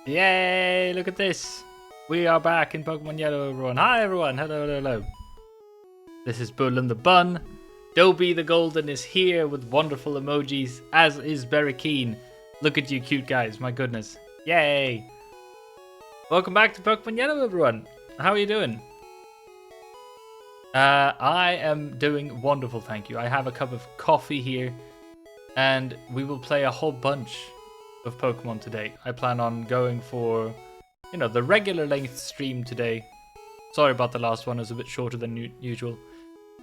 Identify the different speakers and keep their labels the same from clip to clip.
Speaker 1: Yay, look at this. We are back in Pokemon Yellow, everyone. Hi, everyone. Hello, hello, hello. This is Bull and the Bun. Dobie the Golden is here with wonderful emojis, as is Berrakeen. Look at you cute guys, my goodness. Yay. Welcome back to Pokemon Yellow, everyone. How are you doing? I am doing wonderful, thank you. I have a cup of coffee here, and we will play a whole bunch of Pokemon today. I plan on going for, the regular length stream today. Sorry about the last one, it was a bit shorter than usual.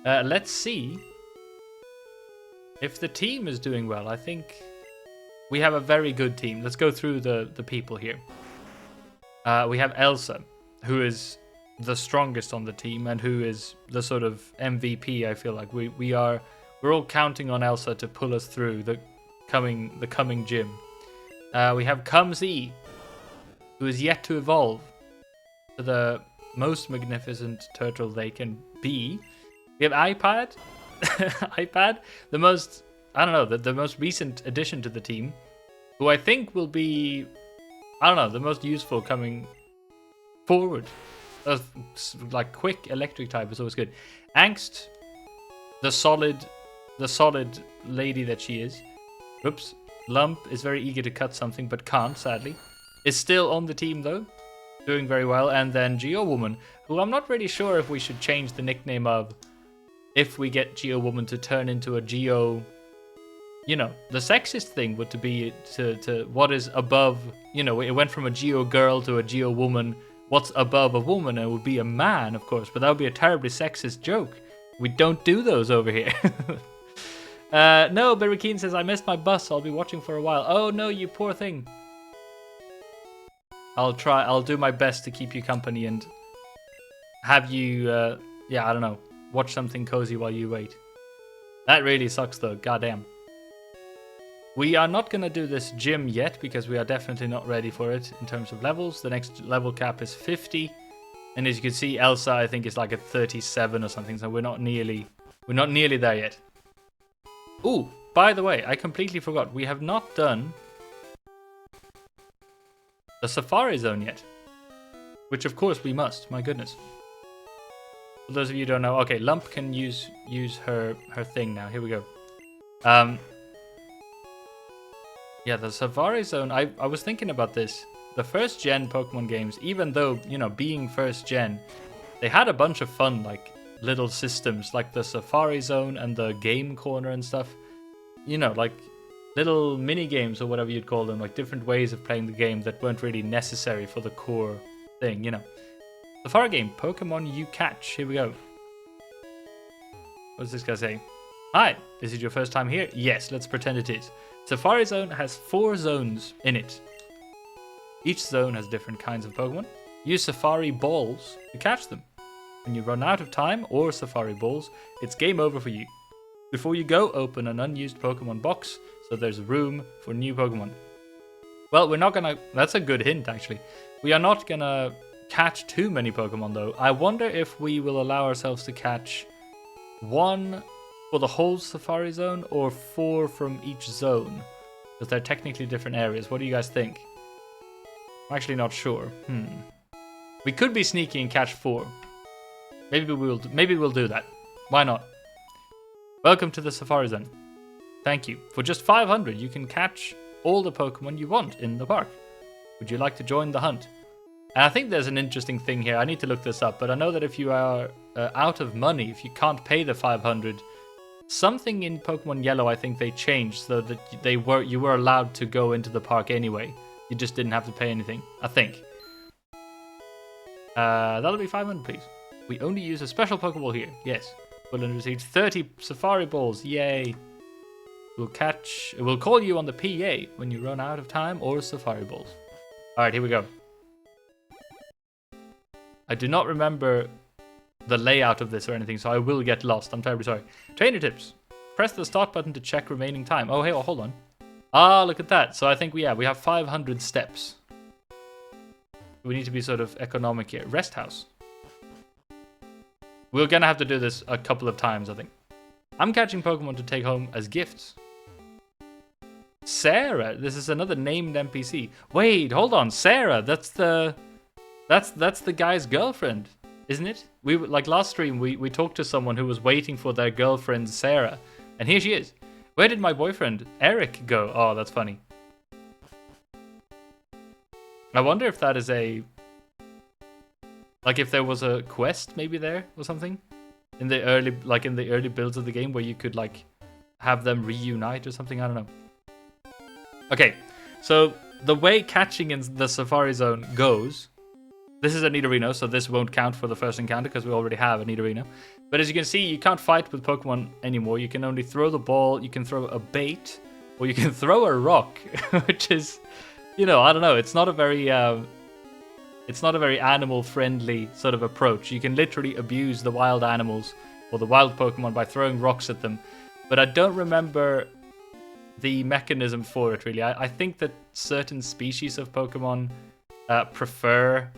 Speaker 1: Let's see if the team is doing well. I think we have a very good team. Let's go through the people here. We have Elsa, who is the strongest on the team and who is the sort of MVP. I feel like we're all counting on Elsa to pull us through the coming gym. We have Kumzi, who is yet to evolve to the most magnificent turtle they can be. We have iPad, the most, the most recent addition to the team, who I think will be, the most useful coming forward. Like quick electric type is always good. Angst, the solid lady that she is. Oops. Lump is very eager to cut something, but can't, sadly. Is still on the team, though. Doing very well. And then Geo Woman, who I'm not really sure if we should change the nickname of if we get Geo Woman to turn into a Geo... the sexist thing would be to what is above... it went from a Geo Girl to a Geo Woman. What's above a woman? It would be a man, of course. But that would be a terribly sexist joke. We don't do those over here. No, Berrakeen says, I missed my bus. I'll be watching for a while. Oh, no, you poor thing. I'll do my best to keep you company and have you, watch something cozy while you wait. That really sucks, though. Goddamn. We are not going to do this gym yet because we are definitely not ready for it in terms of levels. The next level cap is 50. And as you can see, Elsa, I think, is like at 37 or something. So we're not nearly there yet. Ooh, by the way, I completely forgot. We have not done the Safari Zone yet. Which, of course, we must. My goodness. For those of you who don't know, okay, Lump can use her thing now. Here we go. Yeah, the Safari Zone, I was thinking about this. The first gen Pokemon games, even though, being first gen, they had a bunch of fun, like, little systems like the Safari Zone and the Game Corner and stuff. Like little mini games or whatever you'd call them, like different ways of playing the game that weren't really necessary for the core thing, Safari game, Pokemon you catch. Here we go. What does this guy say? Hi, is it your first time here? Yes, let's pretend it is. Safari Zone has 4 zones in it. Each zone has different kinds of Pokemon. Use Safari Balls to catch them. When you run out of time or Safari Balls, it's game over for you. Before you go, open an unused Pokemon box so there's room for new Pokemon. Well, we're not gonna... That's a good hint, actually. We are not gonna catch too many Pokemon, though. I wonder if we will allow ourselves to catch 1 for the whole Safari Zone or 4 from each zone. Because they're technically different areas. What do you guys think? I'm actually not sure. We could be sneaky and catch 4. Maybe we'll do that. Why not? Welcome to the Safari Zone. Thank you. For just 500, you can catch all the Pokemon you want in the park. Would you like to join the hunt? And I think there's an interesting thing here. I need to look this up, but I know that if you are out of money, if you can't pay the 500, something in Pokemon Yellow, I think they changed so that you were allowed to go into the park anyway. You just didn't have to pay anything, I think. That'll be 500, please. We only use a special Pokeball here. Yes. We'll receive 30 Safari Balls. Yay. We'll call you on the PA when you run out of time or Safari Balls. Alright, here we go. I do not remember the layout of this or anything, so I will get lost. I'm terribly sorry. Trainer tips. Press the start button to check remaining time. Oh, hey, hold on. Ah, look at that. So I think we have 500 steps. We need to be sort of economic here. Rest house. We're gonna have to do this a couple of times, I think. I'm catching Pokemon to take home as gifts. Sarah. This is another named NPC. Wait, hold on. Sarah. That's the guy's girlfriend, isn't it? We like last stream. We talked to someone who was waiting for their girlfriend Sarah, and here she is. Where did my boyfriend Eric go? Oh, that's funny. I wonder if that is a like if there was a quest maybe there or something in the early builds of the game where you could like have them reunite or something. I don't know. Okay, so the way catching in the Safari Zone goes, this is a Nidorino, so this won't count for the first encounter because we already have a Nidorino. But as you can see, you can't fight with Pokemon anymore. You can only throw the ball, you can throw a bait, or you can throw a rock, which is, you know, I don't know. It's not a very animal-friendly sort of approach. You can literally abuse the wild animals or the wild Pokemon by throwing rocks at them. But I don't remember the mechanism for it, really. I think that certain species of Pokemon prefer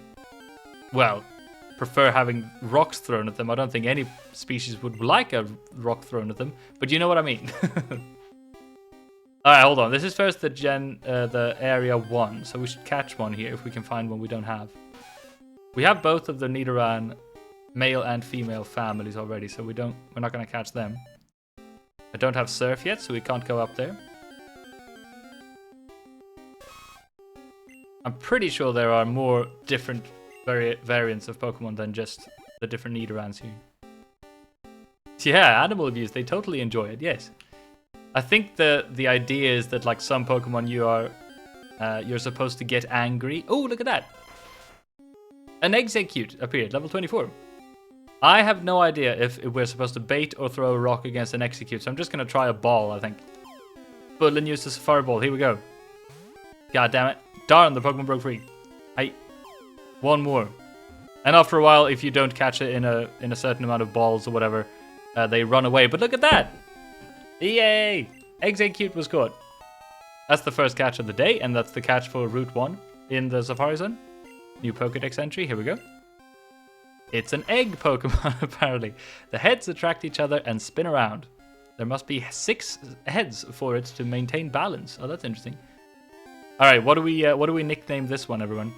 Speaker 1: having rocks thrown at them. I don't think any species would like a rock thrown at them, but you know what I mean. Alright, hold on. This is first the area 1, so we should catch one here if we can find one we don't have. We have both of the Nidoran male and female families already, so we're not going to catch them. I don't have Surf yet, so we can't go up there. I'm pretty sure there are more different variants of Pokemon than just the different Nidorans here. Yeah, animal abuse, they totally enjoy it, yes. I think the idea is that like some Pokemon you're supposed to get angry. Oh, look at that. An Execute appeared, level 24. I have no idea if we're supposed to bait or throw a rock against an Execute, so I'm just going to try a ball, I think. Butlin used the Safari Ball, here we go. God damn it. Darn, the Pokemon broke free. One more. And after a while, if you don't catch it in a certain amount of balls or whatever, they run away. But look at that! Yay! Execute was caught. That's the first catch of the day, and that's the catch for Route 1 in the Safari Zone. New Pokedex entry, here we go. It's an egg Pokemon, apparently. The heads attract each other and spin around. There must be 6 heads for it to maintain balance. Oh, that's interesting. Alright, what do we nickname this one, everyone?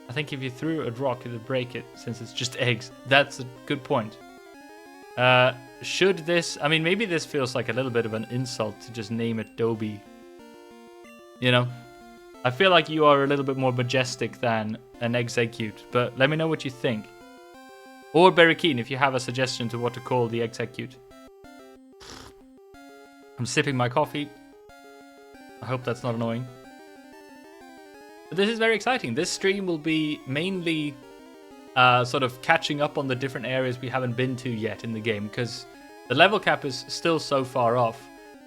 Speaker 1: I think if you threw a rock, it would break it, since it's just eggs. That's a good point. Should this... I mean, maybe this feels like a little bit of an insult to just name it Dobby. You know? I feel like you are a little bit more majestic than an Execute, but let me know what you think. Or Berry Keen, if you have a suggestion to what to call the Execute. I'm sipping my coffee. I hope that's not annoying. But this is very exciting. This stream will be mainly sort of catching up on the different areas we haven't been to yet in the game, because the level cap is still so far off,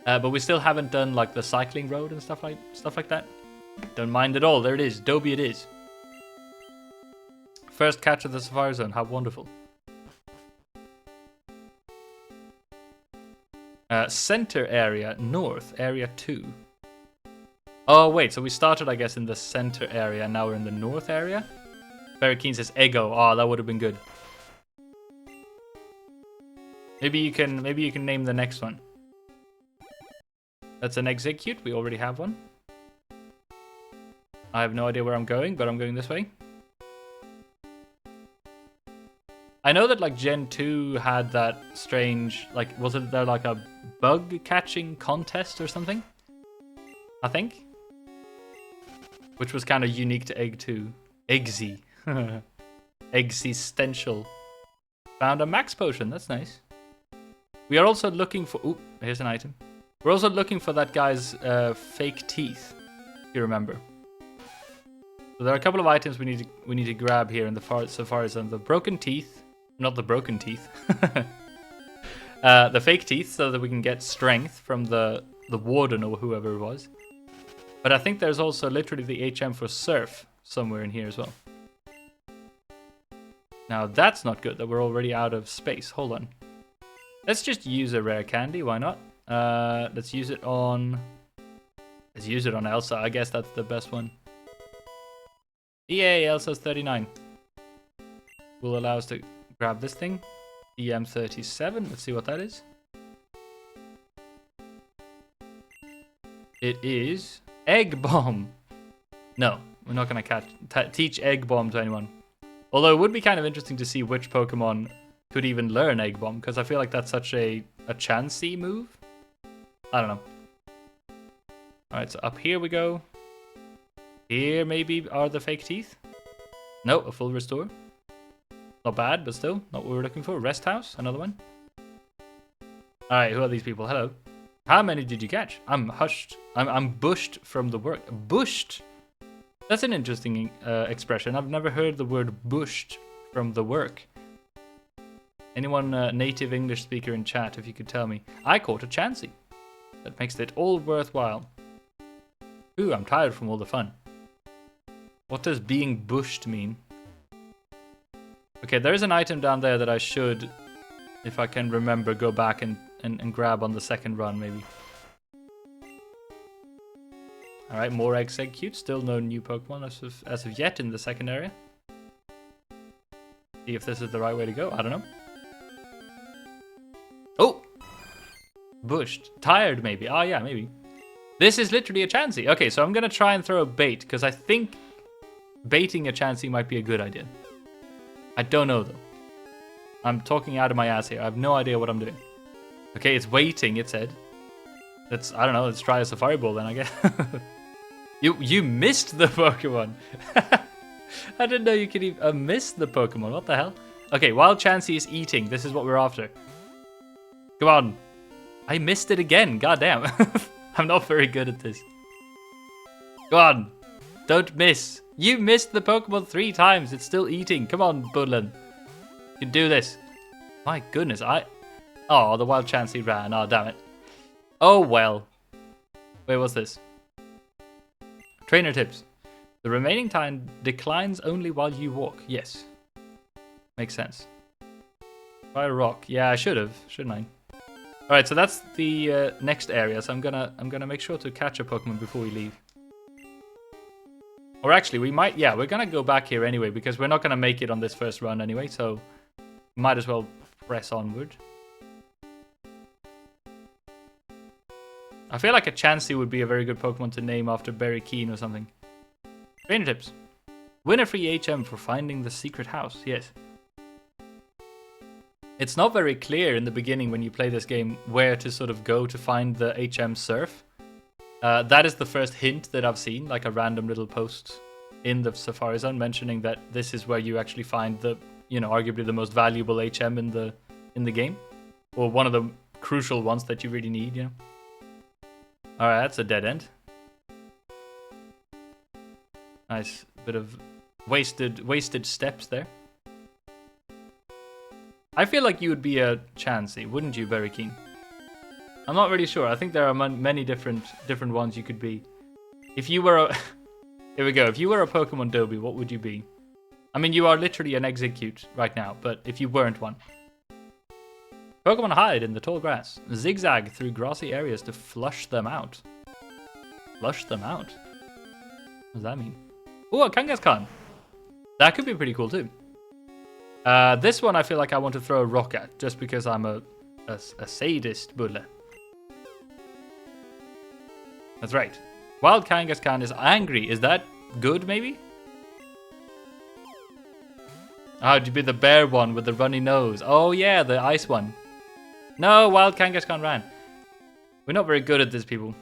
Speaker 1: but we still haven't done like the cycling road and stuff like that. Don't mind at all. There it is. Dobby it is. First catch of the Safari Zone. How wonderful. Center area, north, area 2. Oh, wait. So we started, I guess, in the center area, and now we're in the north area? Very Keen says Ego. Oh, that would have been good. Maybe you can name the next one. That's an Execute. We already have one. I have no idea where I'm going, but I'm going this way. I know that like Gen 2 had that strange, like, was it there like a bug catching contest or something? I think. Which was kind of unique to Egg 2. Eggsy. Existential. Found a max potion, that's nice. We are also looking for, ooh, here's an item. We're also looking for that guy's fake teeth, if you remember. So there are a couple of items we need to grab here in the Safari Zone. The broken teeth, not the broken teeth. The fake teeth, so that we can get strength from the warden or whoever it was. But I think there's also literally the HM for Surf somewhere in here as well. Now that's not good, that we're already out of space. Hold on. Let's just use a rare candy, why not? Let's use it on Elsa. I guess that's the best one. Yay, Elsa's 39. Will allow us to grab this thing. EM37, let's see what that is. It is Egg Bomb. No, we're not going to teach Egg Bomb to anyone. Although it would be kind of interesting to see which Pokemon could even learn Egg Bomb, because I feel like that's such a Chansey move. I don't know. Alright, so up here we go. Here maybe are the fake teeth. No, a full restore. Not bad, but still, not what we were looking for. Rest House, another one. Alright, who are these people? Hello. How many did you catch? I'm hushed. I'm bushed from the work. Bushed? That's an interesting expression. I've never heard the word bushed from the work. Anyone native English speaker in chat, if you could tell me. I caught a Chansey. That makes it all worthwhile. Ooh, I'm tired from all the fun. What does being bushed mean? Okay, there's an item down there that I should, if I can remember, go back and grab on the second run, maybe. Alright, more Exeggcute. Still no new Pokemon as of yet in the second area. See if this is the right way to go. I don't know. Oh! Bushed. Tired, maybe. Oh, yeah, maybe. This is literally a Chansey. Okay, so I'm going to try and throw a bait, because I think baiting a Chansey might be a good idea. I don't know, though. I'm talking out of my ass here. I have no idea what I'm doing. Okay, it's waiting, it said. I don't know, let's try a Safari Ball then, I guess. You missed the Pokemon. I didn't know you could even miss the Pokemon. What the hell? Okay, while Chansey is eating, this is what we're after. Come on. I missed it again. Goddamn. I'm not very good at this. Go on. Don't miss. You missed the Pokemon 3 times. It's still eating. Come on, Budlin. You can do this. My goodness. Oh, the wild Chansey ran. Oh, damn it. Oh, well. Wait, what's this? Trainer tips. The remaining time declines only while you walk. Yes. Makes sense. Try a rock. Yeah, I should have, shouldn't I? Alright, so that's the next area. So I'm gonna make sure to catch a Pokemon before we leave. Or actually, we might... Yeah, we're gonna go back here anyway, because we're not gonna make it on this first run anyway, so... Might as well press onward. I feel like a Chansey would be a very good Pokemon to name after Berry Keen or something. Trainer tips. Win a free HM for finding the secret house. Yes. It's not very clear in the beginning when you play this game where to sort of go to find the HM Surf. That is the first hint that I've seen, like a random little post in the Safari Zone mentioning that this is where you actually find the, you know, arguably the most valuable HM in the game. Or one of the crucial ones that you really need, you know. Alright, that's a dead end. Nice bit of wasted steps there. I feel like you would be a Chansey, wouldn't you, Berry Keen? I'm not really sure. I think there are many different ones you could be. If you were a... Here we go. If you were a Pokemon Dobby, what would you be? I mean, you are literally an Exeggcute right now, but if you weren't one. Pokemon hide in the tall grass. Zigzag through grassy areas to flush them out. Flush them out? What does that mean? Oh, a Kangaskhan. That could be pretty cool too. This one I feel like I want to throw a rock at, just because I'm a sadist bulle. That's right. Wild Kangaskhan is angry. Is that good, maybe? Oh, it'd be the bear one with the runny nose. Oh yeah, the ice one. No, Wild Kangaskhan ran. We're not very good at this, people.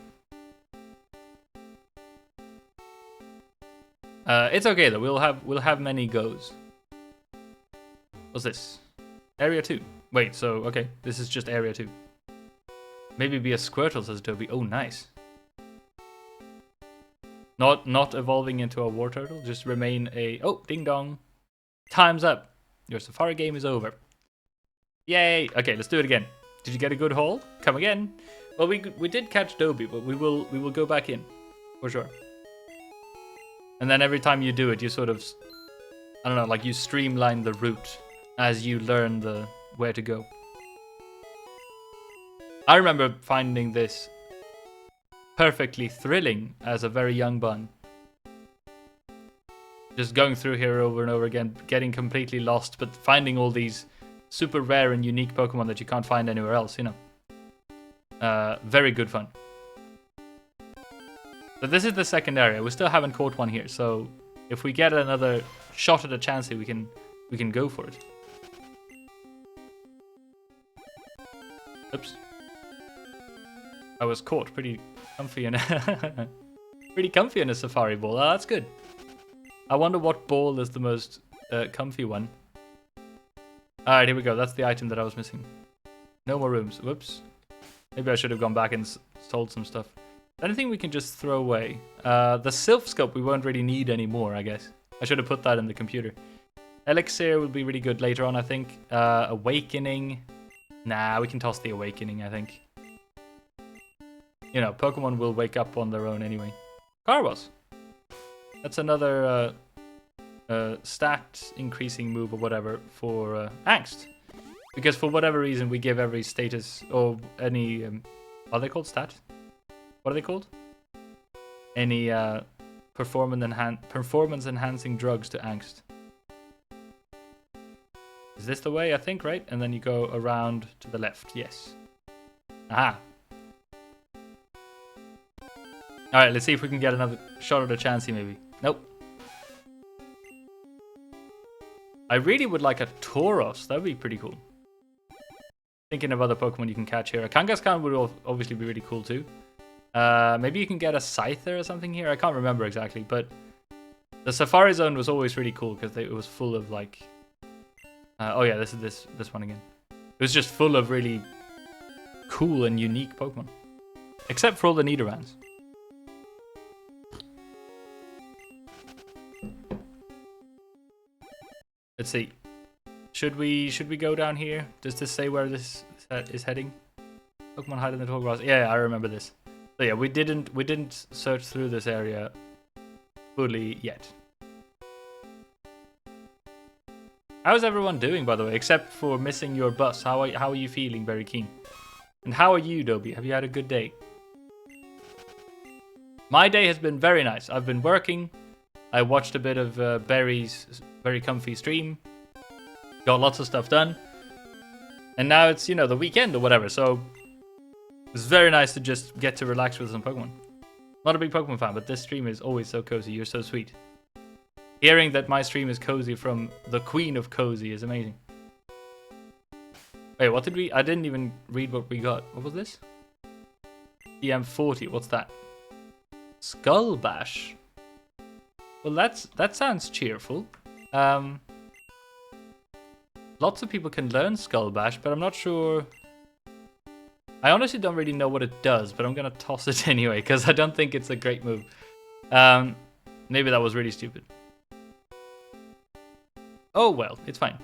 Speaker 1: It's okay though. We'll have many goes. What's this? Area 2. Wait, so okay, this is just Area 2. Maybe be a Squirtle, says Toby. Oh, nice. Not evolving into a War Turtle. Just remain a... Oh, ding dong. Time's up. Your Safari game is over. Yay. Okay, let's do it again. Did you get a good haul? Come again. Well, we did catch Dobby, but we will go back in for sure. And then every time you do it, you sort of, I don't know, like you streamline the route as you learn where to go. I remember finding this perfectly thrilling as a very young bun. Just going through here over and over again, getting completely lost, but finding all these super rare and unique Pokemon that you can't find anywhere else, you know. Very good fun. But this is the second area. We still haven't caught one here, so if we get another shot at a chance here, we can go for it. Oops. I was caught pretty comfy in a safari ball. Oh, that's good. I wonder what ball is the most comfy one. Alright, here we go. That's the item that I was missing. No more rooms. Whoops. Maybe I should have gone back and sold some stuff. Anything we can just throw away. The Sylph Scope we won't really need anymore, I guess. I should have put that in the computer. Elixir will be really good later on, I think. Awakening. Nah, we can toss the Awakening, I think. You know, Pokemon will wake up on their own anyway. Carwas. That's another stat increasing move or whatever for Angst. Because for whatever reason we give every status or any... are they called stat? What are they called? Any performance enhancing drugs to Angst. Is this the way? I think, right? And then you go around to the left. Yes. Aha. Alright, let's see if we can get another shot at a chancey maybe. Nope. I really would like a Tauros. That would be pretty cool. Thinking of other Pokemon you can catch here. A Kangaskhan would obviously be really cool too. Maybe you can get a Scyther or something here. I can't remember exactly, but the Safari Zone was always really cool because it was full of like... oh yeah, this is this one again. It was just full of really cool and unique Pokemon. Except for all the Nidorans. Let's see. Should we go down here? Does this say where this is heading? Pokemon hide in the tall grass. Yeah, I remember this. So yeah, we didn't search through this area fully yet. How's everyone doing, by the way? Except for missing your bus. How are you feeling? Very keen. And how are you, Dobie? Have you had a good day? My day has been very nice. I've been working. I watched a bit of Barry's very comfy stream. Got lots of stuff done. And now it's, you know, the weekend or whatever. So it's very nice to just get to relax with some Pokemon. Not a big Pokemon fan, but this stream is always so cozy. You're so sweet. Hearing that my stream is cozy from the Queen of Cozy is amazing. Wait, what did we... I didn't even read what we got. What was this? EM40. What's that? Skull Bash. Well, that sounds cheerful. Lots of people can learn Skull Bash, but I'm not sure... I honestly don't really know what it does, but I'm going to toss it anyway, because I don't think it's a great move. Maybe that was really stupid. Oh, well, it's fine.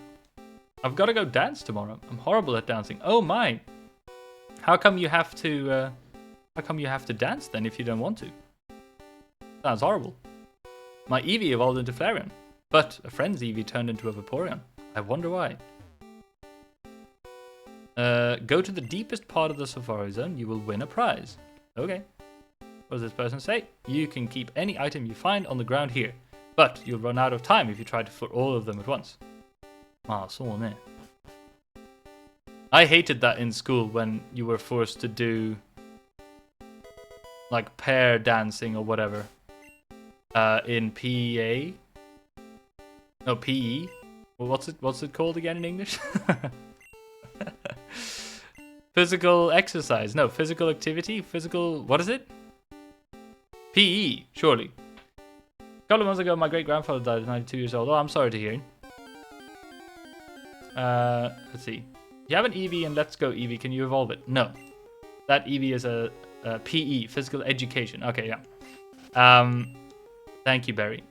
Speaker 1: I've got to go dance tomorrow. I'm horrible at dancing. Oh, my. How come you have to dance, then, if you don't want to? Sounds horrible. My Eevee evolved into Flareon, but a friend's Eevee turned into a Vaporeon. I wonder why. Go to the deepest part of the Safari Zone. You will win a prize. Okay. What does this person say? You can keep any item you find on the ground here, but you'll run out of time if you try to put all of them at once. Ah, so on there. I hated that in school when you were forced to do like pair dancing or whatever. In PE. No, PE. Well, what's it called again in English? Physical exercise. No, physical activity. Physical... What is it? PE, surely. A couple of months ago, my great-grandfather died at 92 years old. Oh, I'm sorry to hear. Let's see. You have an Eevee and Let's Go Eevee. Can you evolve it? No. That Eevee is a PE, physical education. Okay, yeah. Thank you, Barry.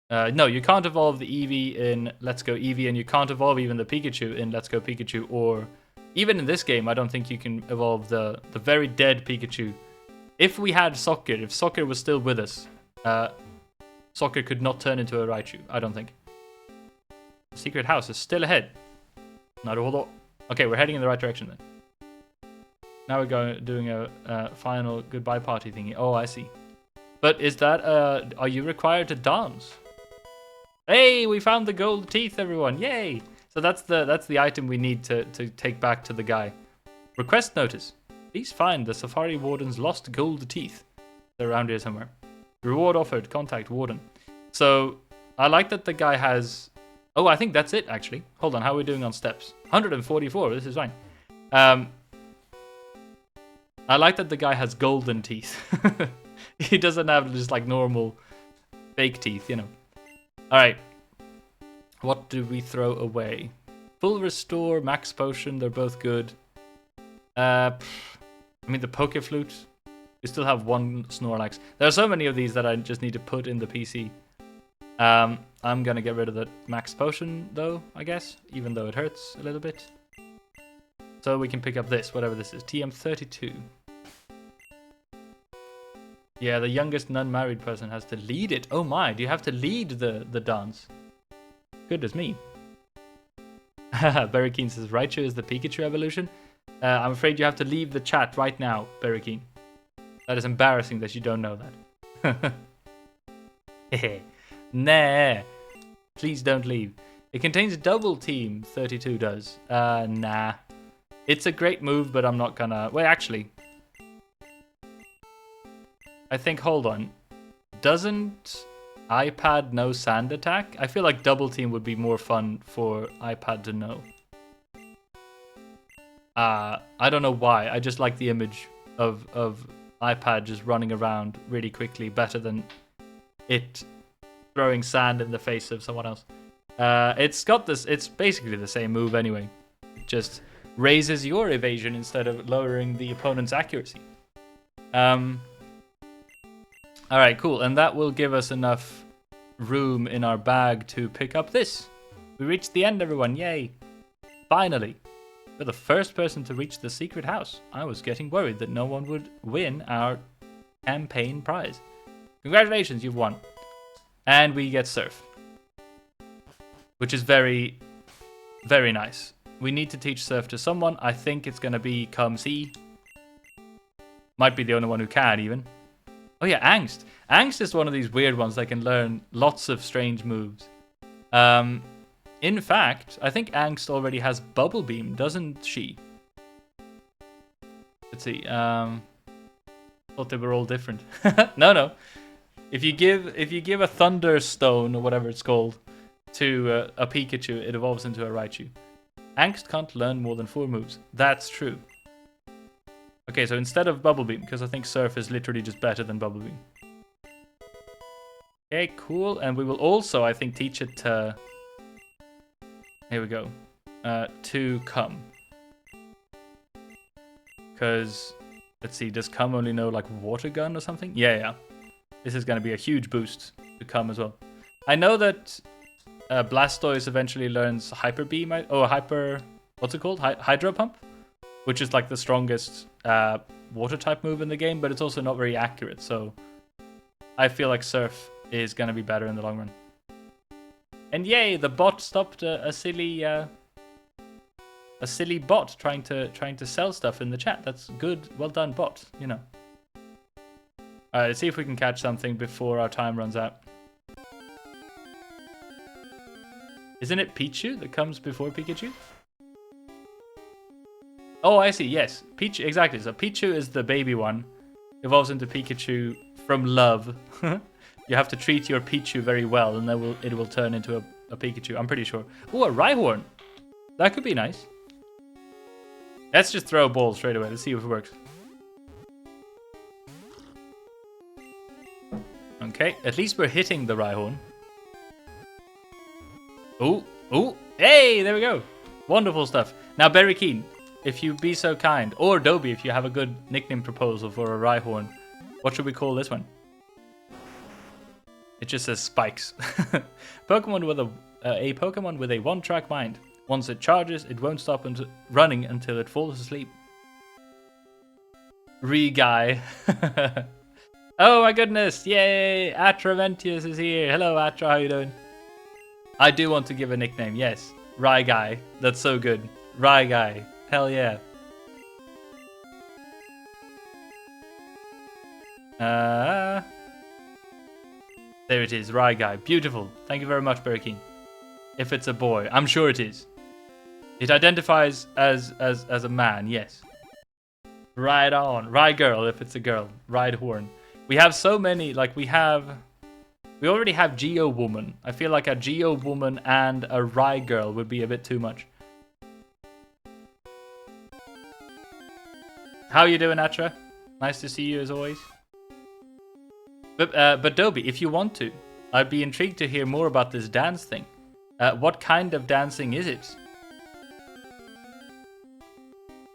Speaker 1: No, you can't evolve the Eevee in Let's Go Eevee, and you can't evolve even the Pikachu in Let's Go Pikachu, or even in this game, I don't think you can evolve the very dead Pikachu. If we had Soccer, if Soccer was still with us, Soccer could not turn into a Raichu, I don't think. The secret house is still ahead. Naruhodo. Okay, we're heading in the right direction then. Now we're doing a final goodbye party thingy. Oh, I see. But is that, are you required to dance? Hey, we found the gold teeth, everyone. Yay! So that's the item we need to take back to the guy. Request notice. Please find the Safari Warden's lost gold teeth. They're around here somewhere. Reward offered. Contact Warden. So I like that the guy has... Oh, I think that's it, actually. Hold on, how are we doing on steps? 144, this is fine. I like that the guy has golden teeth. He doesn't have just like normal fake teeth, you know. Alright. What do we throw away? Full Restore, Max Potion, they're both good. I mean, the Poke Flute. We still have one Snorlax. There are so many of these that I just need to put in the PC. I'm gonna get rid of the Max Potion, though, I guess. Even though it hurts a little bit. So we can pick up this, whatever this is. TM32. Yeah, the youngest non-married person has to lead it. Oh my, do you have to lead the dance? Goodness me. Berry Keen says, Raichu is the Pikachu evolution. I'm afraid you have to leave the chat right now, Berry Keen. That is embarrassing that you don't know that. Nah. Please don't leave. It contains double team, 32 does. Nah. It's a great move, but I'm not gonna... Wait, actually. I think, hold on. Doesn't iPad know sand attack? I feel like double team would be more fun for iPad to know. I don't know why. I just like the image of iPad just running around really quickly better than it throwing sand in the face of someone else. It's got this, it's basically the same move anyway. It just raises your evasion instead of lowering the opponent's accuracy. Alright, cool. And that will give us enough room in our bag to pick up this. We reached the end, everyone. Yay. Finally. We're the first person to reach the secret house. I was getting worried that no one would win our campaign prize. Congratulations, you've won. And we get Surf. Which is very, very nice. We need to teach Surf to someone. I think it's going to be C. Might be the only one who can, even. Oh yeah, Angst. Angst is one of these weird ones that can learn lots of strange moves. In fact, I think Angst already has Bubble Beam, doesn't she? Let's see. Thought they were all different. No. If you give a Thunderstone or whatever it's called to a Pikachu, it evolves into a Raichu. Angst can't learn more than 4 moves. That's true. Okay, so instead of Bubble Beam, because I think Surf is literally just better than Bubble Beam. Okay, cool. And we will also, I think, teach it to... Here we go. To Come. Because, let's see, does Come only know, like, Water Gun or something? Yeah. This is going to be a huge boost to Come as well. I know that Blastoise eventually learns Hyper Beam, what's it called? Hydro Pump? Which is, like, the strongest water-type move in the game, but it's also not very accurate, so... I feel like Surf is going to be better in the long run. And yay, the bot stopped a silly bot trying to sell stuff in the chat. That's good. Well done, bot. You know. All right, let's see if we can catch something before our time runs out. Isn't it Pichu that comes before Pikachu? Oh, I see. Yes, Pichu. Exactly. So Pichu is the baby one. Evolves into Pikachu from love. You have to treat your Pichu very well, and then it will turn into a Pikachu. I'm pretty sure. Oh, a Rhyhorn. That could be nice. Let's just throw a ball straight away. Let's see if it works. Okay, at least we're hitting the Rhyhorn. Oh, hey, there we go. Wonderful stuff. Now, Berry Keen, if you be so kind, or Dobie, if you have a good nickname proposal for a Rhyhorn, what should we call this one? It just says Spikes. Pokemon with a Pokemon with a one-track mind. Once it charges, it won't stop running until it falls asleep. Reguy. Oh my goodness! Yay! Atraventius is here. Hello, Atra. How you doing? I do want to give a nickname. Yes, Ryguy. That's so good. Ryguy. Hell yeah. There it is, Ryguy. Beautiful. Thank you very much, Berkeen. If it's a boy, I'm sure it is. It identifies as a man, yes. Ride on. Ride girl if it's a girl. Ride horn. We have so many, like we already have Geo Woman. I feel like a Geo Woman and a Rye Girl would be a bit too much. How are you doing, Atra? Nice to see you as always. But Dobie, if you want to, I'd be intrigued to hear more about this dance thing. What kind of dancing is it?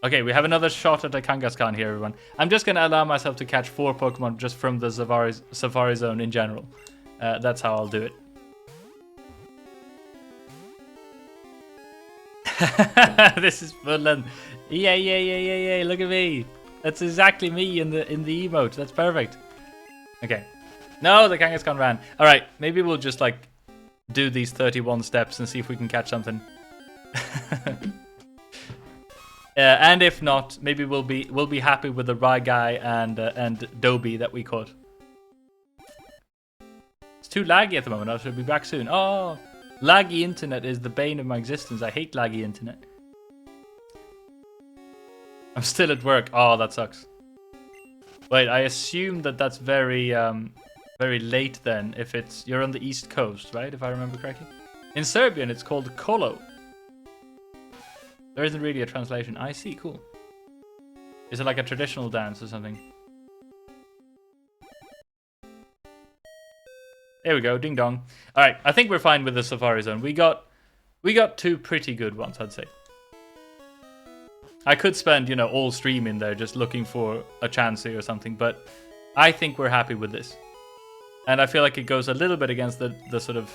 Speaker 1: Okay, we have another shot at a Kangaskhan here, everyone. I'm just going to allow myself to catch 4 Pokemon just from the Safari Zone in general. That's how I'll do it. This is fun. Yay, look at me. That's exactly me in the emote. That's perfect. Okay. No, the Kangaskhan ran. All right, maybe we'll just like do these 31 steps and see if we can catch something. And if not, maybe we'll be happy with the Rye guy and Dobie that we caught. It's too laggy at the moment. I should be back soon. Oh, laggy internet is the bane of my existence. I hate laggy internet. I'm still at work. Oh, that sucks. Wait, I assume that that's very late then. If you're on the East Coast, right? If I remember correctly. In Serbian, it's called kolo. There isn't really a translation. I see, cool. Is it like a traditional dance or something? There we go, ding dong. All right, I think we're fine with the Safari Zone. We got 2 pretty good ones, I'd say. I could spend, all stream in there just looking for a Chansey or something, but I think we're happy with this. And I feel like it goes a little bit against the sort of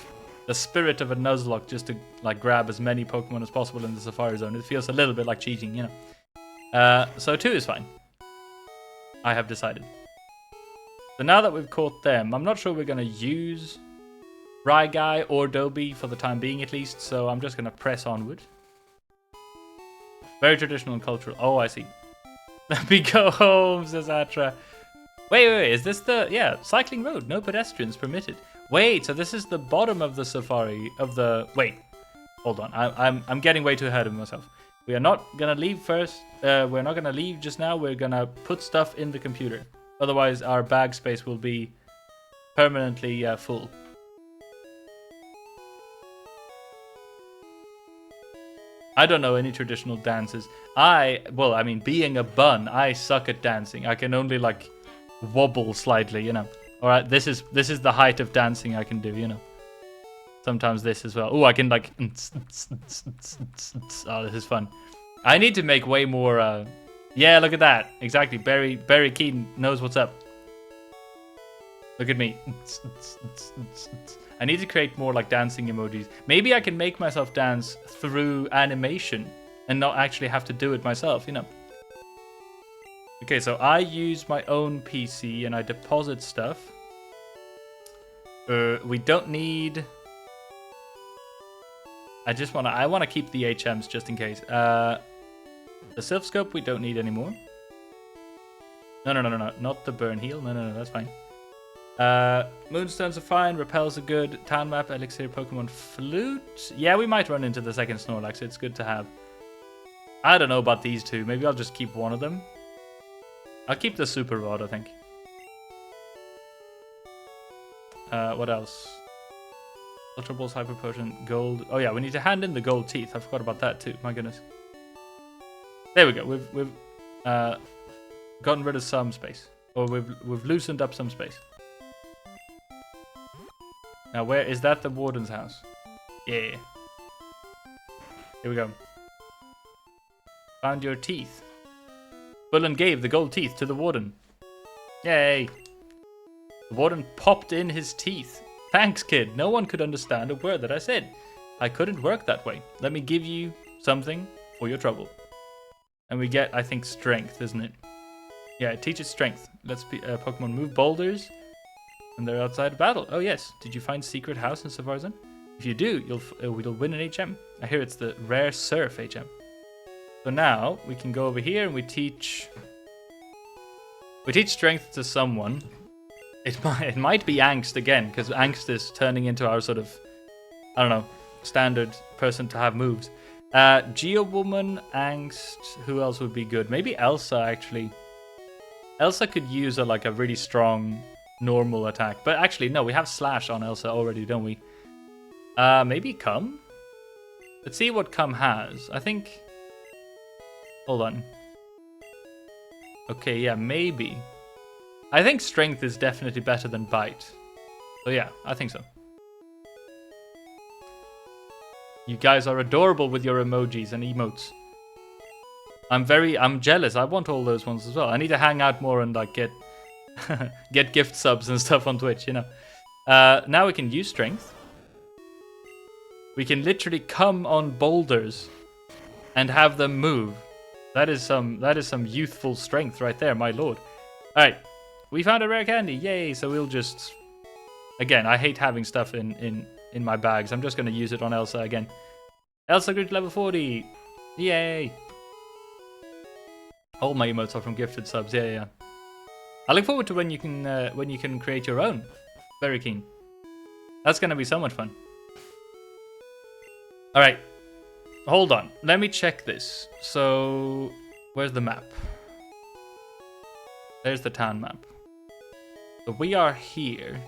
Speaker 1: the spirit of a Nuzlocke, just to like grab as many Pokemon as possible in the Safari Zone. It feels a little bit like cheating, So 2 is fine. I have decided. So now that we've caught them, I'm not sure we're going to use Rye Guy or Dobie for the time being at least, so I'm just going to press onward. Very traditional and cultural. Oh, I see. Let me go home, says Atra. Wait, is this the... Yeah, cycling road, no pedestrians permitted. Wait, so this is the bottom of the safari, of the... Wait, hold on, I'm getting way too ahead of myself. We are not going to leave first, we're not going to leave just now, we're going to put stuff in the computer. Otherwise, our bag space will be permanently full. I don't know any traditional dances. Being a bun, I suck at dancing. I can only, like, wobble slightly, Alright, this is the height of dancing I can do, Sometimes this as well. Oh, I can, like... Oh, this is fun. I need to make way more... Yeah, look at that. Exactly. Barry Keaton knows what's up. Look at me. I need to create more like dancing emojis. Maybe I can make myself dance through animation and not actually have to do it myself, Okay, so I use my own PC and I deposit stuff. We don't need... I want to keep the HMs just in case. The Sylph Scope we don't need anymore. No, not the Burn Heal. No, that's fine. Moonstones are fine. Repels are good. Town Map, Elixir, Pokemon Flute. Yeah, we might run into the second Snorlax. It's good to have. I don't know about these 2. Maybe I'll just keep one of them. I'll keep the Super Rod, I think. What else? Ultra Balls, Hyper Potion, Gold. Oh yeah, we need to hand in the gold teeth. I forgot about that too. My goodness. There we go. We've gotten rid of some space, or we've loosened up some space. Now, where is that? The Warden's house. Yeah. Here we go. Found your teeth. Bullen gave the gold teeth to the Warden. Yay. The Warden popped in his teeth. Thanks, kid. No one could understand a word that I said. I couldn't work that way. Let me give you something for your trouble. And we get, I think, strength, isn't it? Yeah, it teaches strength. Let's Pokemon move boulders when they're outside battle. Oh, yes. Did you find secret house in Safari Zone? If you do, you'll win an HM. I hear it's the rare surf HM. So now we can go over here and we teach strength to someone. It might be angst again, because angst is turning into our sort of, I don't know, standard person to have moves. Geo Woman, angst. Who else would be good? Maybe Elsa actually. Elsa could use like a really strong normal attack. But actually, no, we have Slash on Elsa already, don't we? Maybe Come? Let's see what Come has. I think... Hold on. Okay, yeah, maybe. I think Strength is definitely better than Bite. So yeah, I think so. You guys are adorable with your emojis and emotes. I'm jealous. I want all those ones as well. I need to hang out more and like get get gift subs and stuff on Twitch, you know. Now we can use Strength. We can literally come on boulders and have them move. That is some youthful strength right there, my lord. All right, we found a rare candy. Yay! So we'll just again. I hate having stuff in my bags. I'm just gonna use it on Elsa again. Elsa grew to level 40. Yay! All my emotes are from gifted subs. Yeah. I look forward to when you can create your own. Very keen. That's gonna be so much fun. All right, hold on. Let me check this. So, where's the map? There's the town map. So we are here.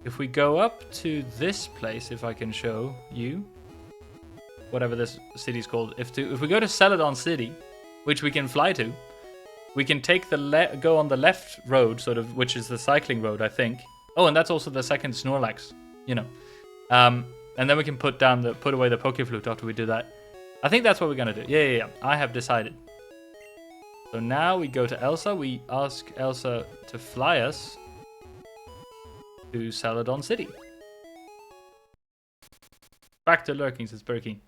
Speaker 1: If we go up to this place, if I can show you, whatever this city's called. If we go to Celadon City, which we can fly to, we can take go on the left road, sort of, which is the cycling road, I think. Oh, and that's also the second Snorlax, you know. And then we can put away the Pokeflute after we do that. I think that's what we're gonna do. Yeah. I have decided. So now we go to Elsa. We ask Elsa to fly us to Celadon City. Back to lurking, says Berkey.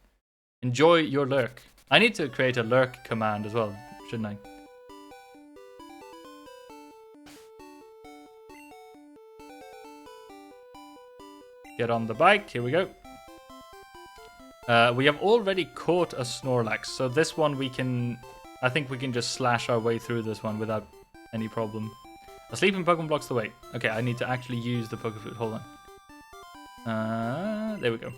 Speaker 1: Enjoy your lurk. I need to create a lurk command as well, shouldn't I? Get on the bike. Here we go. We have already caught a Snorlax, so this one I think we can just slash our way through this one without any problem. A sleeping Pokemon blocks the way. Okay, I need to actually use the Pokeflute. Hold on. There we go.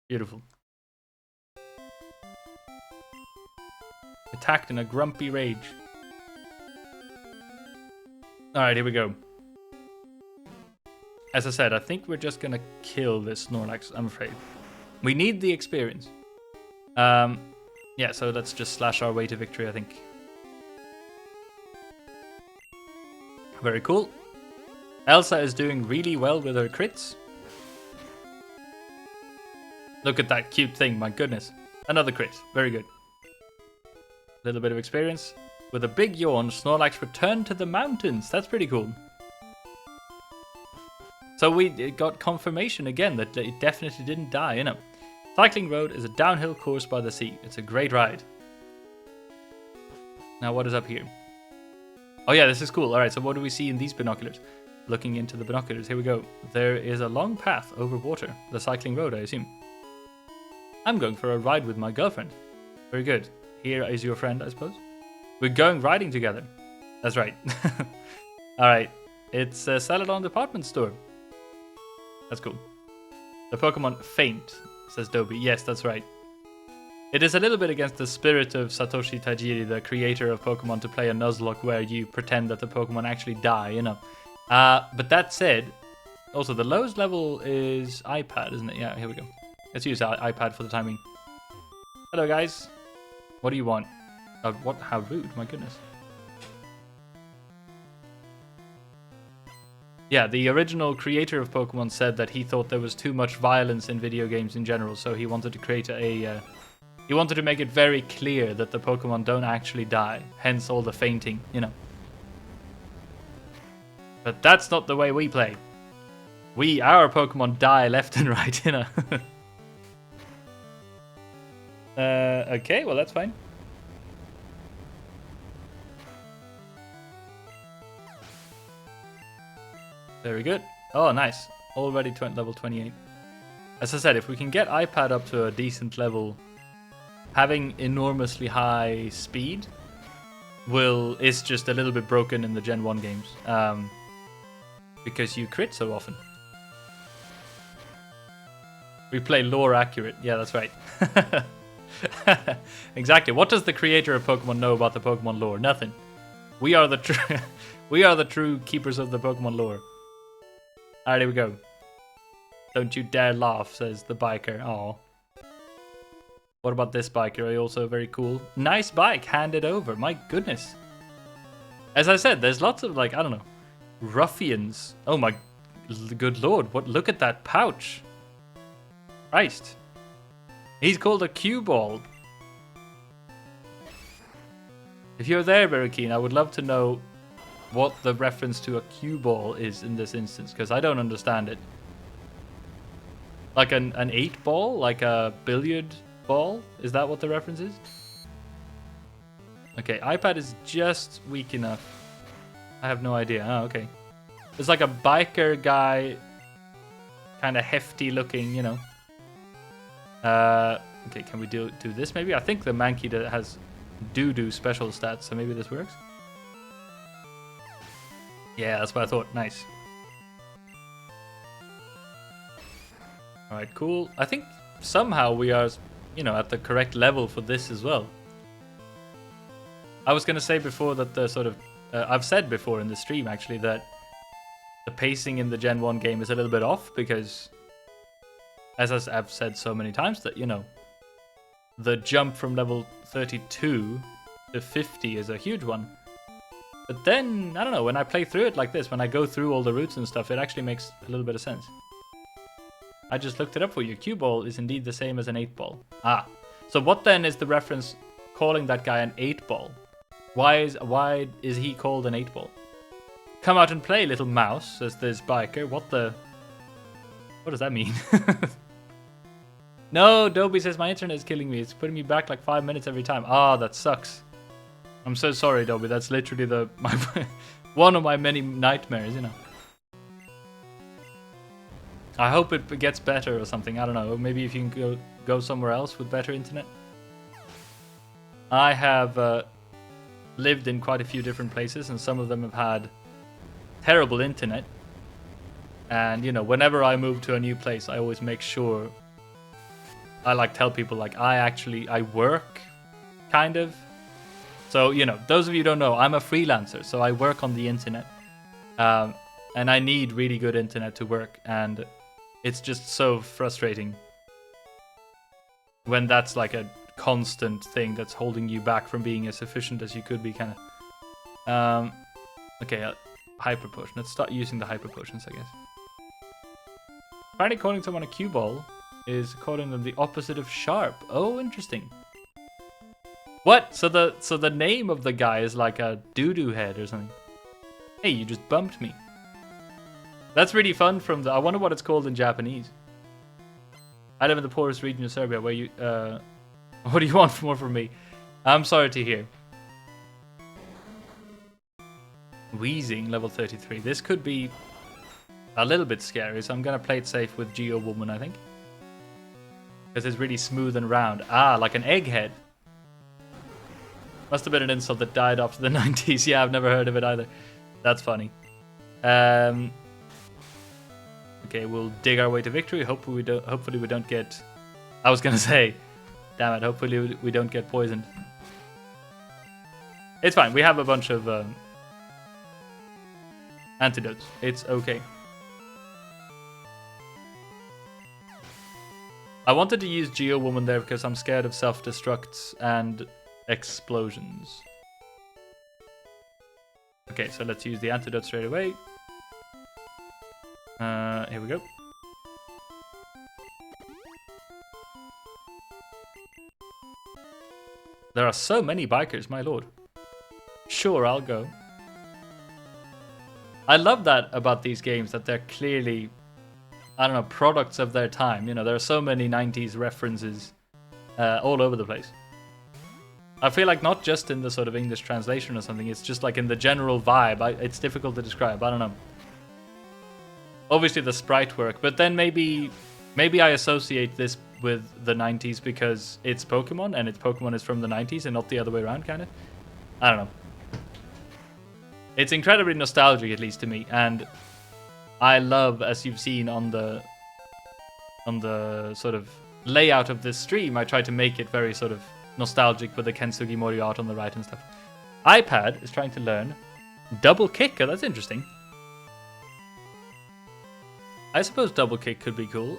Speaker 1: Beautiful. Attacked in a grumpy rage. Alright, here we go. As I said, I think we're just gonna kill this Snorlax, I'm afraid. We need the experience. Yeah, so let's just slash our way to victory, I think. Very cool. Elsa is doing really well with her crits. Look at that cute thing, my goodness. Another crit, very good. A little bit of experience. With a big yawn, Snorlax returned to the mountains. That's pretty cool. So we got confirmation again that it definitely didn't die, you know. Cycling Road is a downhill course by the sea. It's a great ride. Now what is up here? Oh yeah, this is cool. Alright, so what do we see in these binoculars? Looking into the binoculars, here we go. There is a long path over water. The cycling road, I assume. I'm going for a ride with my girlfriend. Very good. Here is your friend, I suppose. We're going riding together. That's right. Alright. It's a Celadon department store. That's cool. The Pokemon faint, says Dobby. Yes, that's right. It is a little bit against the spirit of Satoshi Tajiri, the creator of Pokemon, to play a Nuzlocke where you pretend that the Pokemon actually die, you know. But that said, also the lowest level is iPad, isn't it? Yeah, here we go. Let's use iPad for the timing. Hello, guys. What do you want? What? How rude, my goodness. Yeah, the original creator of Pokemon said that he thought there was too much violence in video games in general, so he wanted to create he wanted to make it very clear that the Pokemon don't actually die, hence all the fainting, you know. But that's not the way we play. Our Pokemon die left and right, you know. Okay, well that's fine. Very good. Oh, nice. Already level 28. As I said, if we can get iPad up to a decent level, having enormously high speed is just a little bit broken in the Gen 1 games. Because you crit so often. We play lore accurate. Yeah, that's right. Exactly. What does the creator of Pokemon know about the Pokemon lore? Nothing. We are the true we are the true keepers of the Pokemon lore. Alright, here we go. Don't you dare laugh, says the biker. Aw. What about this biker? Also very cool. Nice bike, hand it over. My goodness. As I said, there's lots of, like, I don't know, ruffians. Oh my good lord, what? Look at that pouch. Christ. He's called a cue ball. If you're there, very keen, I would love to know what the reference to a cue ball is in this instance, because I don't understand it. Like an 8-ball? Like a billiard ball? Is that what the reference is? Okay, iPad is just weak enough. I have no idea. Oh, okay. It's like a biker guy, kind of hefty looking, you know. Okay, can we do this maybe? I think the Mankey has do special stats, so maybe this works. Yeah, that's what I thought. Nice. Alright, cool. I think somehow we are, you know, at the correct level for this as well. I was going to say before that the sort of... I've said before in the stream, actually, that the pacing in the Gen 1 game is a little bit off because, as I've said so many times, that, you know, the jump from level 32 to 50 is a huge one. But then, I don't know, when I play through it like this, when I go through all the routes and stuff, it actually makes a little bit of sense. I just looked it up for you. Cue ball is indeed the same as an 8-ball. Ah, so what then is the reference calling that guy an 8-ball? Why is he called an 8-ball? Come out and play, little mouse, says this biker. What does that mean? No, Dobie says my internet is killing me. It's putting me back like 5 minutes every time. Ah, that sucks. I'm so sorry, Dobie. That's literally one of my many nightmares, you know. I hope it gets better or something. I don't know. Maybe if you can go somewhere else with better internet. I have lived in quite a few different places, and some of them have had terrible internet. And, you know, whenever I move to a new place, I always make sure I like tell people like I work kind of. So, you know, those of you who don't know, I'm a freelancer, so I work on the internet. And I need really good internet to work, and it's just so frustrating when that's like a constant thing that's holding you back from being as efficient as you could be, kind of. Okay, hyper potion. Let's start using the hyper potions, I guess. Apparently calling someone a cue ball is calling them the opposite of sharp. Oh, interesting. What? So the name of the guy is like a doo-doo head or something. Hey, you just bumped me. That's really fun from the... I wonder what it's called in Japanese. I live in the poorest region of Serbia where you... what do you want more from me? I'm sorry to hear. Wheezing, level 33. This could be a little bit scary, so I'm going to play it safe with Geo Woman, I think. Because it's really smooth and round. Ah, like an egghead. Must have been an insult that died after the 90s. Yeah, I've never heard of it either. That's funny. Okay, we'll dig our way to victory. Hopefully we don't get... I was going to say... Damn it, hopefully we don't get poisoned. It's fine. We have a bunch of antidotes. It's okay. I wanted to use Geo Woman there because I'm scared of self-destructs and explosions. Okay, so let's use the antidote straight away. Here we go. There are so many bikers, my lord. Sure, I'll go. I love that about these games, that they're clearly, I don't know, products of their time. You know, there are so many 90s references all over the place. I feel like not just in the sort of English translation or something, it's just like in the general vibe. It's difficult to describe, I don't know. Obviously the sprite work, but then maybe I associate this with the 90s because it's Pokemon, and Pokemon is from the 90s and not the other way around, kind of. I don't know. It's incredibly nostalgic, at least to me, and I love, as you've seen on the the sort of layout of this stream, I tried to make it very sort of nostalgic with the Kensugi Mori art on the right and stuff. iPad is trying to learn double kick. Oh, that's interesting. I suppose double kick could be cool.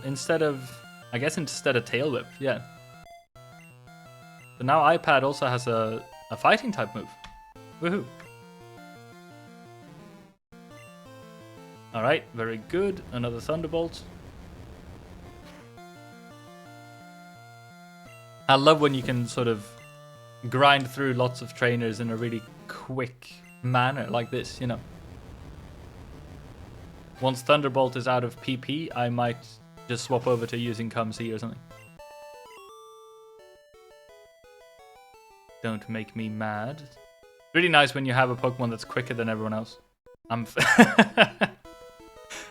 Speaker 1: Instead of tail whip, yeah. So now iPad also has a fighting type move. Woohoo. Alright, very good. Another Thunderbolt. I love when you can sort of grind through lots of trainers in a really quick manner like this, you know. Once Thunderbolt is out of PP, I might just swap over to using Come-See or something. Don't make me mad. Really nice when you have a Pokemon that's quicker than everyone else.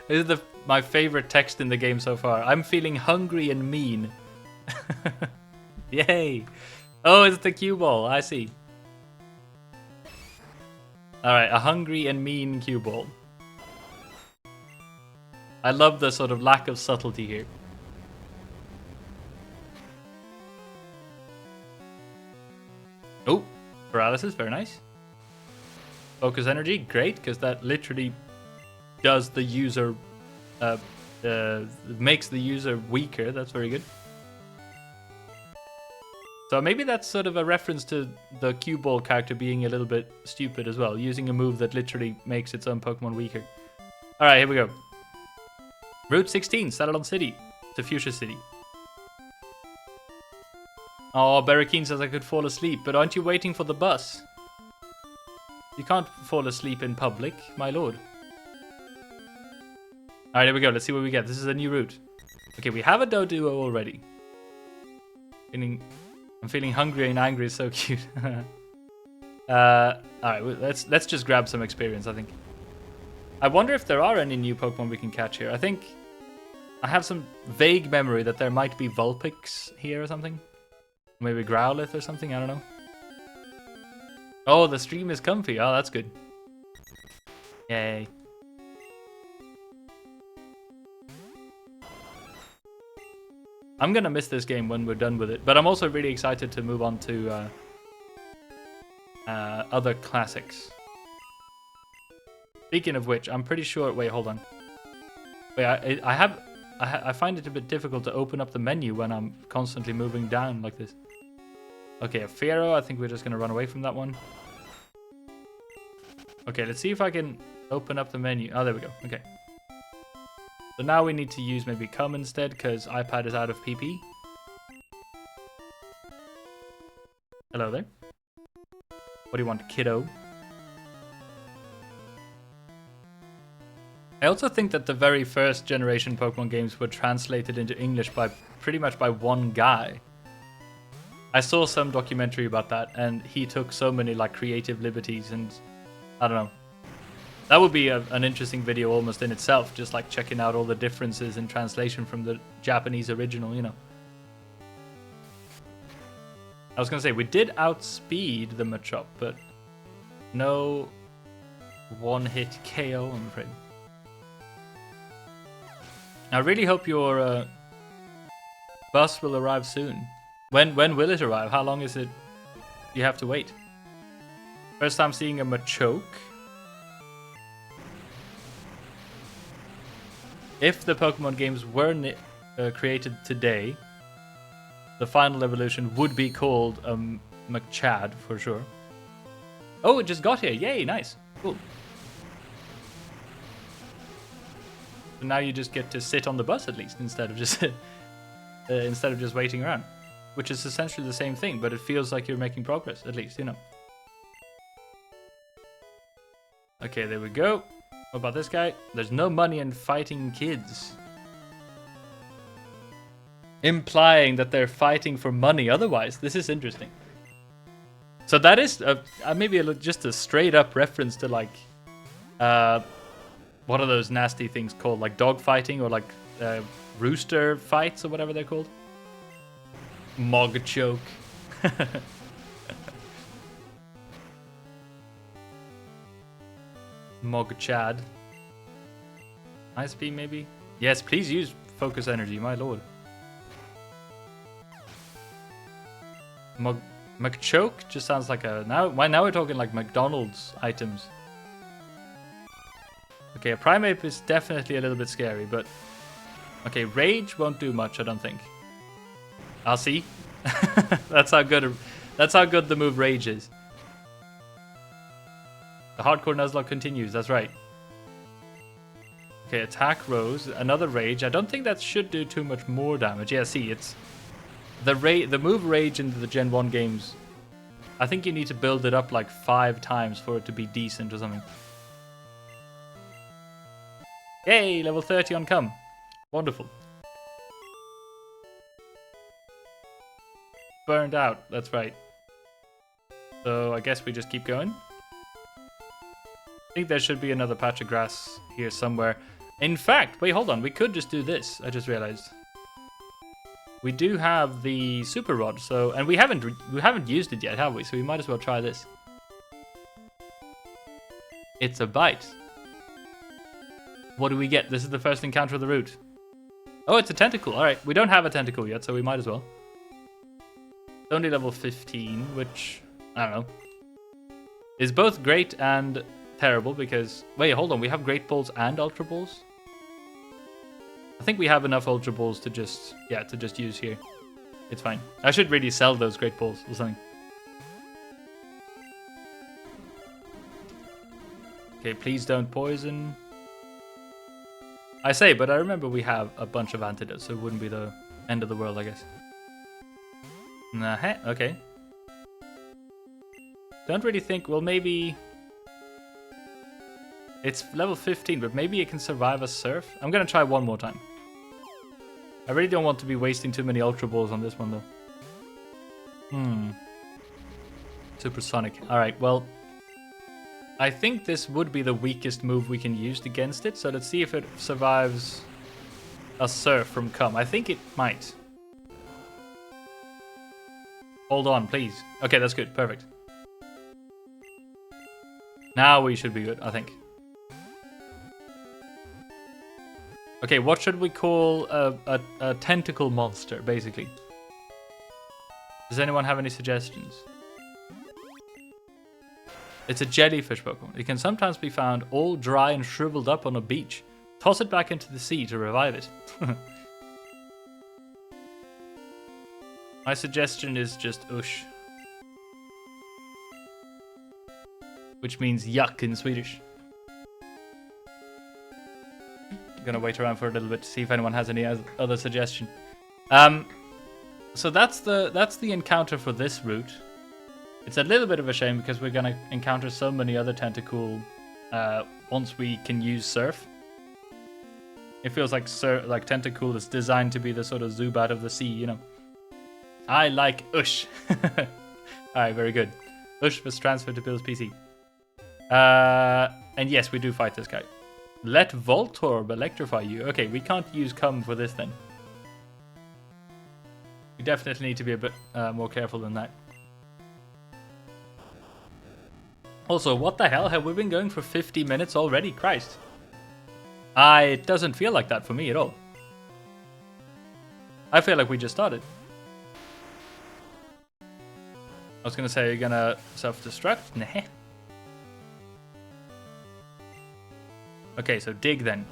Speaker 1: This is my favorite text in the game so far. I'm feeling hungry and mean. Yay! Oh, it's the cue ball. I see. Alright, a hungry and mean cue ball. I love the sort of lack of subtlety here. Oh, paralysis, very nice. Focus energy, great, because that literally does the user, makes the user weaker. That's very good. So maybe that's sort of a reference to the cue ball character being a little bit stupid as well, using a move that literally makes its own Pokemon weaker. Alright, here we go. Route 16, Celadon City to Fuchsia City. Oh, Berrakeen says I could fall asleep, but aren't you waiting for the bus? You can't fall asleep in public, my lord. Alright, here we go. Let's see what we get. This is a new route. Okay, we have a Doduo already. I'm feeling hungry and angry. It's so cute. Alright, let's just grab some experience, I think. I wonder if there are any new Pokemon we can catch here. I think I have some vague memory that there might be Vulpix here or something. Maybe Growlithe or something, I don't know. Oh, the stream is comfy. Oh, that's good. Yay. I'm gonna miss this game when we're done with it, but I'm also really excited to move on to other classics. Speaking of which, I'm pretty sure. Wait, hold on. Wait, I find it a bit difficult to open up the menu when I'm constantly moving down like this. Okay, a Pharaoh. I think we're just gonna run away from that one. Okay, let's see if I can open up the menu. Oh, there we go. Okay. So now we need to use maybe Come instead, because iPad is out of PP. Hello there. What do you want, kiddo? I also think that the very first generation Pokemon games were translated into English by pretty much by one guy. I saw some documentary about that, and he took so many like creative liberties, and I don't know. That would be an interesting video almost in itself, just like checking out all the differences in translation from the Japanese original, you know. I was gonna say, we did outspeed the Machop, but no one-hit KO, I'm afraid. I really hope your bus will arrive soon. When will it arrive? How long is it you have to wait? First time seeing a Machoke. If the Pokemon games were created today, the final evolution would be called Machad for sure. Oh, it just got here. Yay, nice. Cool. So now you just get to sit on the bus at least instead of just waiting around, which is essentially the same thing, but it feels like you're making progress at least, you know. Okay, there we go. What about this guy? There's no money in fighting kids. Implying that they're fighting for money otherwise. This is interesting. So that is maybe just a straight up reference to like, what are those nasty things called? Like dog fighting or like rooster fights or whatever they're called? Mogchoke. Mogchad. Ice beam maybe? Yes, please use focus energy, my lord. McChoke just sounds like a... Now we're talking like McDonald's items. Okay, a Primeape is definitely a little bit scary, but... Okay, Rage won't do much, I don't think. I'll see. That's how good the move Rage is. The hardcore Nuzlocke continues, that's right. Okay, attack Rose, another Rage. I don't think that should do too much more damage. Yeah, see, it's... The move Rage into the Gen 1 games, I think you need to build it up like 5 times for it to be decent or something. Yay, level 30 on Come. Wonderful. Burned out, that's right. So I guess we just keep going. I think there should be another patch of grass here somewhere. In fact, wait, hold on. We could just do this. I just realized. We do have the super rod, so and we haven't used it yet, have we? So we might as well try this. It's a bite. What do we get? This is the first encounter of the route. Oh, it's a tentacle. All right, we don't have a tentacle yet, so we might as well. It's only level 15, which I don't know, is both great and terrible because wait, hold on. We have Great Balls and Ultra Balls. I think we have enough Ultra Balls to just use here. It's fine. I should really sell those Great Balls or something. Okay, please don't poison. I say, but I remember we have a bunch of antidotes, so it wouldn't be the end of the world, I guess. Nah, okay. Don't really think, well, maybe... It's level 15, but maybe it can survive a surf. I'm gonna try one more time. I really don't want to be wasting too many Ultra Balls on this one, though. Supersonic. Alright, well... I think this would be the weakest move we can use against it, so let's see if it survives a surf from Come. I think it might. Hold on, please. Okay, that's good. Perfect. Now we should be good, I think. Okay, what should we call a tentacle monster, basically? Does anyone have any suggestions? It's a jellyfish Pokemon. It can sometimes be found all dry and shriveled up on a beach. Toss it back into the sea to revive it. My suggestion is just Ush. Which means yuck in Swedish. I'm gonna wait around for a little bit to see if anyone has any other suggestion. So that's the encounter for this route. It's a little bit of a shame because we're gonna encounter so many other tentacle once we can use Surf. It feels like Tentacool is designed to be the sort of Zubat of the sea, you know. I like Ush. Alright, very good. Ush was transferred to Bill's PC. And yes, we do fight this guy. Let Voltorb electrify you. Okay, we can't use Come for this then. We definitely need to be a bit more careful than that. Also, what the hell? Have we been going for 50 minutes already? Christ. It doesn't feel like that for me at all. I feel like we just started. I was gonna say, you're gonna self-destruct? Nah. Okay, so dig then.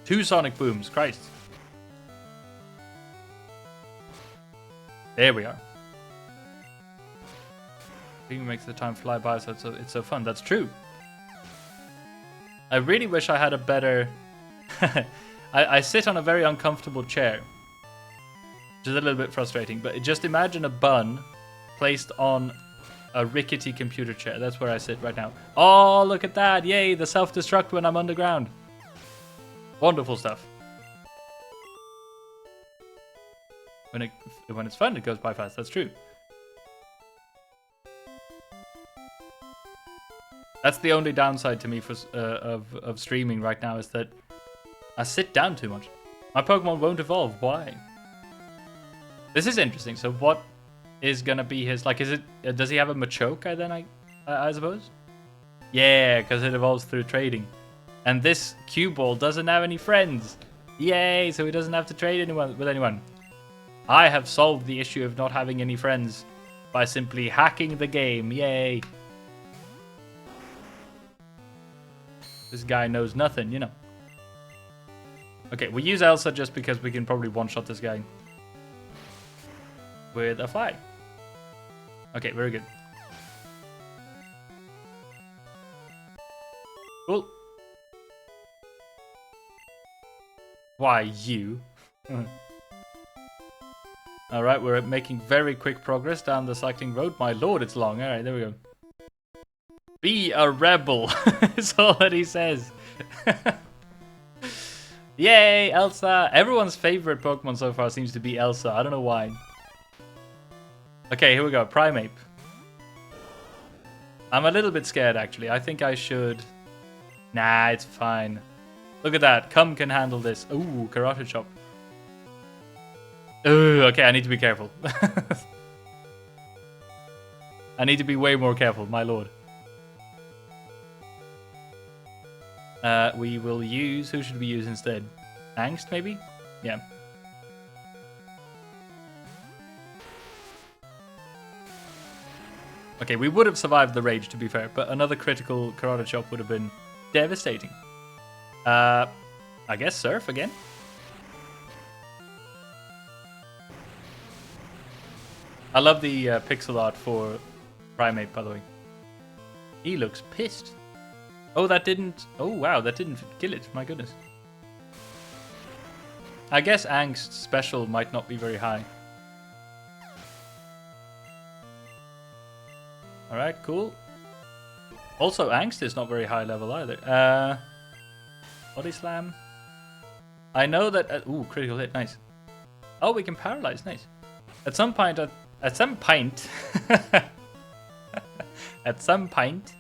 Speaker 1: 2 Sonic Booms, Christ. There we are. Beam makes the time fly by, so it's so fun. That's true. I really wish I had a better... I sit on a very uncomfortable chair, which is a little bit frustrating, but just imagine a bun placed on a rickety computer chair. That's where I sit right now. Oh, look at that. Yay, the self-destruct when I'm underground. Wonderful stuff. When it's fun, it goes by fast. That's true. That's the only downside to me for of streaming right now, is that I sit down too much. My Pokemon won't evolve. Why? This is interesting. So what is gonna be his, like, is it, does he have a Machoke then, I suppose? Yeah, because it evolves through trading. And this cue ball doesn't have any friends. Yay, so he doesn't have to trade with anyone. I have solved the issue of not having any friends by simply hacking the game. Yay. This guy knows nothing, you know. Okay, we use Elsa just because we can probably one-shot this guy with a fly. Okay, very good. Cool. Why, you? Alright, we're making very quick progress down the cycling road. My lord, it's long. Alright, there we go. Be a rebel, is all that he says. Yay, Elsa! Everyone's favorite Pokemon so far seems to be Elsa. I don't know why. Okay, here we go. Primeape. I'm a little bit scared, actually. I think I should... Nah, it's fine. Look at that. Cum can handle this. Ooh, Karate Chop. Ooh, okay, I need to be careful. I need to be way more careful, my lord. We will use... Who should we use instead? Angst, maybe? Yeah. Okay, we would have survived the rage, to be fair, but another critical Karate Chop would have been devastating. I guess Surf again? I love the pixel art for Primeape, by the way. He looks pissed. Oh, that didn't... Oh, wow, that didn't kill it. My goodness. I guess Angst special might not be very high. Alright, cool. Also, Angst is not very high level either. Body Slam. I know that... ooh, critical hit, nice. Oh, we can paralyze, nice. At some point... At some point... at some point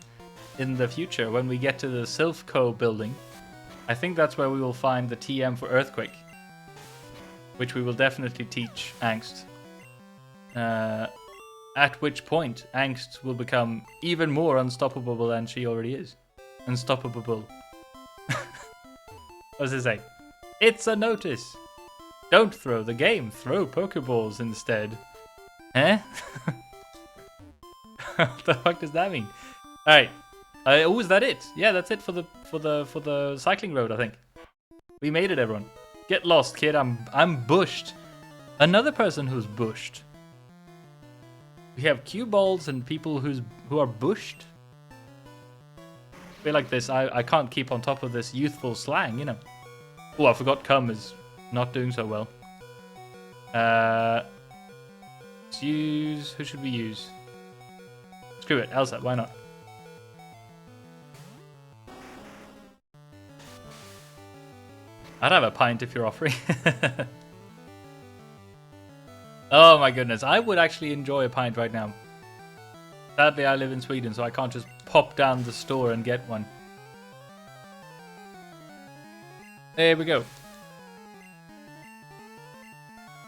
Speaker 1: in the future, when we get to the Silphco building, I think that's where we will find the TM for Earthquake. Which we will definitely teach Angst. At which point, Angst will become even more unstoppable than she already is. Unstoppable. What does it say? It's a notice. Don't throw the game. Throw Pokeballs instead. Eh? What the fuck does that mean? All right. Oh, is that it? Yeah, that's it for the cycling road. I think we made it, everyone. Get lost, kid. I'm bushed. Another person who's bushed. We have cue balls and people who are bushed. I feel like this. I can't keep on top of this youthful slang, you know. Oh, I forgot. Cum is not doing so well. Let's use. Who should we use? Screw it, Elsa. Why not? I'd have a pint if you're offering. Oh my goodness, I would actually enjoy a pint right now. Sadly, I live in Sweden, so I can't just pop down the store and get one. There we go.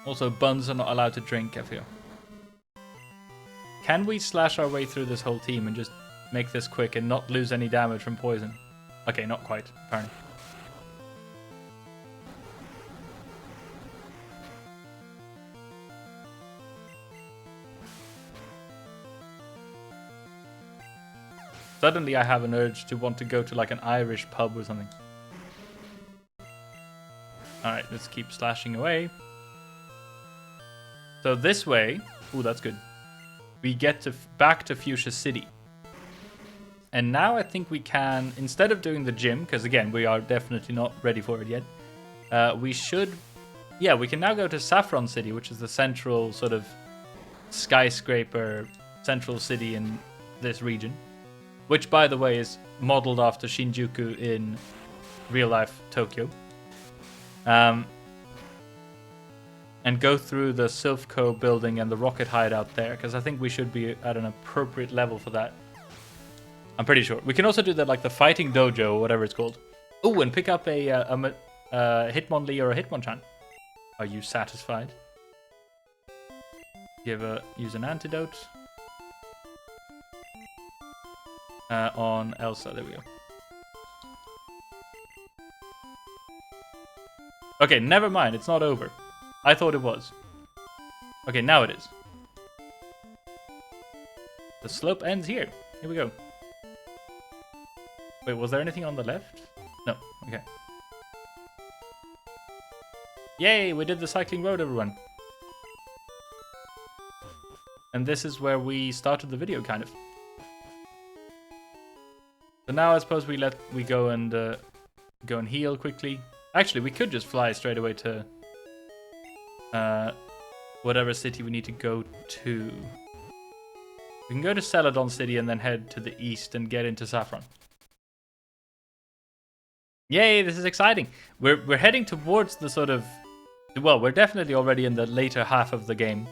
Speaker 1: Also, buns are not allowed to drink, I feel. Can we slash our way through this whole team and just make this quick and not lose any damage from poison? Okay, not quite, apparently. Suddenly I have an urge to want to go to like an Irish pub or something. Alright, let's keep slashing away. So this way... Ooh, that's good. We get to back to Fuchsia City. And now I think we can, instead of doing the gym, because again, we are definitely not ready for it yet, we should... Yeah, we can now go to Saffron City, which is the central sort of skyscraper central city in this region. Which, by the way, is modeled after Shinjuku in real-life Tokyo. And go through the Silphco building and the rocket hideout there, because I think we should be at an appropriate level for that. I'm pretty sure. We can also do that, like the fighting dojo or whatever it's called. Oh, and pick up a Hitmonlee or a Hitmonchan. Are you satisfied? Use an antidote. On Elsa, there we go. Okay, never mind. It's not over. I thought it was. Okay, now it is. The slope ends here. Here we go. Wait, was there anything on the left? No. Okay. Yay, we did the cycling road, everyone. And this is where we started the video, kind of. So now I suppose we go and heal quickly. Actually, we could just fly straight away to whatever city we need to go to. We can go to Celadon City and then head to the east and get into Saffron. Yay, this is exciting. We're heading towards the sort of... Well, we're definitely already in the later half of the game.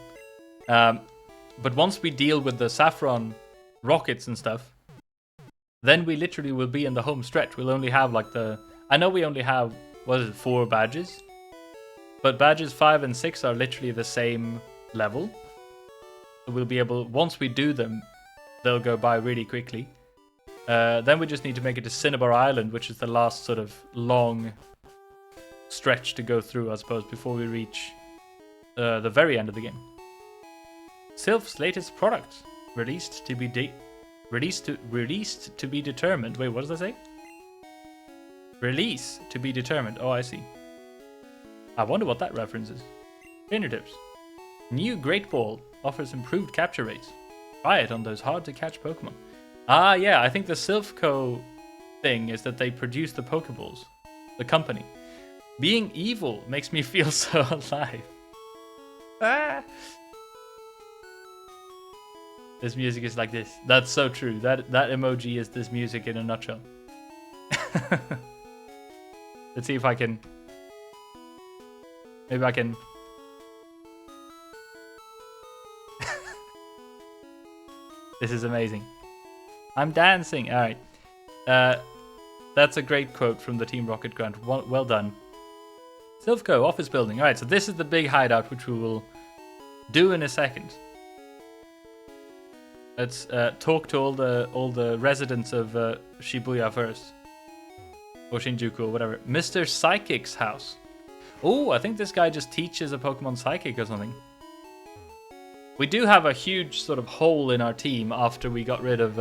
Speaker 1: But once we deal with the Saffron rockets and stuff, then we literally will be in the home stretch. We'll only have like the... I know we only have, what is it, 4 badges? But badges 5 and 6 are literally the same level. So we'll be able, once we do them, they'll go by really quickly. Then we just need to make it to Cinnabar Island, which is the last sort of long stretch to go through, I suppose, before we reach the very end of the game. Sylph's latest product, released to be determined. Wait, what does that say? Release to be determined. Oh, I see. I wonder what that reference is. Fingertips. New Great Ball offers improved capture rates. Try it on those hard to catch Pokemon. Ah, yeah, I think the Sylphco thing is that they produce the Pokeballs. The company. Being evil makes me feel so alive. Ah! This music is like this. That's so true. That emoji is this music in a nutshell. Let's see if I can... Maybe I can... This is amazing. I'm dancing. All right. That's a great quote from the Team Rocket grant. Well done. Sylphco office building. All right. So this is the big hideout, which we will do in a second. Let's talk to all the residents of Shibuya first, or Shinjuku, or whatever. Mr. Psychic's house. Oh, I think this guy just teaches a Pokemon Psychic or something. We do have a huge sort of hole in our team after we got rid of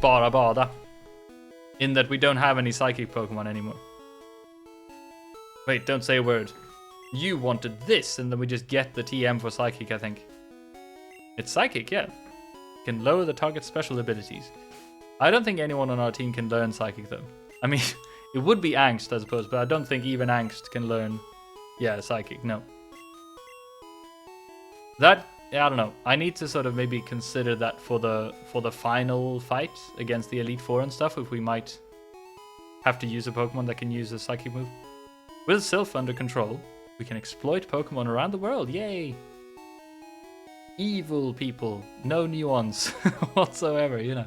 Speaker 1: Barabada, in that we don't have any Psychic Pokemon anymore. Wait, don't say a word. You wanted this, and then we just get the TM for Psychic, I think. It's Psychic, yeah. Can lower the target's special abilities. I don't think anyone on our team can learn Psychic, though. I mean, it would be Angst, I suppose, but I don't think even Angst can learn... Yeah, Psychic, no. That, yeah, I don't know. I need to sort of maybe consider that for the final fight against the Elite Four and stuff, if we might have to use a Pokemon that can use a Psychic move. With Sylph under control, we can exploit Pokemon around the world. Yay! Evil people. No nuance whatsoever, you know.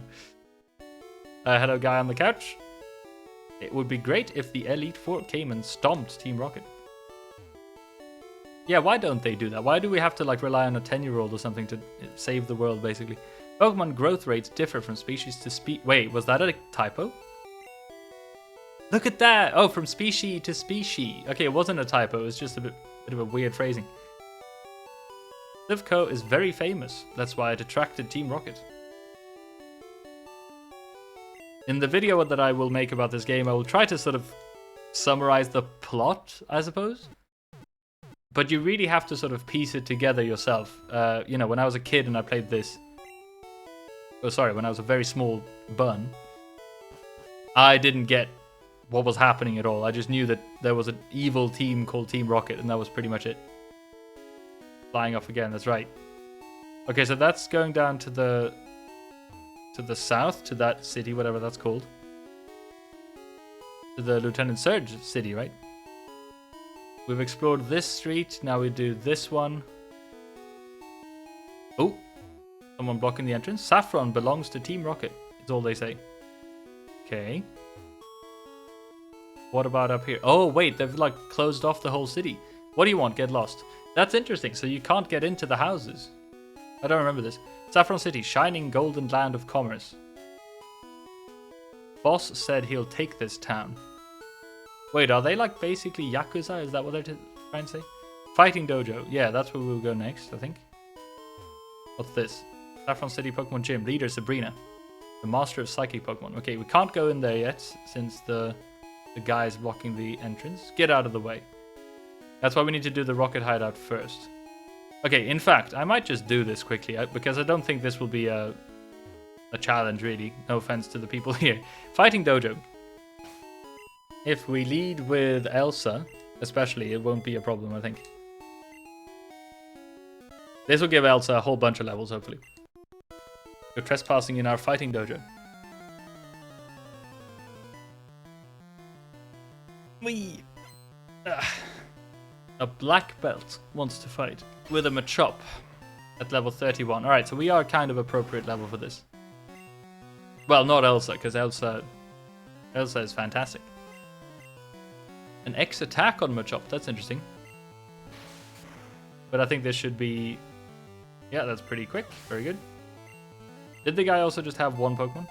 Speaker 1: Hello, guy on the couch. It would be great if the Elite Four came and stomped Team Rocket. Yeah, why don't they do that? Why do we have to like rely on a 10-year-old or something to save the world, basically? Pokemon growth rates differ from species to Wait, was that a typo? Look at that! Oh, from species to species. Okay, it wasn't a typo. It was just a bit of a weird phrasing. Sylphco is very famous. That's why it attracted Team Rocket. In the video that I will make about this game, I will try to sort of summarize the plot, I suppose. But you really have to sort of piece it together yourself. You know, when I was a kid and I played this... Oh, sorry, when I was a very small bun, I didn't get what was happening at all. I just knew that there was an evil team called Team Rocket, and that was pretty much it. Flying off again, that's right. Okay, so that's going down to the south, to that city, whatever that's called. To the Lieutenant Surge city, right? We've explored this street, now we do this one. Oh, someone blocking the entrance. Saffron belongs to Team Rocket, is all they say. Okay. What about up here? Oh, wait, they've like closed off the whole city. What do you want? Get lost. That's interesting, so you can't get into the houses. I don't remember this. Saffron City, shining golden land of commerce. Boss said he'll take this town. Wait, are they like basically Yakuza? Is that what they're trying to say? Fighting Dojo. Yeah, that's where we'll go next, I think. What's this? Saffron City Pokemon Gym. Leader Sabrina. The master of psychic Pokemon. Okay, we can't go in there yet since the guy is blocking the entrance. Get out of the way. That's why we need to do the rocket hideout first. Okay, in fact, I might just do this quickly because I don't think this will be a challenge, really. No offense to the people here. Fighting Dojo. If we lead with Elsa, especially, it won't be a problem, I think. This will give Elsa a whole bunch of levels, hopefully. You're trespassing in our Fighting Dojo. Whee! A black belt wants to fight with a Machop at level 31. Alright, so we are kind of appropriate level for this. Well, not Elsa, because Elsa is fantastic. An X attack on Machop, that's interesting. But I think this should be... Yeah, that's pretty quick. Very good. Did the guy also just have one Pokemon?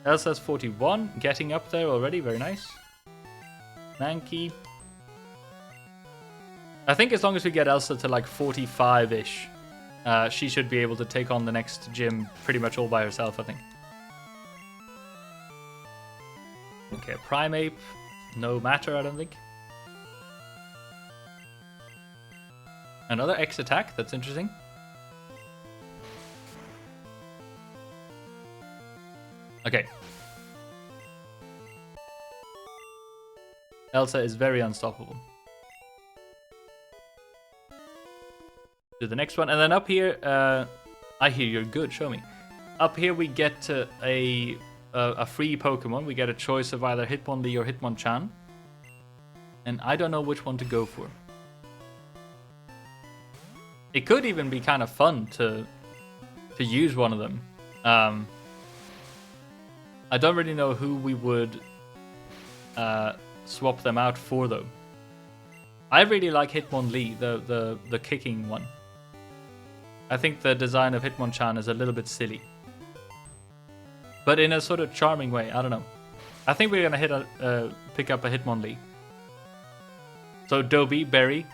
Speaker 1: Elsa's 41, getting up there already, very nice. Mankey. I think as long as we get Elsa to like 45-ish, she should be able to take on the next gym pretty much all by herself, I think. Okay, Primeape. No matter, I don't think. Another X attack, that's interesting. Okay. Elsa is very unstoppable. Do the next one, and then up here, I hear you're good, show me. Up here we get a free Pokemon. We get a choice of either Hitmonlee or Hitmonchan. And I don't know which one to go for. It could even be kind of fun to use one of them. I don't really know who we would swap them out for, though. I really like Hitmonlee, the kicking one. I think the design of Hitmonchan is a little bit silly. But in a sort of charming way, I don't know. I think we're going to pick up a Hitmonlee. So Dobby, Berry,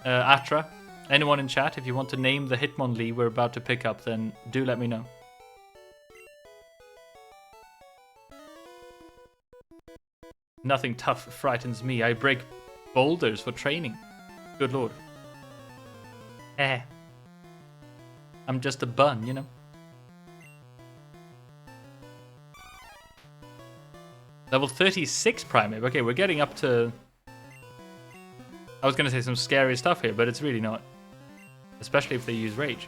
Speaker 1: Atra, anyone in chat, if you want to name the Hitmonlee we're about to pick up, then do let me know. Nothing tough frightens me. I break boulders for training. Good lord. I'm just a bun, you know. Level 36 Primeape. Okay, we're getting up to... I was going to say some scary stuff here, but it's really not. Especially if they use Rage.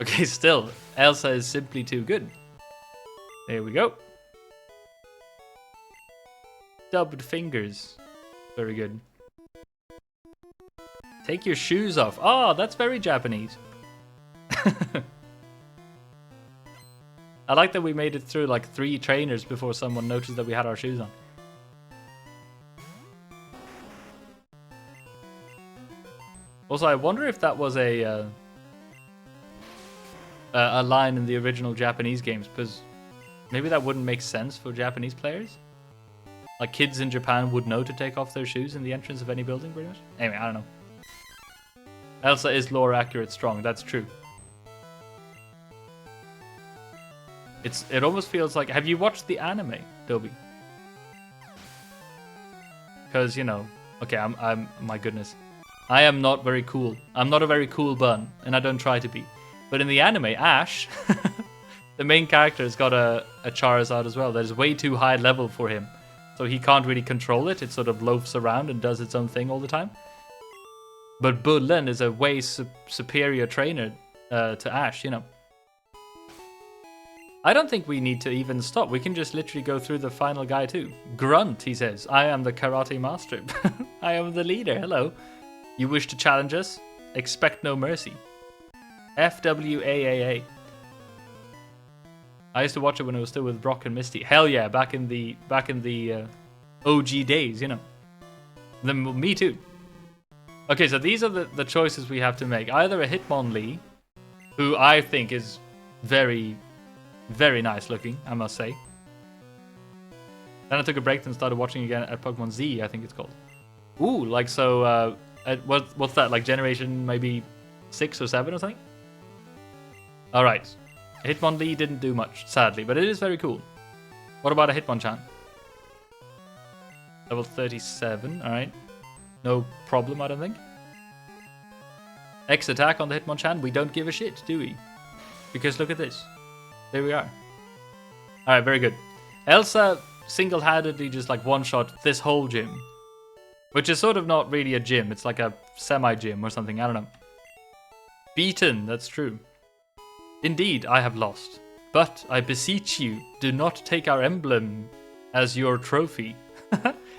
Speaker 1: Okay, still. Elsa is simply too good. There we go. Dubbed fingers. Very good. Take your shoes off. Oh, that's very Japanese. I like that we made it through like 3 trainers before someone noticed that we had our shoes on. Also, I wonder if that was a line in the original Japanese games, because maybe that wouldn't make sense for Japanese players. Like, kids in Japan would know to take off their shoes in the entrance of any building, pretty much. Anyway, I don't know. Elsa is lore accurate strong, that's true. It almost feels like... Have you watched the anime, Dobby? Because, you know... Okay, I'm... My goodness. I am not very cool. I'm not a very cool bun, and I don't try to be. But in the anime, Ash, the main character, has got a Charizard as well that is way too high level for him. So he can't really control it. It sort of loafs around and does its own thing all the time. But Bullen is a way superior trainer to Ash, you know. I don't think we need to even stop. We can just literally go through the final guy too. Grunt, he says. I am the karate master. I am the leader. Hello. You wish to challenge us? Expect no mercy. FWAAA. I used to watch it when it was still with Brock and Misty. Hell yeah, back in the OG days, you know. Me too. Okay, so these are the choices we have to make. Either a Hitmonlee, who I think is very, very nice looking, I must say. Then I took a break and started watching again at Pokemon Z, I think it's called. Ooh, like so, what's that, like generation maybe 6 or 7 or something? Alright. Hitmonlee didn't do much, sadly, but it is very cool. What about a Hitmonchan? Level 37, alright. No problem, I don't think. X attack on the Hitmonchan, we don't give a shit, do we? Because look at this. There we are. Alright, very good. Elsa single-handedly just like one-shot this whole gym. Which is sort of not really a gym, it's like a semi-gym or something, I don't know. Beaten, that's true. Indeed, I have lost. But I beseech you, do not take our emblem as your trophy.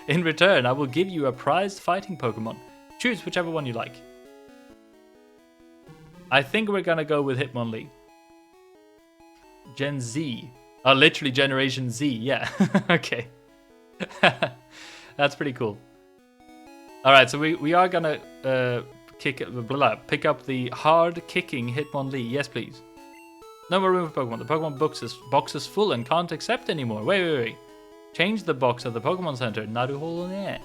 Speaker 1: In return, I will give you a prized fighting Pokemon. Choose whichever one you like. I think we're gonna go with Hitmonlee. Gen Z. Oh, literally Generation Z, yeah. Okay. That's pretty cool. Alright, so we are gonna pick up the hard-kicking Hitmonlee. Yes, please. No more room for Pokemon. The Pokemon box is full and can't accept anymore. Wait. Change the box at the Pokemon Center. Naruhole.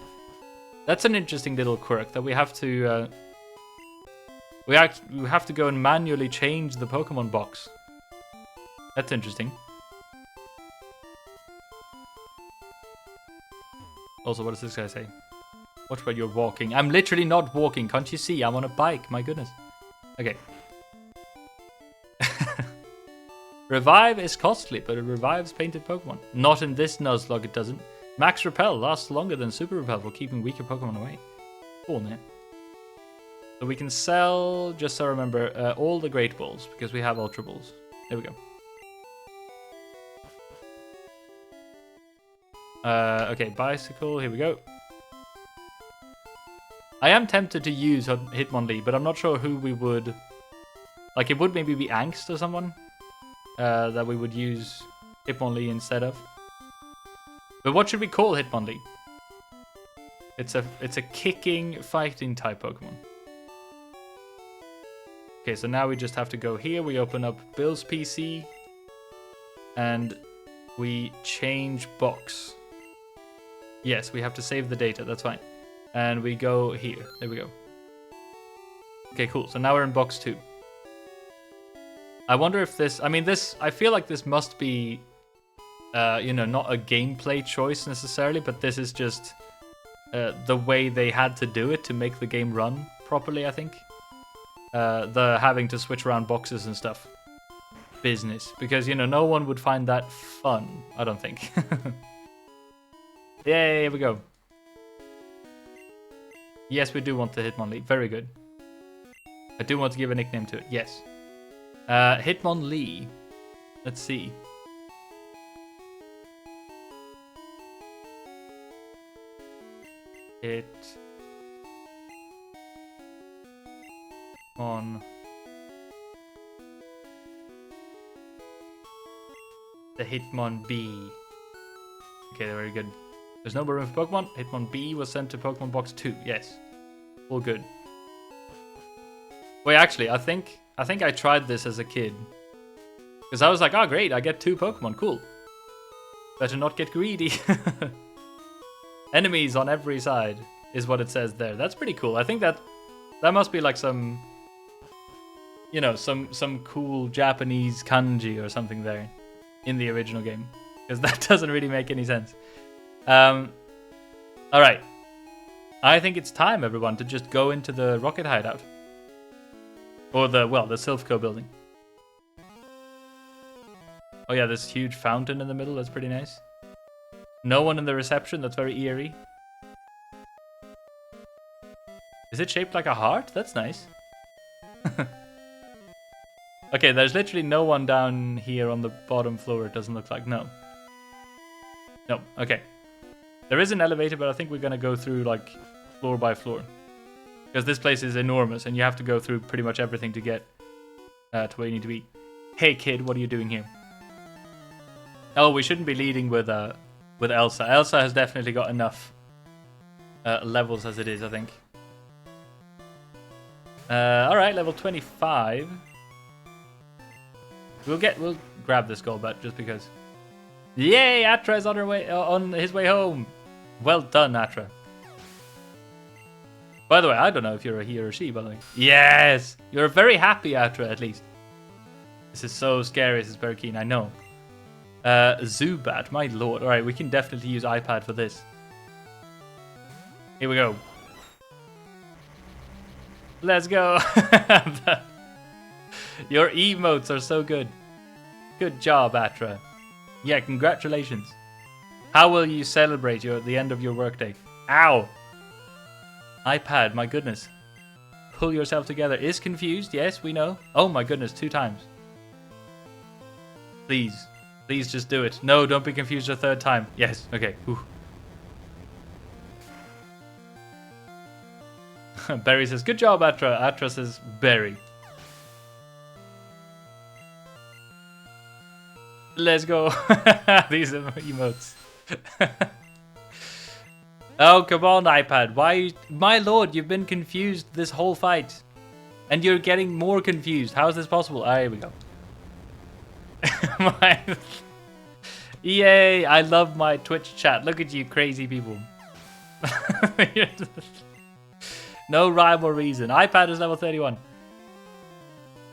Speaker 1: That's an interesting little quirk that we have to... we have to go and manually change the Pokemon box. That's interesting. Also, what does this guy say? Watch where you're walking. I'm literally not walking. Can't you see? I'm on a bike. My goodness. Okay. Revive is costly, but it revives painted Pokemon. Not in this Nuzlocke, it doesn't. Max Repel lasts longer than Super Repel for keeping weaker Pokemon away. Cool, man. So we can sell, just so I remember, all the Great Balls, because we have Ultra Balls. There we go. Okay, Bicycle, here we go. I am tempted to use Hitmonlee, but I'm not sure who we would... Like, it would maybe be Angst or someone. That we would use Hitmonlee instead of. But what should we call Hitmonlee? It's a kicking, fighting type Pokemon. Okay, so now we just have to go here. We open up Bill's PC. And we change box. Yes, we have to save the data. That's fine. And we go here. There we go. Okay, cool. So now we're in box 2. I wonder if this... I mean, this... I feel like this must be... you know, not a gameplay choice necessarily, but this is just the way they had to do it to make the game run properly, I think. The having to switch around boxes and stuff. Business. Because, you know, no one would find that fun, I don't think. Yay, here we go. Yes, we do want the Hitmonlee. Very good. I do want to give a nickname to it. Yes. Hitmonlee. Let's see. On the Hitmonbee. Okay, very good. There's no more room for Pokemon. Hitmonbee was sent to Pokemon Box 2. Yes. All good. Wait, actually, I think I tried this as a kid. Because I was like, oh great, I get 2 Pokemon, cool. Better not get greedy. Enemies on every side is what it says there. That's pretty cool. I think that must be like some, you know, some cool Japanese kanji or something there in the original game. Because that doesn't really make any sense. Alright. I think it's time, everyone, to just go into the Rocket Hideout. Or the Silphco building. Oh yeah, this huge fountain in the middle, that's pretty nice. No one in the reception, that's very eerie. Is it shaped like a heart? That's nice. Okay, there's literally no one down here on the bottom floor, it doesn't look like. No. No, okay. There is an elevator, but I think we're gonna go through, like, floor by floor. Because this place is enormous, and you have to go through pretty much everything to get to where you need to be. Hey kid, what are you doing here? Oh, we shouldn't be leading with Elsa. Elsa has definitely got enough levels as it is, I think. Alright, level 25. We'll grab this Golbat just because. Yay, Atra is on her way on his way home. Well done, Atra. By the way, I don't know if you're a he or a she, by the way. Yes! You're very happy, Atra, at least. This is so scary, this is very keen, I know. Zubat, my lord. Alright, we can definitely use iPad for this. Here we go. Let's go. Your emotes are so good. Good job, Atra. Yeah, congratulations. How will you celebrate the end of your workday? Ow! iPad, my goodness. Pull yourself together. Is confused, yes, we know. Oh my goodness, 2 times. Please. Please just do it. No, don't be confused a 3rd time. Yes, okay. Whew. Berry says, good job, Atra. Atra says, Berry. Let's go. These are emotes. Oh, come on, iPad. Why? My lord, you've been confused this whole fight. And you're getting more confused. How is this possible? Ah, here we go. Yay, I love my Twitch chat. Look at you crazy people. No rhyme or reason. iPad is level 31.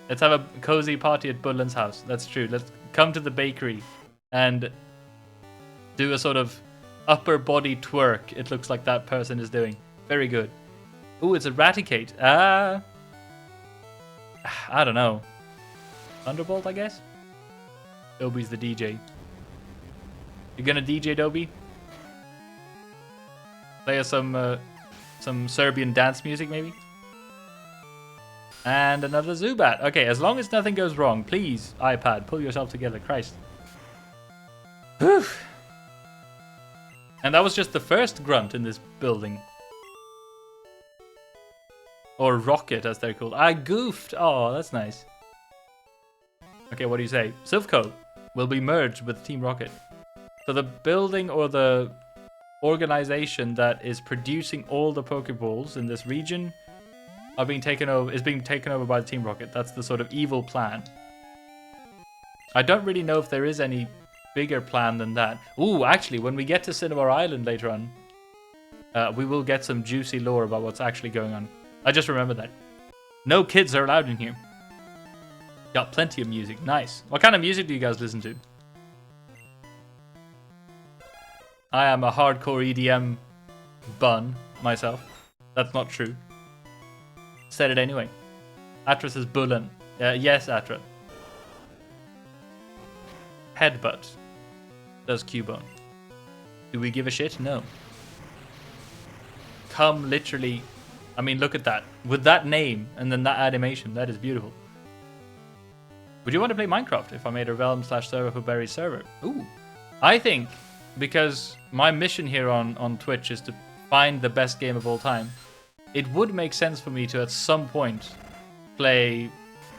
Speaker 1: Let's have a cozy party at Budland's house. That's true. Let's come to the bakery and do a sort of upper body twerk. It looks like that person is doing. Very good. Ooh, it's Eradicate. I don't know. Thunderbolt, I guess? Dobie's the DJ. You gonna DJ, Dobie? Play us some Serbian dance music, maybe? And another Zubat. Okay, as long as nothing goes wrong, please, iPad, pull yourself together. Christ. Whew. And that was just the first grunt in this building. Or rocket, as they're called. I goofed. Oh, that's nice. Okay, what do you say? Silphco will be merged with Team Rocket. So the building or the organization that is producing all the Pokeballs in this region are being taken over by the Team Rocket. That's the sort of evil plan. I don't really know if there is any bigger plan than that. Ooh, actually, when we get to Cinnabar Island later on, we will get some juicy lore about what's actually going on. I just remember that. No kids are allowed in here. Got plenty of music. Nice. What kind of music do you guys listen to? I am a hardcore EDM bun myself. That's not true. Said it anyway. Atra says Bullen. Yes, Atra. Headbutt. Does Cubone. Do we give a shit? No. Come literally. I mean, look at that. With that name and then that animation, that is beautiful. Would you want to play Minecraft if I made a realm/server for Barry's server? Ooh. I think because my mission here on Twitch is to find the best game of all time, it would make sense for me to at some point play,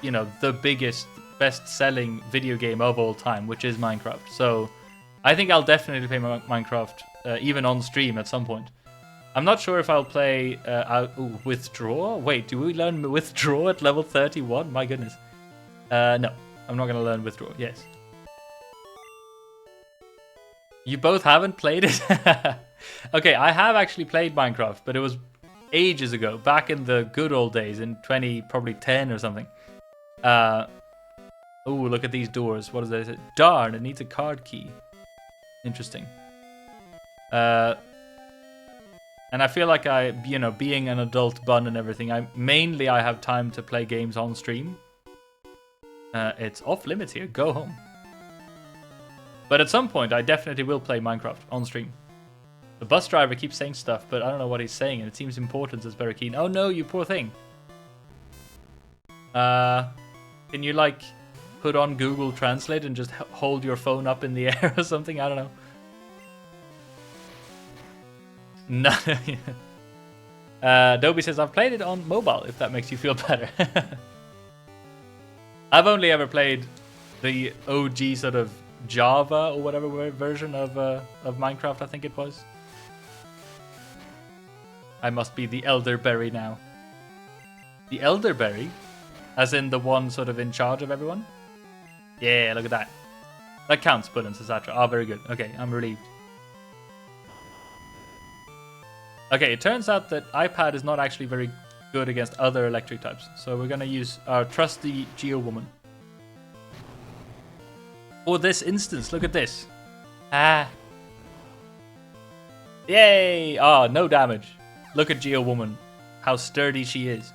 Speaker 1: you know, the biggest, best-selling video game of all time, which is Minecraft. So I think I'll definitely play Minecraft even on stream at some point. I'm not sure if I'll play Withdraw. Wait, do we learn Withdraw at level 31? My goodness. No, I'm not going to learn Withdraw. Yes. You both haven't played it? Okay, I have actually played Minecraft, but it was ages ago, back in the good old days, in probably 10 or something. Oh, look at these doors. What is that? Darn, it needs a card key. Interesting. And I feel like being an adult bun and everything, I have time to play games on stream. It's off limits here. Go home. But at some point, I definitely will play Minecraft on stream. The bus driver keeps saying stuff, but I don't know what he's saying, and it seems important as very keen. Oh no, you poor thing. Can you, like, put on Google Translate and just hold your phone up in the air or something? I don't know. No. Dobie says, I've played it on mobile, if that makes you feel better. I've only ever played the OG sort of Java or whatever version of Minecraft, I think it was. I must be the elderberry now. The elderberry? As in the one sort of in charge of everyone? Yeah, look at that. That counts, buttons, etc. Oh, very good. Okay, I'm relieved. Okay, it turns out that iPad is not actually very good against other electric types. So we're going to use our trusty Geo Woman. For this instance, look at this. Ah. Yay! Ah, no damage. Look at Geo Woman. How sturdy she is.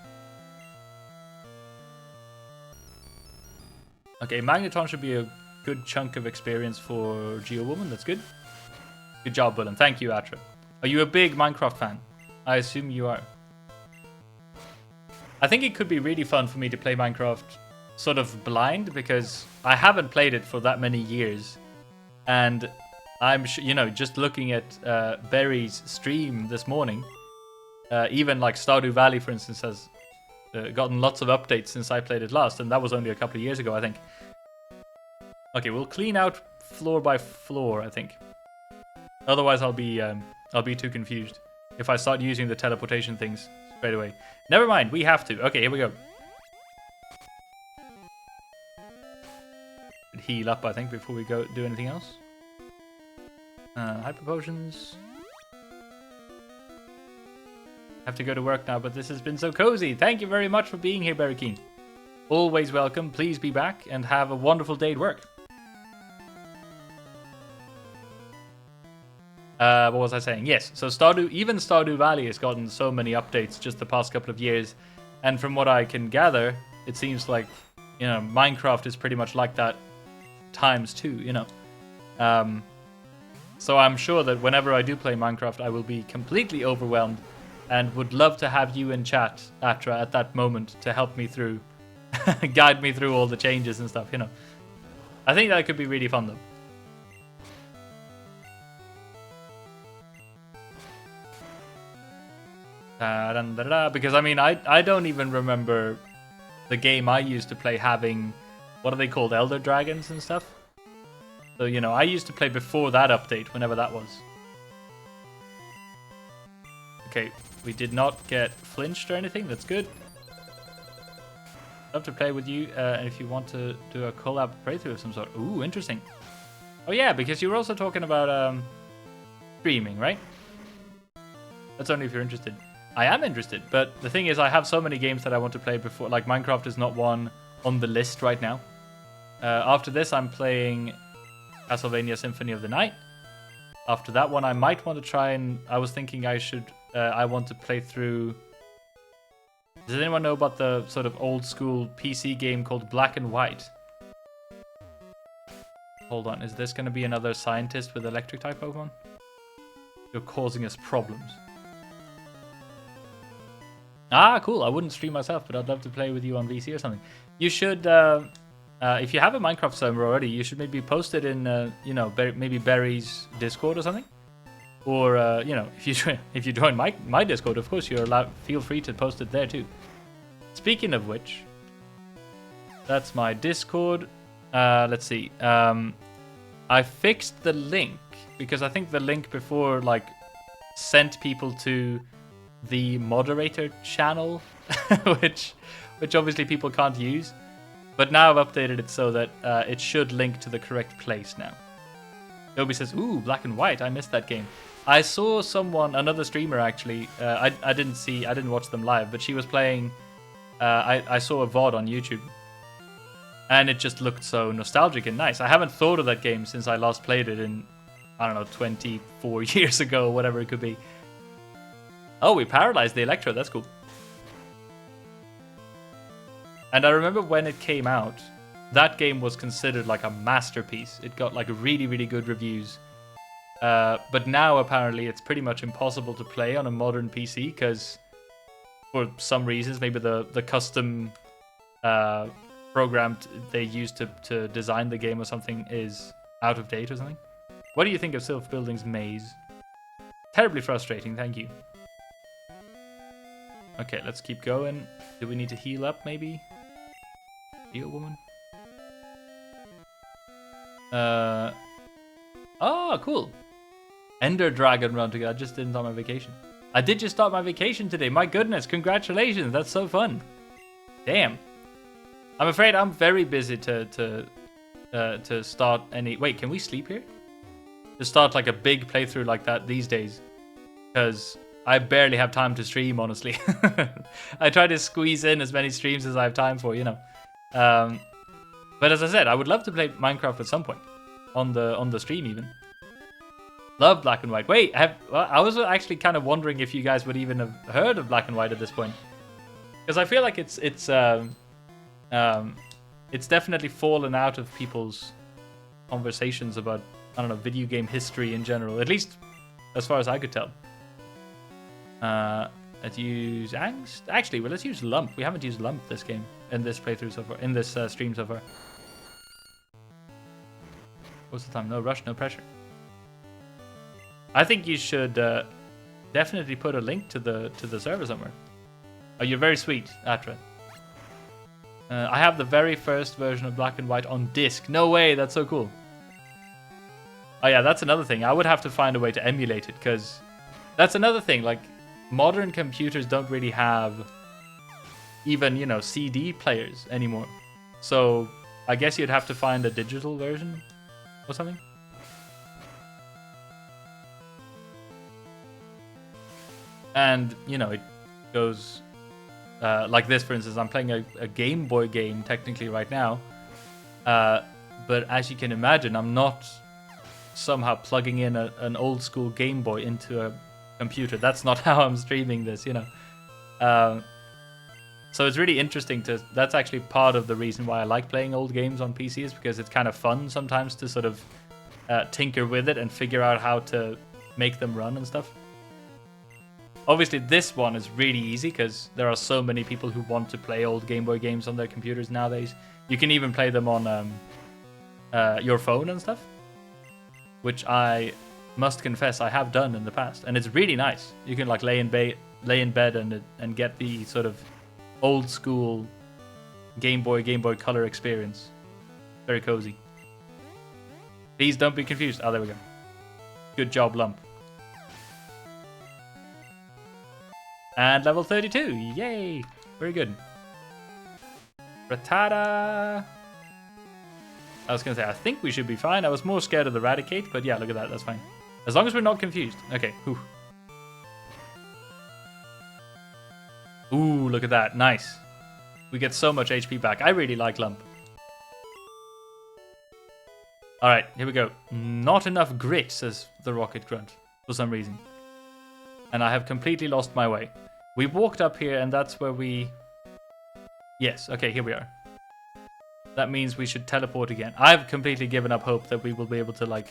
Speaker 1: Okay, Magneton should be a good chunk of experience for Geo Woman. That's good. Good job, Bullen. Thank you, Atra. Are you a big Minecraft fan? I assume you are. I think it could be really fun for me to play Minecraft sort of blind because I haven't played it for that many years. And I'm sure, you know, just looking at Berry's stream this morning, even like Stardew Valley, for instance, has gotten lots of updates since I played it last. And that was only a couple of years ago, I think. Okay, we'll clean out floor by floor, I think. Otherwise, I'll be too confused if I start using the teleportation things straight away. Never mind, we have to. Okay, here we go. Heal up, I think, before we go do anything else. Hyper potions. Have to go to work now, but this has been so cozy. Thank you very much for being here, Berry Keen. Always welcome. Please be back and have a wonderful day at work. What was I saying? Yes, so even Stardew Valley has gotten so many updates just the past couple of years. And from what I can gather, it seems like, you know, Minecraft is pretty much like that ×2, you know. So I'm sure that whenever I do play Minecraft, I will be completely overwhelmed and would love to have you in chat, Atra, at that moment to help me through, guide me through all the changes and stuff, you know. I think that could be really fun, though. Because I mean, I don't even remember the game I used to play having, what are they called, Elder Dragons and stuff. So, you know, I used to play before that update, whenever that was. Okay, we did not get flinched or anything. That's good. Love to play with you, and if you want to do a collab playthrough of some sort. Ooh, interesting. Oh yeah, because you were also talking about streaming, right? That's only if you're interested. I am interested, but the thing is, I have so many games that I want to play before. Like, Minecraft is not one on the list right now. After this, I'm playing Castlevania Symphony of the Night. After that one, I might want to try and... I was thinking I want to play through... Does anyone know about the sort of old school PC game called Black and White? Hold on, is this going to be another scientist with electric type Pokemon? You're causing us problems. Ah, cool. I wouldn't stream myself, but I'd love to play with you on VC or something. You should, if you have a Minecraft server already, you should maybe post it in, you know, maybe Barry's Discord or something. Or, you know, if you join my Discord, of course, you're allowed. Feel free to post it there too. Speaking of which, that's my Discord. Let's see. I fixed the link because I think the link before, like, sent people to the moderator channel, which obviously people can't use. But now I've updated it so that it should link to the correct place now. Obi says, "Ooh, Black and White. I missed that game." I saw another streamer actually. I didn't watch them live, but she was playing. I saw a VOD on YouTube, and it just looked so nostalgic and nice. I haven't thought of that game since I last played it in, I don't know, 24 years ago, or whatever it could be. Oh, we paralyzed the Electro. That's cool. And I remember when it came out, that game was considered like a masterpiece. It got like really, really good reviews. But now apparently it's pretty much impossible to play on a modern PC because for some reasons, maybe the custom program they used to design the game or something is out of date or something. What do you think of Sylph Building's maze? Terribly frustrating, thank you. Okay, let's keep going. Do we need to heal up, maybe? Heal, woman? Oh, cool. Ender Dragon run together. I just didn't start my vacation. I did just start my vacation today. My goodness, congratulations. That's so fun. Damn. I'm afraid I'm very busy to to start any. Wait, can we sleep here? To start like a big playthrough like that these days, because I barely have time to stream. Honestly, I try to squeeze in as many streams as I have time for. But as I said, I would love to play Minecraft at some point on the stream even. Love Black and White. Wait, I was actually kind of wondering if you guys would even have heard of Black and White at this point, because I feel like it's definitely fallen out of people's conversations about, I don't know, video game history in general, at least as far as I could tell. Let's use Angst. Actually, well, let's use Lump. We haven't used Lump this game in this playthrough so far, in this stream so far. What's the time? No rush, no pressure. I think you should definitely put a link to the server somewhere. Oh, you're very sweet, Atra. I have the very first version of Black and White on disc. No way, that's so cool. Oh yeah, that's another thing. I would have to find a way to emulate it, because that's another thing. Like, modern computers don't really have even, CD players anymore. So I guess you'd have to find a digital version or something. And, it goes like this, for instance. I'm playing a Game Boy game technically right now. But as you can imagine, I'm not somehow plugging in an old school Game Boy into a computer. That's not how I'm streaming this, So it's really interesting that's actually part of the reason why I like playing old games on PC, is because it's kind of fun sometimes to sort of tinker with it and figure out how to make them run and stuff. Obviously, this one is really easy because there are so many people who want to play old Game Boy games on their computers nowadays. You can even play them on your phone and stuff, which I must confess I have done in the past, and it's really nice. You can like lay in bed and get the sort of old school Game Boy Color experience. Very cozy. Please don't be confused. Oh, there we go. Good job, Lump. And level 32. Yay! Very good. Rattata. I was going to say, I think we should be fine. I was more scared of the Raticate, but yeah, look at that. That's fine. As long as we're not confused. Okay. Whew. Ooh, look at that. Nice. We get so much HP back. I really like Lump. Alright, here we go. Not enough grit, says the Rocket Grunt, for some reason. And I have completely lost my way. We walked up here, and that's where we... Yes, okay, here we are. That means we should teleport again. I've completely given up hope that we will be able to, like,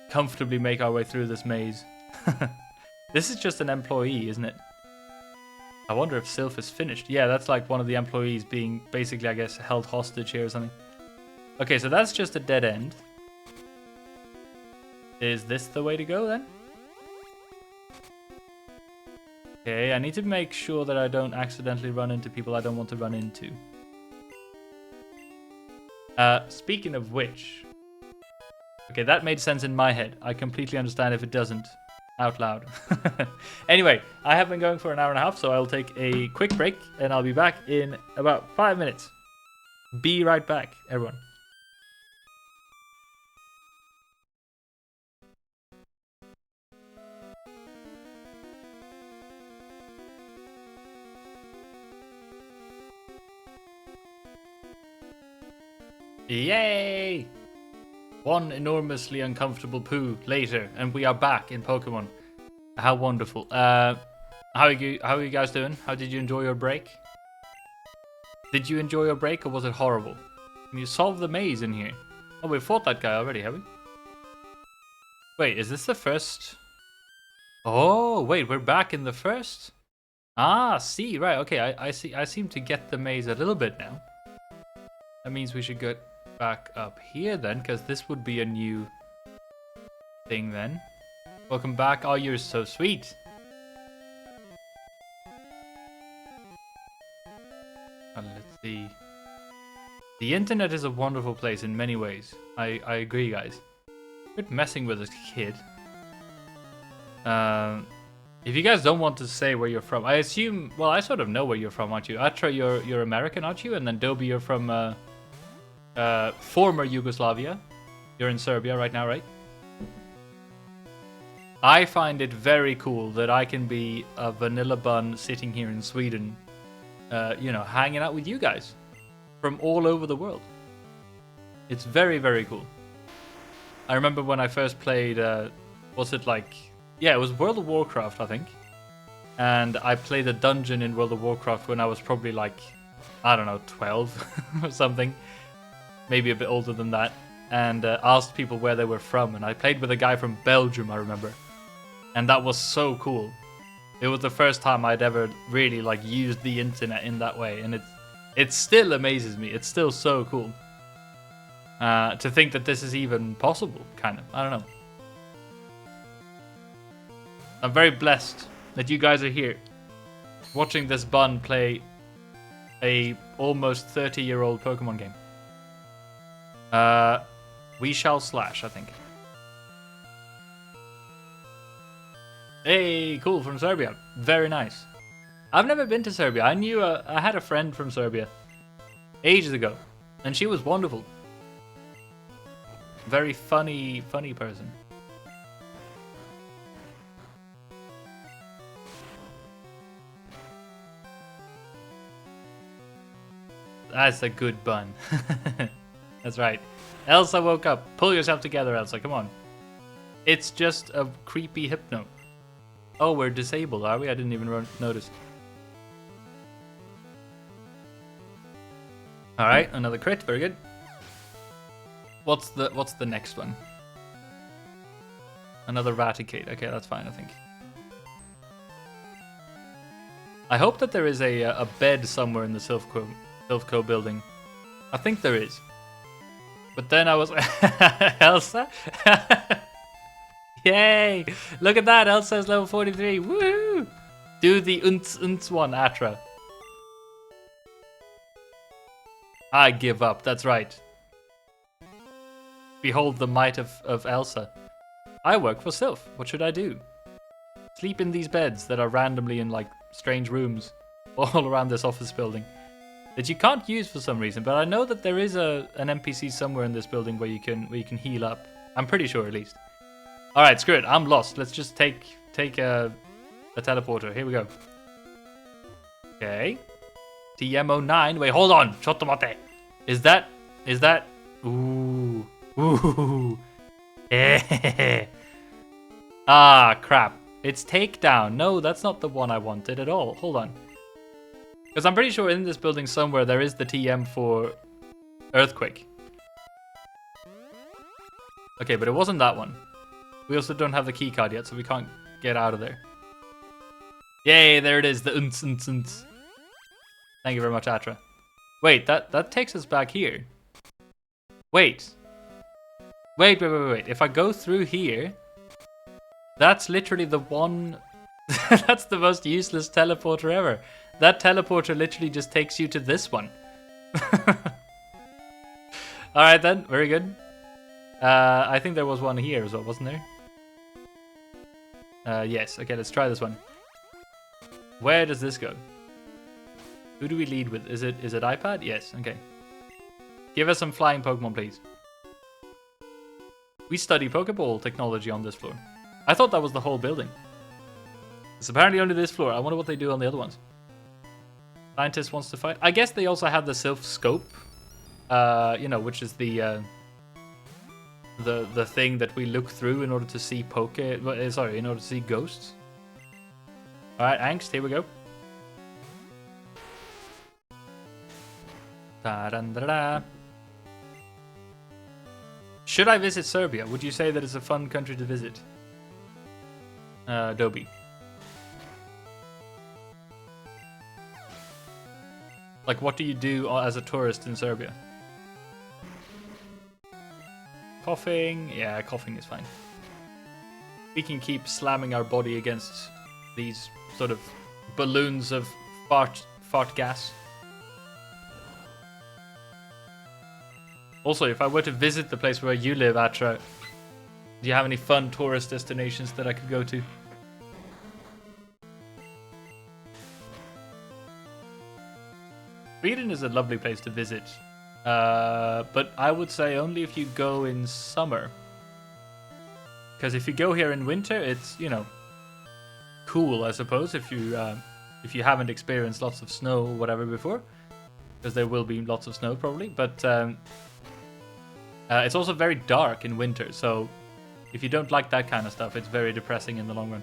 Speaker 1: comfortably make our way through this maze. This is just an employee, isn't it? I wonder if Sylph is finished. Yeah, that's like one of the employees being basically, I guess, held hostage here or something. Okay, so that's just a dead end. Is this the way to go, then? Okay, I need to make sure that I don't accidentally run into people I don't want to run into. Speaking of which... Okay, that made sense in my head. I completely understand if it doesn't. Out loud. Anyway, I have been going for an hour and a half, so I'll take a quick break, and I'll be back in about 5 minutes. Be right back, everyone. Yay! One enormously uncomfortable poo later, and we are back in Pokemon. How wonderful. How are you guys doing? How did you enjoy your break? Did you enjoy your break, or was it horrible? Can you solve the maze in here? Oh, we fought that guy already, have we? Wait, is this the first? Oh, wait, we're back in the first? Ah, see, right, okay, I see. I seem to get the maze a little bit now. That means we should get back up here then, because this would be a new thing then. Welcome back. Oh, you're so sweet. Let's see. The internet is a wonderful place in many ways. I agree, guys. Quit messing with this kid. If you guys don't want to say where you're from, I assume... Well, I sort of know where you're from, aren't you? Atra, you're American, aren't you? And then Dobby, you're from former Yugoslavia. You're in Serbia right now, right? I find it very cool that I can be a vanilla bun sitting here in Sweden, hanging out with you guys from all over the world. It's very, very cool. I remember when I first played, it was World of Warcraft, I think. And I played a dungeon in World of Warcraft when I was probably 12 or something. Maybe a bit older than that. And asked people where they were from. And I played with a guy from Belgium, I remember. And that was so cool. It was the first time I'd ever really used the internet in that way. And it still amazes me. It's still so cool. To think that this is even possible, kind of. I don't know. I'm very blessed that you guys are here watching this bun play a almost 30-year-old Pokemon game. We shall slash, I think. Hey, cool, from Serbia. Very nice. I've never been to Serbia. I had a friend from Serbia ages ago, and she was wonderful. Very funny person. That's a good bun. That's right. Elsa woke up. Pull yourself together, Elsa. Come on. It's just a creepy hypno. Oh, we're disabled, are we? I didn't even notice. Alright, another crit. Very good. What's the next one? Another Raticate. Okay, that's fine, I think. I hope that there is a bed somewhere in the Silphco building. I think there is. But then I was... Elsa? Yay! Look at that! Elsa's level 43. Woohoo! Do the unts one, Atra. I give up. That's right. Behold the might of Elsa. I work for Sylph. What should I do? Sleep in these beds that are randomly in strange rooms all around this office building that you can't use for some reason. But I know that there is an NPC somewhere in this building where you can heal up. I'm pretty sure, at least. All right, screw it. I'm lost. Let's just take a teleporter. Here we go. Okay. TM09. Wait, hold on. Chotomate. Is that? Ooh. Ooh. Ah, crap. It's takedown. No, that's not the one I wanted at all. Hold on. Because I'm pretty sure in this building somewhere there is the TM for Earthquake. Okay, but it wasn't that one. We also don't have the key card yet, so we can't get out of there. Yay, there it is. The unts. Thank you very much, Atra. Wait, that takes us back here. Wait. If I go through here, that's literally the one... That's the most useless teleporter ever. That teleporter literally just takes you to this one. Alright then, very good. I think there was one here as well, wasn't there? Yes, okay, let's try this one. Where does this go? Who do we lead with? Is it iPad? Yes, okay. Give us some flying Pokemon, please. We study Pokeball technology on this floor. I thought that was the whole building. It's apparently only this floor. I wonder what they do on the other ones. Scientist wants to fight. I guess they also have the Sylph Scope, which is the thing that we look through in order to see in order to see ghosts. All right, Angst, here we go. Da-da-da-da. Should I visit Serbia? Would you say that it's a fun country to visit? Dobie. What do you do as a tourist in Serbia? Coughing? Yeah, coughing is fine. We can keep slamming our body against these sort of balloons of fart gas. Also, if I were to visit the place where you live, Atra, do you have any fun tourist destinations that I could go to? Sweden is a lovely place to visit. But I would say only if you go in summer. Because if you go here in winter, it's, you know, cool, I suppose, if you haven't experienced lots of snow or whatever before. Because there will be lots of snow probably. But it's also very dark in winter, so if you don't like that kind of stuff, it's very depressing in the long run.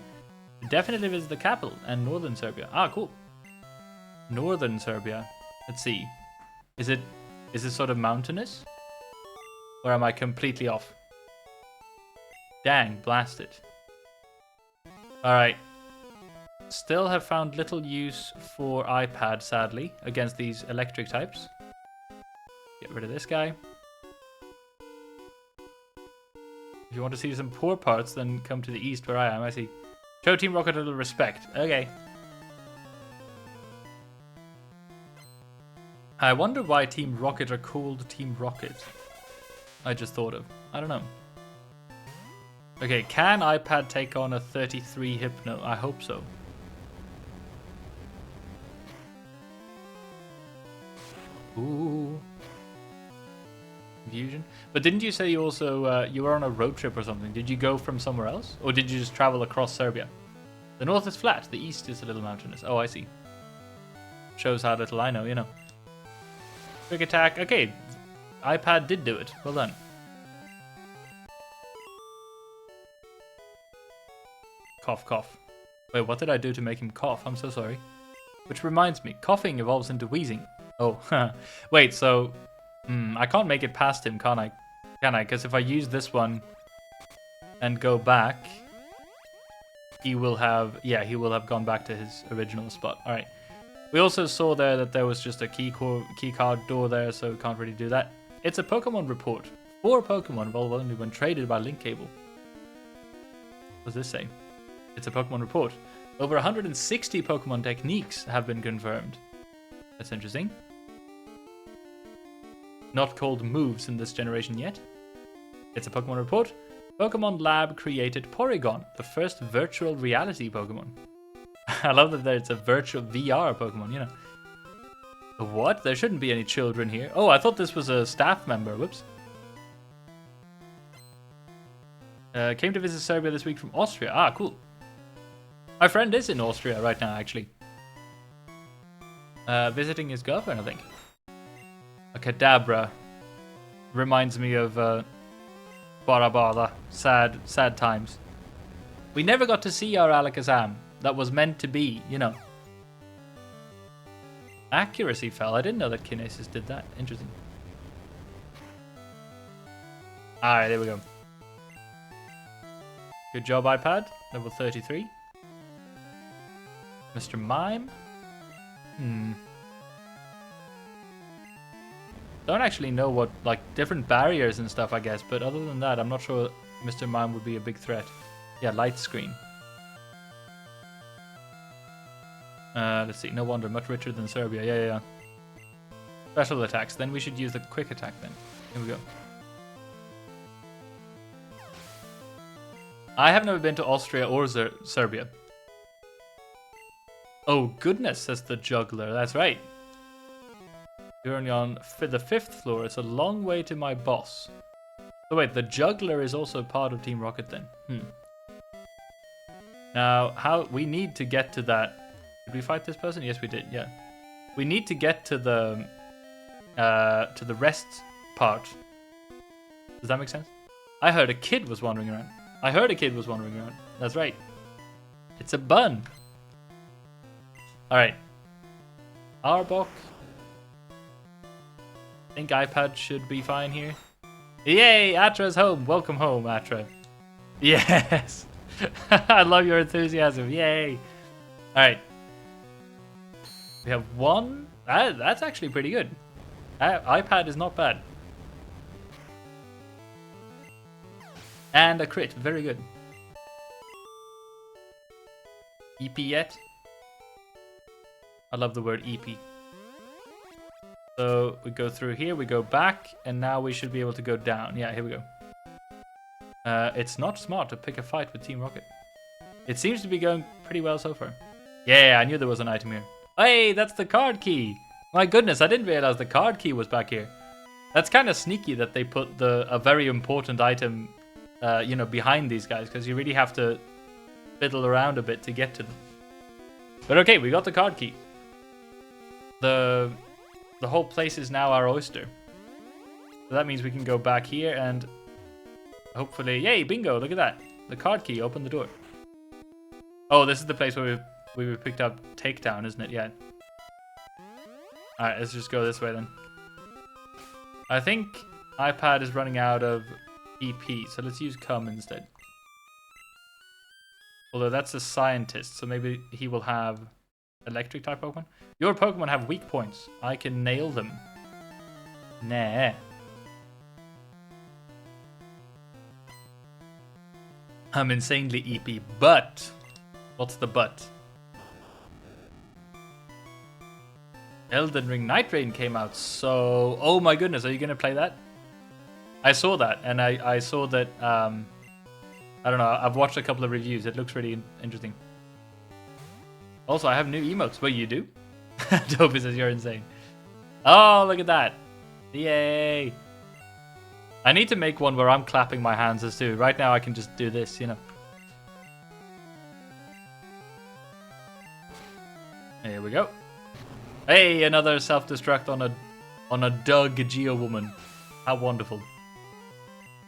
Speaker 1: Definitely visit the capital and northern Serbia. Ah, cool. Northern Serbia. Let's see. Is it sort of mountainous? Or am I completely off? Dang, blast it. Alright. Still have found little use for iPad, sadly, against these electric types. Get rid of this guy. If you want to see some poor parts, then come to the east where I am. I see. Show Team Rocket a little respect. Okay. I wonder why Team Rocket are called Team Rocket. I just thought of. I don't know. Okay, can iPad take on a 33 Hypno? I hope so. Ooh. Confusion. But didn't you say you also you were on a road trip or something? Did you go from somewhere else, or did you just travel across Serbia? The north is flat, the east is a little mountainous. Oh, I see. Shows how little I know, you know. Quick attack. Okay, iPad did do it. Well done. Cough, cough. Wait, what did I do to make him cough? I'm so sorry. Which reminds me, coughing evolves into wheezing. Oh, wait, so I can't make it past him, can I? Because if I use this one and go back, he will have gone back to his original spot. All right. We also saw there that there was just a key card door there, so we can't really do that. It's a Pokemon report. 4 Pokemon evolve only when traded by link cable. What does this say? It's a Pokemon report. Over 160 Pokemon techniques have been confirmed. That's interesting. Not called moves in this generation yet. It's a Pokemon report. Pokemon Lab created Porygon, the first virtual reality Pokemon. I love that it's a virtual VR Pokemon, you know. What? There shouldn't be any children here. Oh, I thought this was a staff member. Whoops. Came to visit Serbia this week from Austria. Ah, cool. My friend is in Austria right now, actually. Visiting his girlfriend, I think. A Kadabra reminds me of Barabara. Sad times. We never got to see our Alakazam. That was meant to be, you know. Accuracy fell. I didn't know that Kinesis did that. Interesting. Alright, there we go. Good job, iPad. Level 33. Mr. Mime? Don't actually know what, like, different barriers and stuff, I guess. But other than that, I'm not sure Mr. Mime would be a big threat. Yeah, light screen. Let's see. No wonder. Much richer than Serbia. Yeah. Special attacks. Then we should use the quick attack then. Here we go. I have never been to Austria or Serbia. Oh, goodness, says the juggler. That's right. You're only on the 5th floor. It's a long way to my boss. So wait, the juggler is also part of Team Rocket then. Now, we need to get to that. Did we fight this person? Yes, we did. Yeah. We need to get to the rest part. Does that make sense? I heard a kid was wandering around. That's right. It's a bun. All right. Arbok. I think iPad should be fine here. Yay! Atra's home. Welcome home, Atra. Yes. I love your enthusiasm. Yay. All right. We have one. That's actually pretty good. iPad is not bad. And a crit. Very good. EP yet? I love the word EP. So we go through here, we go back, and now we should be able to go down. Yeah, here we go. It's not smart to pick a fight with Team Rocket. It seems to be going pretty well so far. Yeah, I knew there was an item here. Hey, that's the card key. My goodness, I didn't realize the card key was back here. That's kind of sneaky that they put a very important item, you know, behind these guys, because you really have to fiddle around a bit to get to them. But okay, we got the card key. The whole place is now our oyster. So that means we can go back here and hopefully, yay, bingo, look at that. The card key opened the door. Oh, this is the place where we picked up Takedown, isn't it? Yeah. Alright, let's just go this way then. I think iPad is running out of EP, so let's use Come instead. Although that's a scientist, so maybe he will have electric type Pokemon. Your Pokemon have weak points. I can nail them. Nah. I'm insanely EP, but... What's the but? Elden Ring Night Rain came out, so... Oh my goodness, are you going to play that? I saw that, and I saw that... I don't know, I've watched a couple of reviews. It looks really interesting. Also, I have new emotes. Wait, you do? Toby says you're insane. Oh, look at that. Yay. I need to make one where I'm clapping my hands as too. Right now I can just do this, you know. Here we go. Hey, another self-destruct on a Doug Geo woman. How wonderful.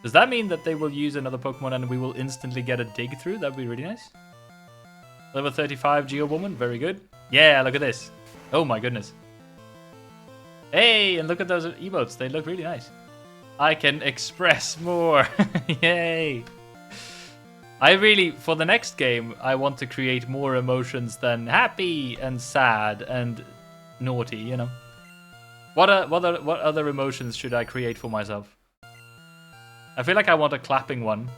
Speaker 1: Does that mean that they will use another Pokemon and we will instantly get a dig through? That'd be really nice. Level 35 Geo woman, very good. Yeah, look at this. Oh my goodness. Hey, and look at those emotes. They look really nice. I can express more. Yay. I really, for the next game, I want to create more emotions than happy and sad and naughty, you know. What other emotions should I create for myself? I feel like I want a clapping one.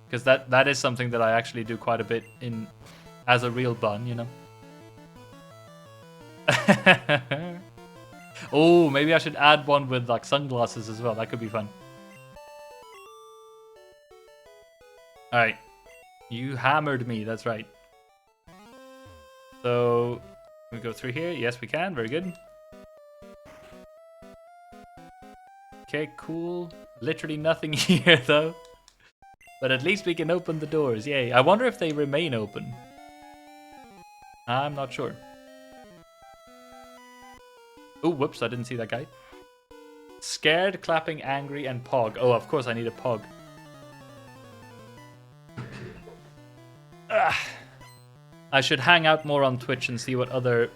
Speaker 1: Because that is something that I actually do quite a bit in as a real bun, you know. Oh, maybe I should add one with like sunglasses as well. That could be fun. Alright. You hammered me, that's right. So, can we go through here? Yes, we can. Very good. Okay, cool. Literally nothing here, though. But at least we can open the doors. Yay. I wonder if they remain open. I'm not sure. Oh, whoops. I didn't see that guy. Scared, clapping, angry, and Pog. Oh, of course I need a Pog. I should hang out more on Twitch and see what other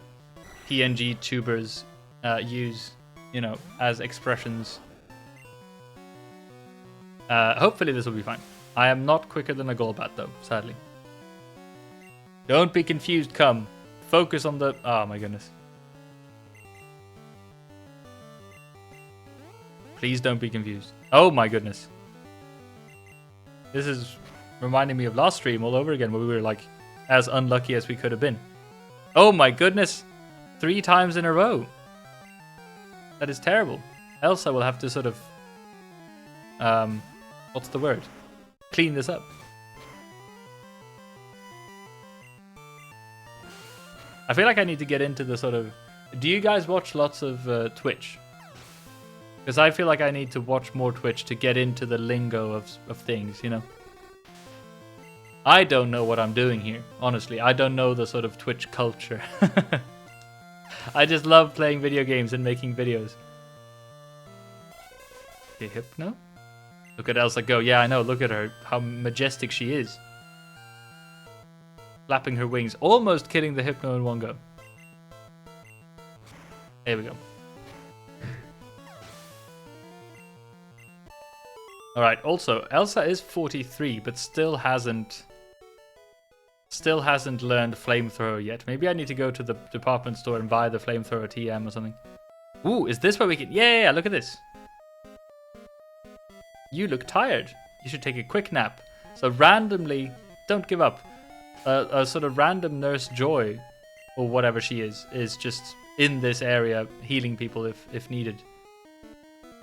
Speaker 1: PNG tubers use, you know, as expressions. Hopefully this will be fine. I am not quicker than a Golbat though, sadly. Don't be confused, come. Focus on the... Oh my goodness. Please don't be confused. Oh my goodness. This is reminding me of last stream all over again where we were like as unlucky as we could have been. Oh my goodness. 3 times in a row. That is terrible. Elsa will have to sort of... what's the word? Clean this up. I feel like I need to get into the sort of... Do you guys watch lots of Twitch? Because I feel like I need to watch more Twitch to get into the lingo of things, you know? I don't know what I'm doing here, honestly. I don't know the sort of Twitch culture. I just love playing video games and making videos. Okay, Hypno? Look at Elsa go. Yeah, I know. Look at her. How majestic she is. Flapping her wings. Almost killing the Hypno in one go. There we go. Alright, also, Elsa is 43, but still hasn't learned Flamethrower yet. Maybe I need to go to the department store and buy the Flamethrower TM or something. Ooh, is this where we can... Yeah, look at this. You look tired. You should take a quick nap. So randomly, don't give up. A sort of random Nurse Joy, or whatever she is just in this area healing people if needed.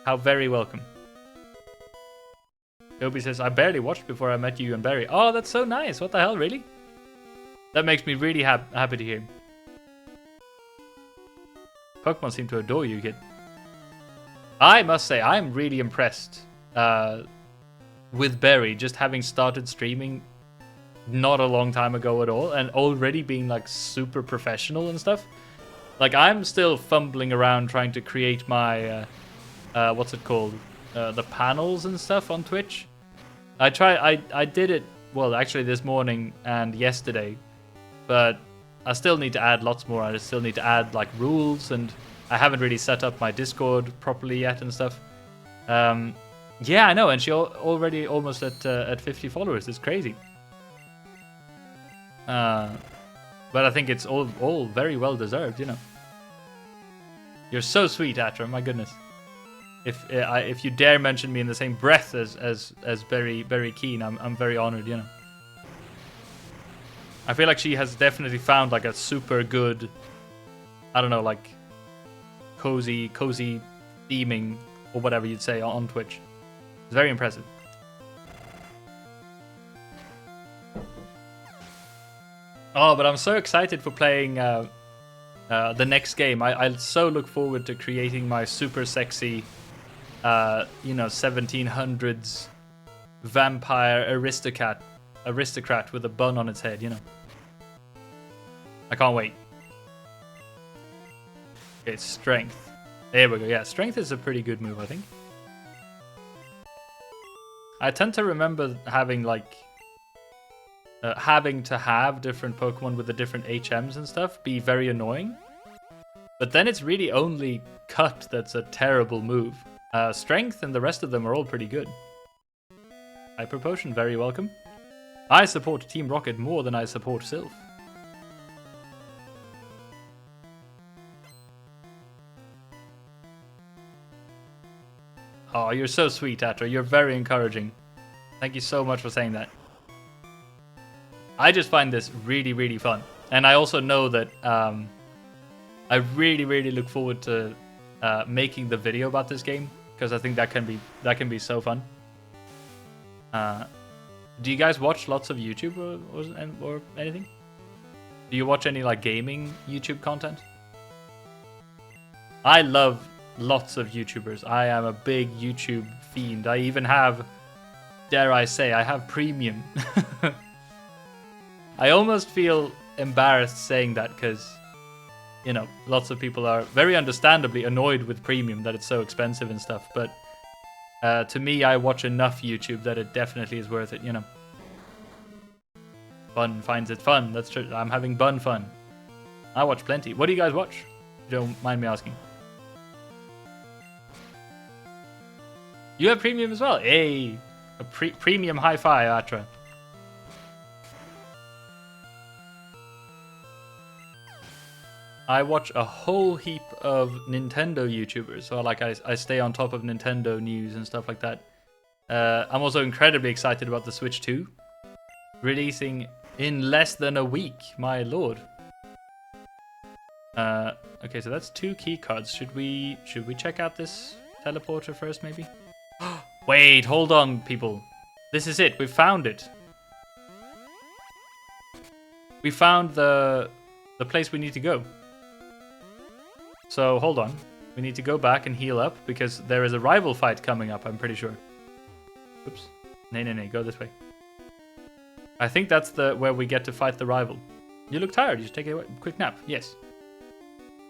Speaker 1: How very welcome. Toby says, I barely watched before I met you and Barry. Oh, that's so nice. What the hell, really? That makes me really happy to hear. Pokemon seem to adore you, kid. I must say, I'm really impressed with Berry, just having started streaming not a long time ago at all, and already being like super professional and stuff. Like, I'm still fumbling around trying to create my, what's it called? The panels and stuff on Twitch. I did it, well, actually this morning and yesterday, but I still need to add lots more. I still need to add like rules, and I haven't really set up my Discord properly yet and stuff. Yeah, I know, and she already almost at 50 followers. It's crazy. But I think it's all very well deserved, you know. You're so sweet, Atra. My goodness. If you dare mention me in the same breath as very keen, I'm very honored, you know. I feel like she has definitely found like a super good, I don't know, like cozy theming or whatever you'd say on Twitch. It's very impressive. Oh, but I'm so excited for playing the next game. I so look forward to creating my super sexy, you know, 1700s vampire aristocrat with a bun on its head, you know. I can't wait. Okay, strength. There we go. Yeah, strength is a pretty good move, I think. I tend to remember having like having to have different Pokemon with the different HMs and stuff be very annoying. But then it's really only Cut that's a terrible move. Strength and the rest of them are all pretty good. Hyper Potion, very welcome. I support Team Rocket more than I support Sylph. Oh, you're so sweet, Atra. You're very encouraging. Thank you so much for saying that. I just find this really, really fun. And I also know that I really, really look forward to making the video about this game, because I think that can be so fun. Do you guys watch lots of YouTube or anything? Do you watch any like gaming YouTube content? I love lots of YouTubers. I am a big YouTube fiend. I even have, dare I say, I have premium. I almost feel embarrassed saying that because, you know, lots of people are very understandably annoyed with premium, that it's so expensive and stuff. But to me, I watch enough YouTube that it definitely is worth it, you know. Bun finds it fun. That's true. I'm having bun fun. I watch plenty. What do you guys watch? If you don't mind me asking. You have premium as well? Hey! A premium hi-fi, Atra. I watch a whole heap of Nintendo YouTubers, so like I stay on top of Nintendo news and stuff like that. I'm also incredibly excited about the Switch 2 releasing in less than a week. My lord. Okay, so that's 2 key cards. Should we check out this teleporter first, maybe? Wait, hold on, people. This is it. We found it. We found the place we need to go. So, hold on. We need to go back and heal up, because there is a rival fight coming up, I'm pretty sure. Oops. Nay, go this way. I think that's where we get to fight the rival. You look tired. You should take a quick nap. Yes.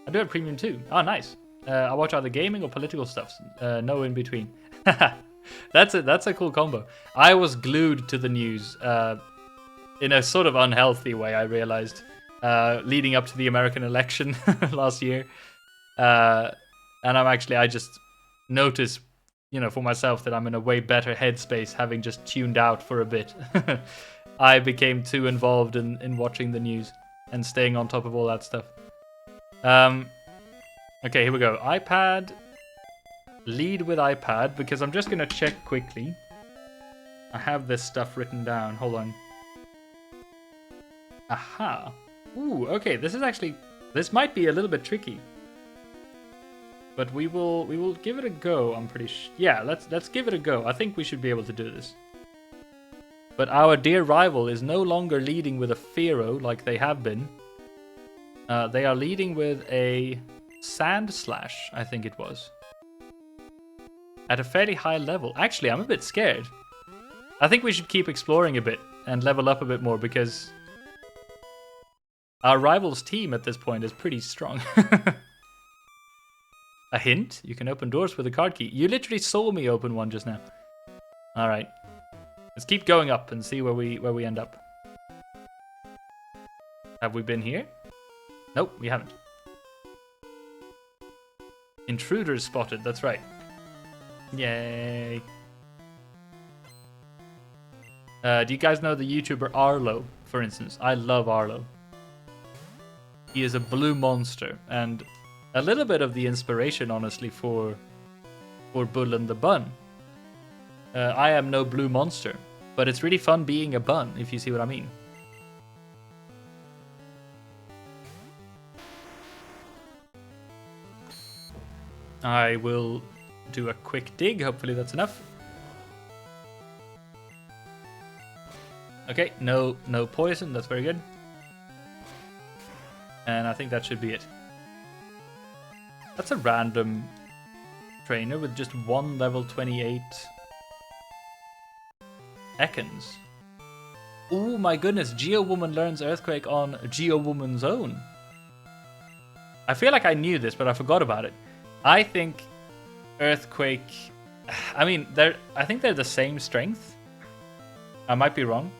Speaker 1: I do have premium too. Oh, nice. I watch either gaming or political stuff. No in between. That's a cool combo. I was glued to the news in a sort of unhealthy way, I realized, leading up to the American election last year. And I just noticed, you know, for myself that I'm in a way better headspace having just tuned out for a bit. I became too involved in watching the news and staying on top of all that stuff. Okay, here we go. iPad. Lead with iPad, because I'm just going to check quickly. I have this stuff written down. Hold on. Aha. Ooh, okay. This might be a little bit tricky. But we will give it a go. I'm pretty sure. Yeah, let's give it a go. I think we should be able to do this. But our dear rival is no longer leading with a Fearow like they have been. They are leading with a Sand Slash, I think it was. at a fairly high level. Actually, I'm a bit scared. I think we should keep exploring a bit and level up a bit more because our rival's team at this point is pretty strong. A hint? You can open doors with a card key. You literally saw me open one just now. All right. Let's keep going up and see where we end up. Have we been here? Nope, we haven't. Intruders spotted, that's right. Yay. Do you guys know the YouTuber Arlo, for instance? I love Arlo. He is a blue monster and a little bit of the inspiration, honestly, for Bull and the Bun. I am no blue monster, but it's really fun being a bun, if you see what I mean. I will do a quick dig. Hopefully that's enough. Okay, no poison. That's very good. And I think that should be it. That's a random trainer with just one level 28 Ekans. Oh my goodness, Geo-Woman learns Earthquake on Geo-Woman's own. I feel like I knew this, but I forgot about it. I think Earthquake... I mean, I think they're the same strength. I might be wrong.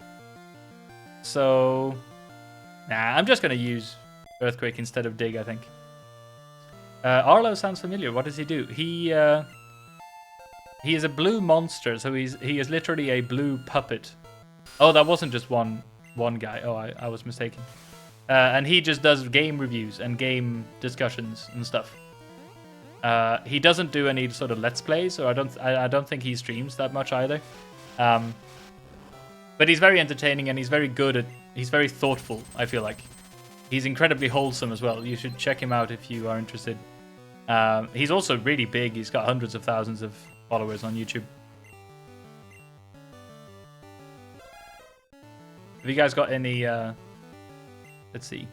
Speaker 1: So... Nah, I'm just going to use Earthquake instead of Dig, I think. Arlo sounds familiar. What does he do? He is a blue monster, so he is literally a blue puppet. Oh, that wasn't just one guy. Oh, I was mistaken. And he just does game reviews and game discussions and stuff. He doesn't do any sort of let's plays, so I don't think he streams that much either. But he's very entertaining and he's very good at. He's very thoughtful, I feel like. He's incredibly wholesome as well. You should check him out if you are interested. He's also really big. He's got hundreds of thousands of followers on YouTube. Have you guys got any... let's see.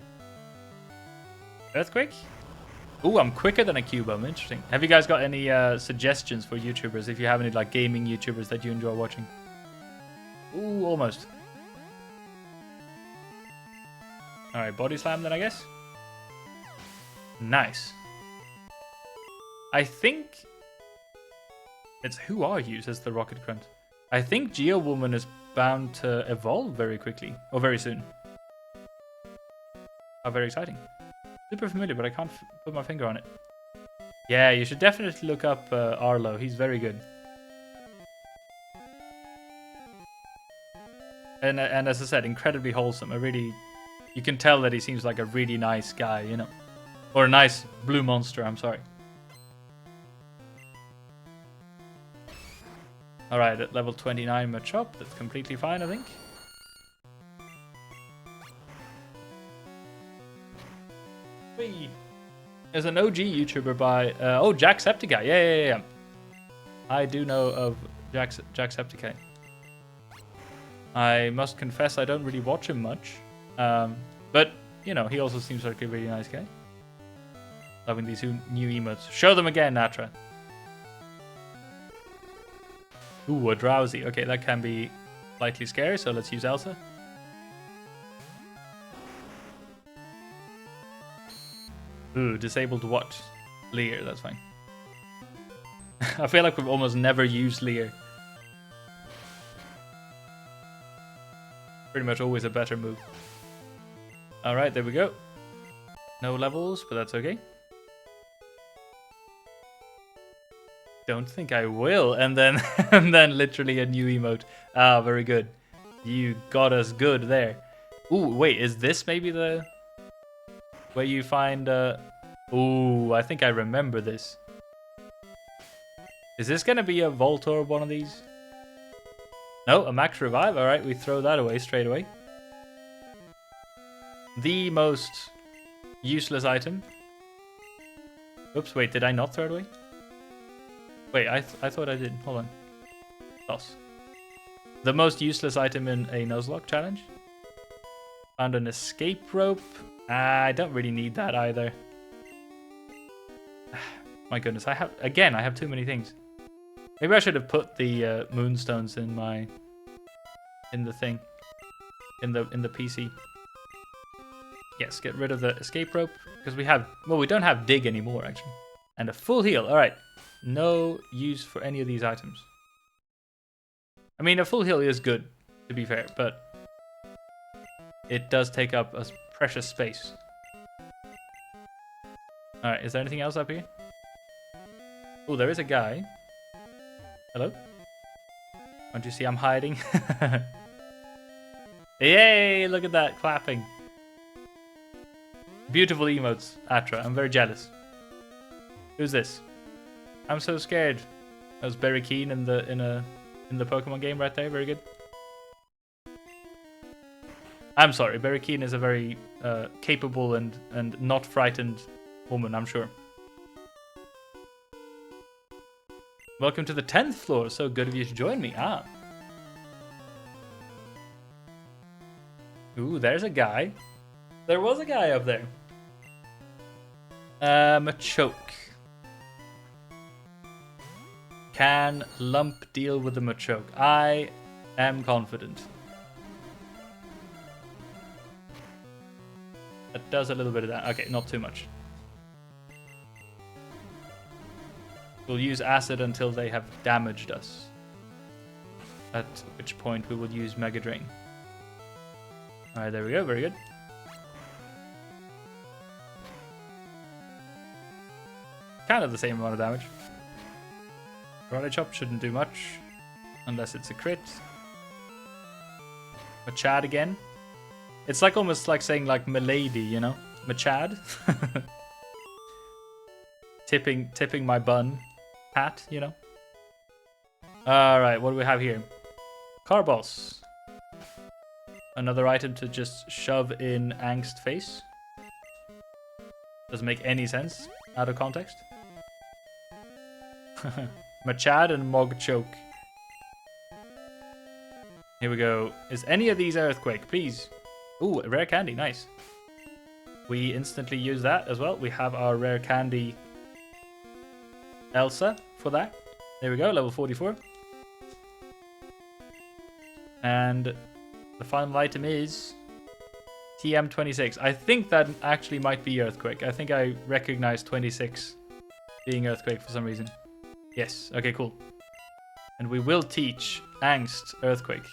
Speaker 1: Earthquake? Ooh, I'm quicker than a Cubome. Interesting. Have you guys got any suggestions for YouTubers? If you have any like gaming YouTubers that you enjoy watching? Ooh, almost. Alright, body slam then, I guess. Nice. I think... It's Who Are You, says the Rocket Grunt. I think Geo-Woman is bound to evolve very quickly. Or very soon. How very exciting. Super familiar, but I can't put my finger on it. Yeah, you should definitely look up Arlo. He's very good. And as I said, incredibly wholesome. You can tell that he seems like a really nice guy, you know. Or a nice blue monster, I'm sorry. Alright, at level 29 Machop, that's completely fine, I think. Whee! There's an OG YouTuber by... oh, Jacksepticeye. Yeah. I do know of Jacksepticeye. I must confess I don't really watch him much. But, you know, he also seems like a really nice guy. Loving these new emotes. Show them again, Natra. Ooh, a Drowsy. Okay, that can be slightly scary, so let's use Elsa. Ooh, disabled what? Leer, that's fine. I feel like we've almost never used Leer. Pretty much always a better move. Alright, there we go. No levels, but that's okay. Don't think I will. And then and then literally a new emote. Ah, very good. You got us good there. Ooh, wait, is this maybe the where you find ooh, I think I remember this. Is this gonna be a Voltor, one of these? No, a Max Revive. Alright, we throw that away straight away. The most useless item. Oops, wait, did I not throw it away? Wait, I thought I did. Hold on. Loss. The most useless item in a Nuzlocke challenge. Found an escape rope. I don't really need that either. My goodness, I have too many things. Maybe I should have put the moonstones in the thing. In the PC. Yes, get rid of the escape rope. Because we don't have dig anymore actually. And a full heal. Alright. No use for any of these items. I mean, a full heal is good, to be fair, but it does take up a precious space. Alright, is there anything else up here? Oh, there is a guy. Hello? Don't you see I'm hiding? Yay! Look at that, clapping. Beautiful emotes, Atra. I'm very jealous. Who's this? I'm so scared. That was Barry Keane in the Pokemon game right there. Very good. I'm sorry, Barry Keane is a very capable and not frightened woman, I'm sure. Welcome to the 10th floor. So good of you to join me. Ah. Ooh, there's a guy. There was a guy up there. Machoke. Can Lump deal with the Machoke? I am confident. That does a little bit of that. Okay, not too much. We'll use acid until they have damaged us. At which point we will use Mega Drain. Alright, there we go. Very good. Kind of the same amount of damage. Karate Chop shouldn't do much. Unless it's a crit. Machad again. It's like almost like saying like Milady, you know? Machad. tipping my bun hat, you know? Alright, what do we have here? Carboss. Another item to just shove in Angst face. Doesn't make any sense out of context. Machad and Mogchoke. Here we go. Is any of these Earthquake, please? Ooh, rare candy, nice. We instantly use that as well. We have our rare candy Elsa for that. There we go, level 44. And the final item is TM26. I think that actually might be Earthquake. I think I recognize 26 being Earthquake for some reason. Yes, okay, cool. And we will teach Angst Earthquake.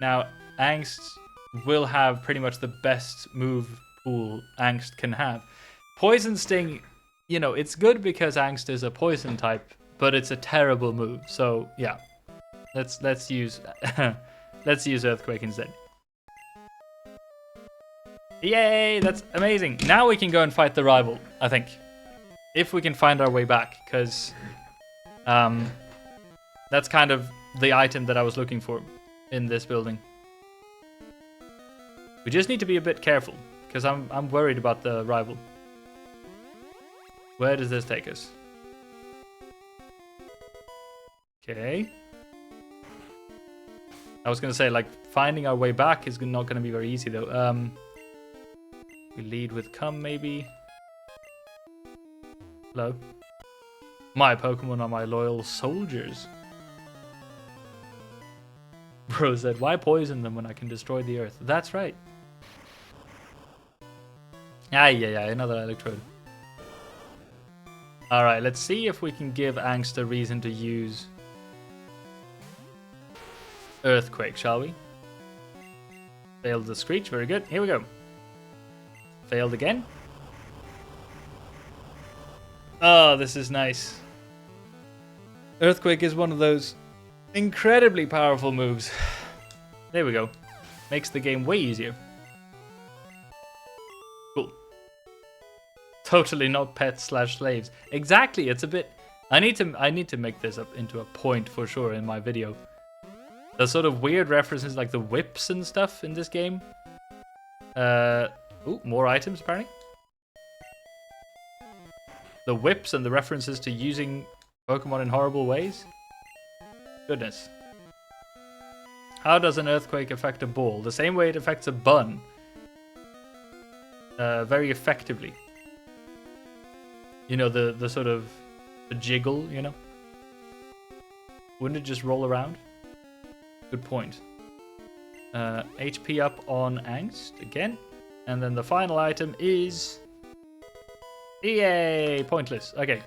Speaker 1: Now, Angst will have pretty much the best move pool Angst can have. Poison Sting, you know, it's good because Angst is a poison type, but it's a terrible move. So, yeah. Let's use let's use Earthquake instead. Yay, that's amazing. Now we can go and fight the rival, I think. If we can find our way back, because that's kind of the item that I was looking for in this building. We just need to be a bit careful, because I'm worried about the rival. Where does this take us? Okay. I was going to say, like, finding our way back is not going to be very easy, though. We lead with Come, maybe. Hello. My Pokemon are my loyal soldiers. Bro said, why poison them when I can destroy the earth? That's right. Yeah, another Electrode. Alright, let's see if we can give Angst a reason to use Earthquake, shall we? Failed the Screech, very good. Here we go. Failed again. Oh, this is nice. Earthquake is one of those incredibly powerful moves. There we go. Makes the game way easier. Cool. Totally not pets/slaves. Exactly, it's a bit... I need to make this up into a point for sure in my video. The sort of weird references like the whips and stuff in this game. Ooh, more items apparently. The whips and the references to using Pokemon in horrible ways. Goodness. How does an earthquake affect a ball? The same way it affects a bun. Very effectively. You know, the sort of the jiggle, you know? Wouldn't it just roll around? Good point. HP up on Angst again. And then the final item is... Yay! Pointless. Okay.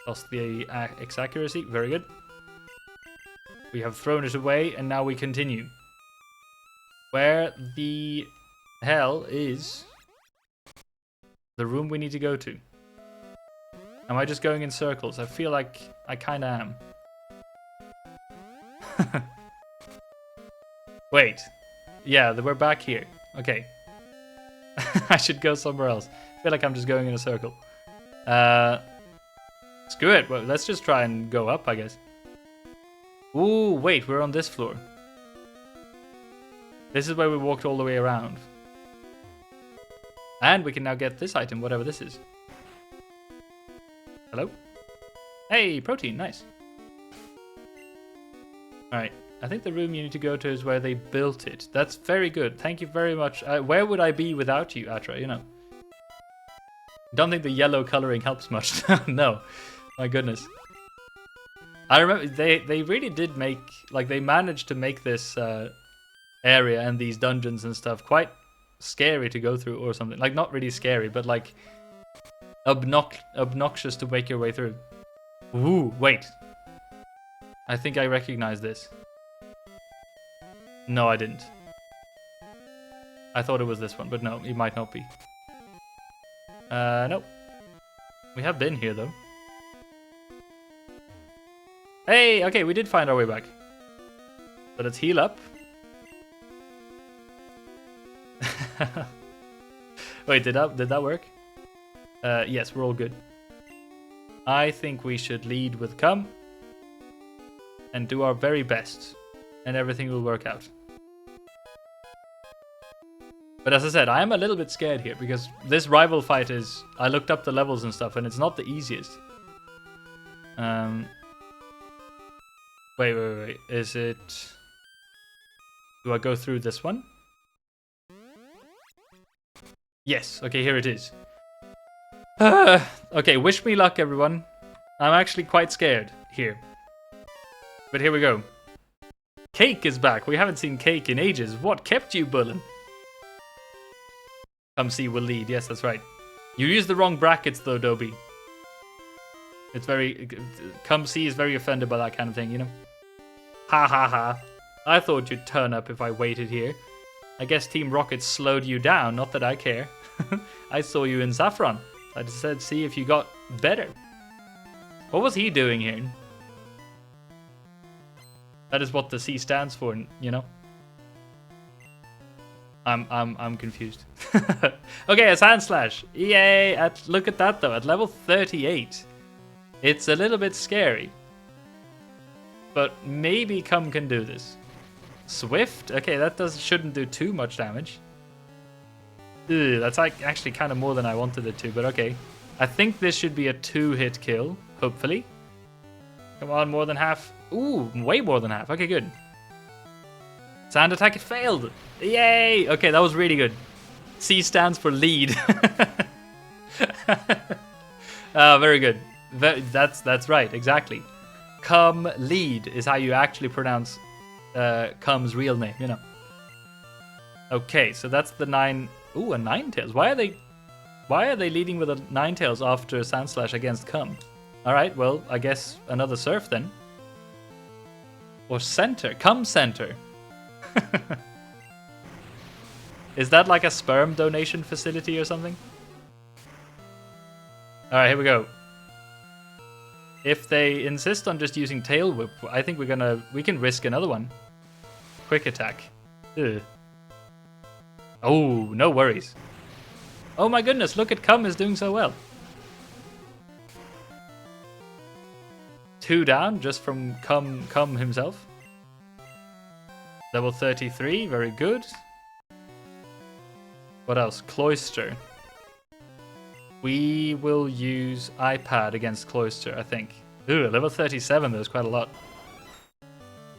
Speaker 1: Lost the X accuracy. Very good. We have thrown it away, and now we continue. Where the hell is the room we need to go to? Am I just going in circles? I feel like I kind of am. Wait. Yeah, we're back here. Okay. I should go somewhere else. I feel like I'm just going in a circle. Screw it. Well, let's just try and go up, I guess. Ooh, wait, we're on this floor. This is where we walked all the way around. And we can now get this item, whatever this is. Hello? Hey, protein, nice. Alright, I think the room you need to go to is where they built it. That's very good, thank you very much. Where would I be without you, Atra, you know? Don't think the yellow coloring helps much. No, my goodness. I remember they really did make, like, they managed to make this area and these dungeons and stuff quite scary to go through or something. Like, not really scary, but like obnoxious to make your way through. Ooh, wait. I think I recognize this. No, I didn't. I thought it was this one, but no, it might not be. Nope. We have been here, though. Hey, okay, we did find our way back. So let's heal up. Wait, did that work? Yes, we're all good. I think we should lead with come and do our very best, and everything will work out. But as I said, I am a little bit scared here because this rival fight is... I looked up the levels and stuff, and it's not the easiest. Wait. Is it... Do I go through this one? Yes. Okay, here it is. Okay, wish me luck, everyone. I'm actually quite scared here. But here we go. Cake is back. We haven't seen Cake in ages. What kept you, Bullen? Come see will lead. Yes, that's right. You used the wrong brackets, though, Dobie. It's very... Come see is very offended by that kind of thing, you know? Ha ha ha. I thought you'd turn up if I waited here. I guess Team Rocket slowed you down, not that I care. I saw you in Saffron. I just said see if you got better. What was he doing here? That is what the C stands for, you know? I'm confused. Okay, a Sand Slash. Yay! Look at that though, at level 38. It's a little bit scary. But maybe Cum can do this. Swift? Okay, that shouldn't do too much damage. Ugh, that's like actually kind of more than I wanted it to, but okay. I think this should be a 2-hit kill, hopefully. Come on, more than half. Ooh, way more than half. Okay, good. Sand attack, it failed. Yay! Okay, that was really good. C stands for lead. Very good. That's right, exactly. Cum lead is how you actually pronounce Cum's real name, you know. Okay, so that's the 9. Ooh, a Ninetales. Why are they leading with a Ninetales after Sandslash against Cum? Alright, well, I guess another Surf then. Or Center. Cum Center. Is that like a sperm donation facility or something? Alright, here we go. If they insist on just using Tail Whip, I think we can risk another one. Quick attack. Ugh. Oh, no worries. Oh my goodness, look at Cum is doing so well. 2 down just from Cum himself. Level 33, very good. What else? Cloister. We will use iPad against Cloister, I think. Ooh, level 37, there's quite a lot.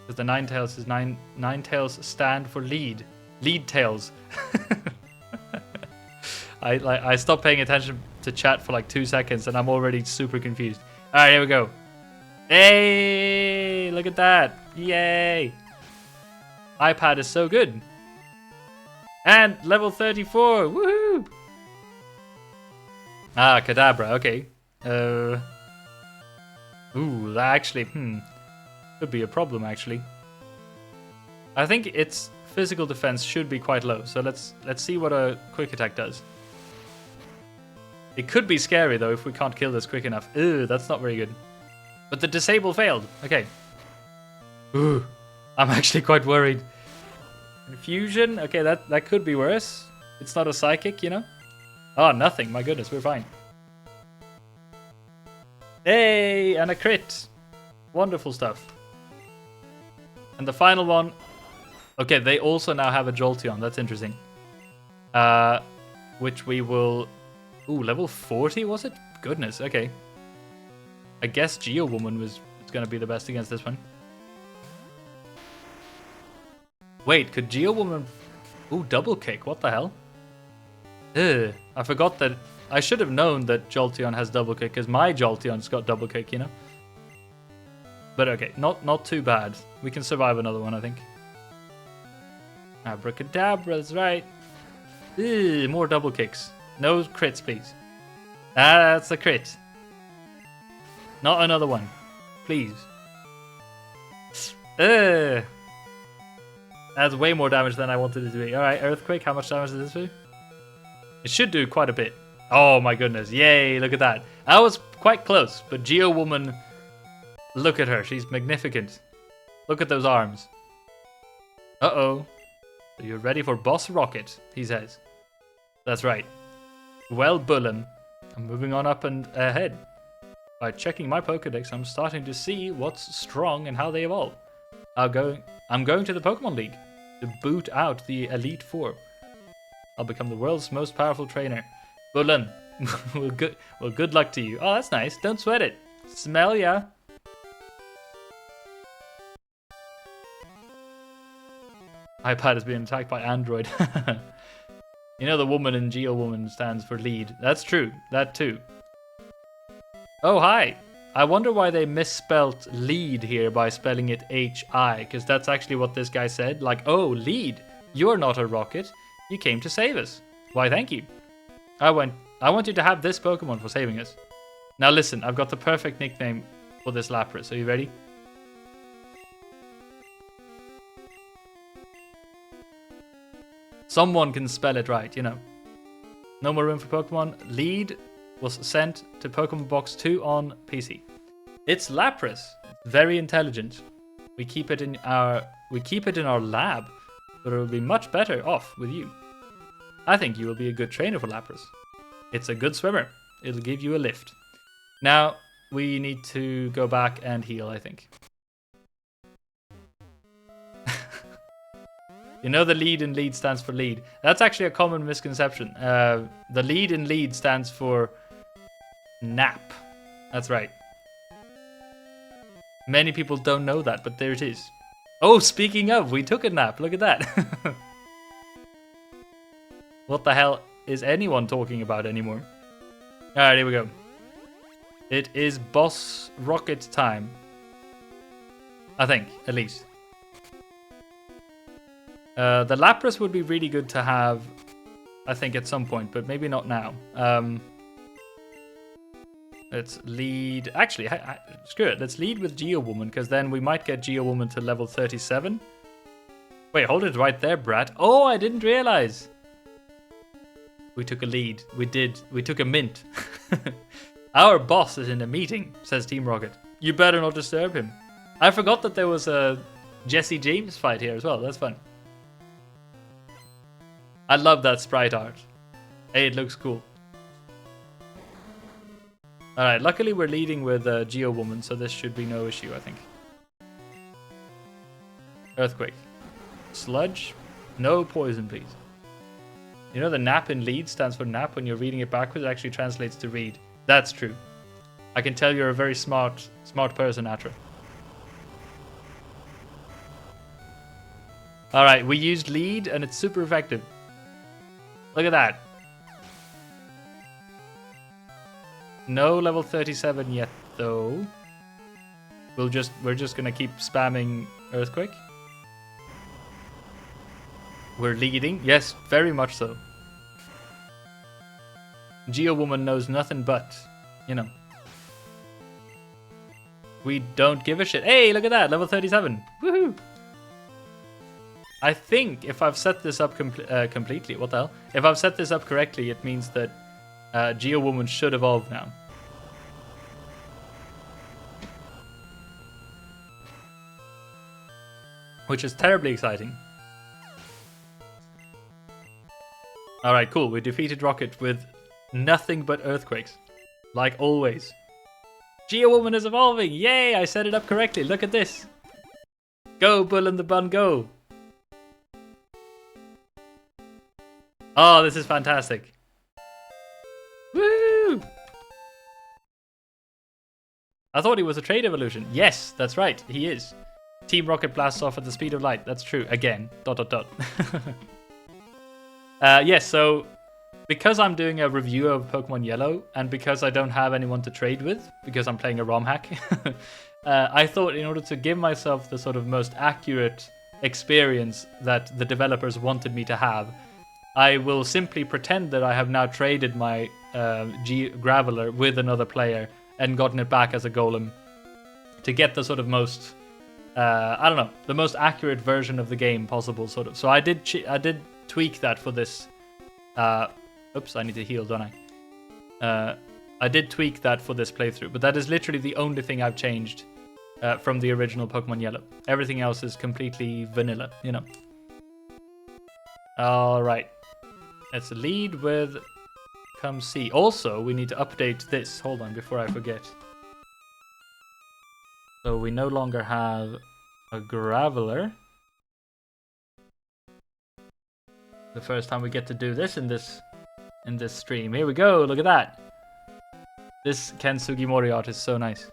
Speaker 1: Because the Ninetales is Ninetales stand for lead. Lead tails. I stopped paying attention to chat for like 2 seconds and I'm already super confused. All right, here we go. Hey, look at that. Yay. iPad is so good. And level 34. Woohoo. Ah, Kadabra. Okay. Ooh, that actually, could be a problem actually. I think its physical defense should be quite low. So let's see what a quick attack does. It could be scary though if we can't kill this quick enough. Ew, that's not very good. But the disable failed. Okay. Ooh, I'm actually quite worried. Infusion. Okay, that could be worse. It's not a psychic, you know. Oh, nothing. My goodness, we're fine. Hey, and a crit. Wonderful stuff. And the final one. Okay, they also now have a Jolteon. That's interesting. Which we will... Ooh, level 40 was it? Goodness, okay. I guess Geo Woman was going to be the best against this one. Wait, could Geo Woman... Ooh, double kick. What the hell? Ugh, I forgot that... I should have known that Jolteon has double kick, because my Jolteon's got double kick, you know? But okay, not too bad. We can survive another one, I think. Abracadabra, that's right. Ugh, more double kicks. No crits, please. That's a crit. Not another one. Please. Ugh. That's way more damage than I wanted it to be. Alright, Earthquake, how much damage does this do? It should do quite a bit. Oh my goodness, yay, look at that. I was quite close, but Geo Woman, look at her, she's magnificent. Look at those arms. Uh-oh. Are you ready for Boss Rocket? He says. That's right. Well, Bullen, I'm moving on up and ahead. By checking my Pokedex, I'm starting to see what's strong and how they evolve. I'm going to the Pokemon League to boot out the Elite Four. I'll become the world's most powerful trainer. Bullen, well, good luck to you. Oh, that's nice. Don't sweat it. Smell ya. iPad is being attacked by Android. You know the woman in Geo Woman stands for lead. That's true. That too. Oh, hi. I wonder why they misspelt lead here by spelling it H-I, because that's actually what this guy said. Like, oh, lead. You're not a rocket. You came to save us. Why, thank you. I want you to have this Pokemon for saving us. Now listen, I've got the perfect nickname for this Lapras. Are you ready? Someone can spell it right, you know. No more room for Pokemon. Lead was sent to Pokemon Box 2 on PC. It's Lapras. Very intelligent. We keep it in our lab, but it will be much better off with you. I think you will be a good trainer for Lapras. It's a good swimmer. It'll give you a lift. Now, we need to go back and heal, I think. You know the lead in lead stands for lead. That's actually a common misconception. The lead in lead stands for nap. That's right. Many people don't know that, but there it is. Oh, speaking of, we took a nap. Look at that. What the hell is anyone talking about anymore? Alright, here we go. It is Boss Rocket time. I think, at least. The Lapras would be really good to have, I think, at some point, but maybe not now. Let's lead... Actually, screw it. Let's lead with Geo Woman, because then we might get Geo Woman to level 37. Wait, hold it right there, brat. Oh, I didn't realize. We took a lead. We did. We took a mint. Our boss is in a meeting, says Team Rocket. You better not disturb him. I forgot that there was a Jesse James fight here as well. That's fun. I love that sprite art. Hey, it looks cool. Alright, luckily we're leading with Geo Woman, so this should be no issue, I think. Earthquake. Sludge. No poison, please. You know the nap in lead stands for nap. When you're reading it backwards, it actually translates to read. That's true. I can tell you're a very smart person, Atra. Alright, we used lead and it's super effective. Look at that. No level 37 yet, though. We're just gonna keep spamming Earthquake. We're leading. Yes, very much so. Geo Woman knows nothing but, you know. We don't give a shit. Hey, look at that, level 37. Woohoo! I think if I've set this up completely, what the hell? If I've set this up correctly, it means that Geo Woman should evolve now. Which is terribly exciting. Alright, cool. We defeated Rocket with nothing but earthquakes. Like always. Geo Woman is evolving! Yay! I set it up correctly. Look at this. Go, Bull in the Bun, go! Oh, this is fantastic. Woo! I thought he was a trade evolution. Yes, that's right. He is. Team Rocket blasts off at the speed of light. That's true. Again. ... Yes, so because I'm doing a review of Pokemon Yellow, and because I don't have anyone to trade with, because I'm playing a ROM hack, I thought in order to give myself the sort of most accurate experience that the developers wanted me to have, I will simply pretend that I have now traded my Graveler with another player and gotten it back as a Golem to get the sort of most, I don't know, the most accurate version of the game possible, sort of. So I did tweak that for this. Oops, I need to heal, don't I? I did tweak that for this playthrough, but that is literally the only thing I've changed from the original Pokemon Yellow. Everything else is completely vanilla, you know. Alright. Let's lead with Come See. Also, we need to update this. Hold on, before I forget. So we no longer have a Graveler. The first time we get to do this in this stream. Here we go, look at that. This Ken Sugimori art is so nice.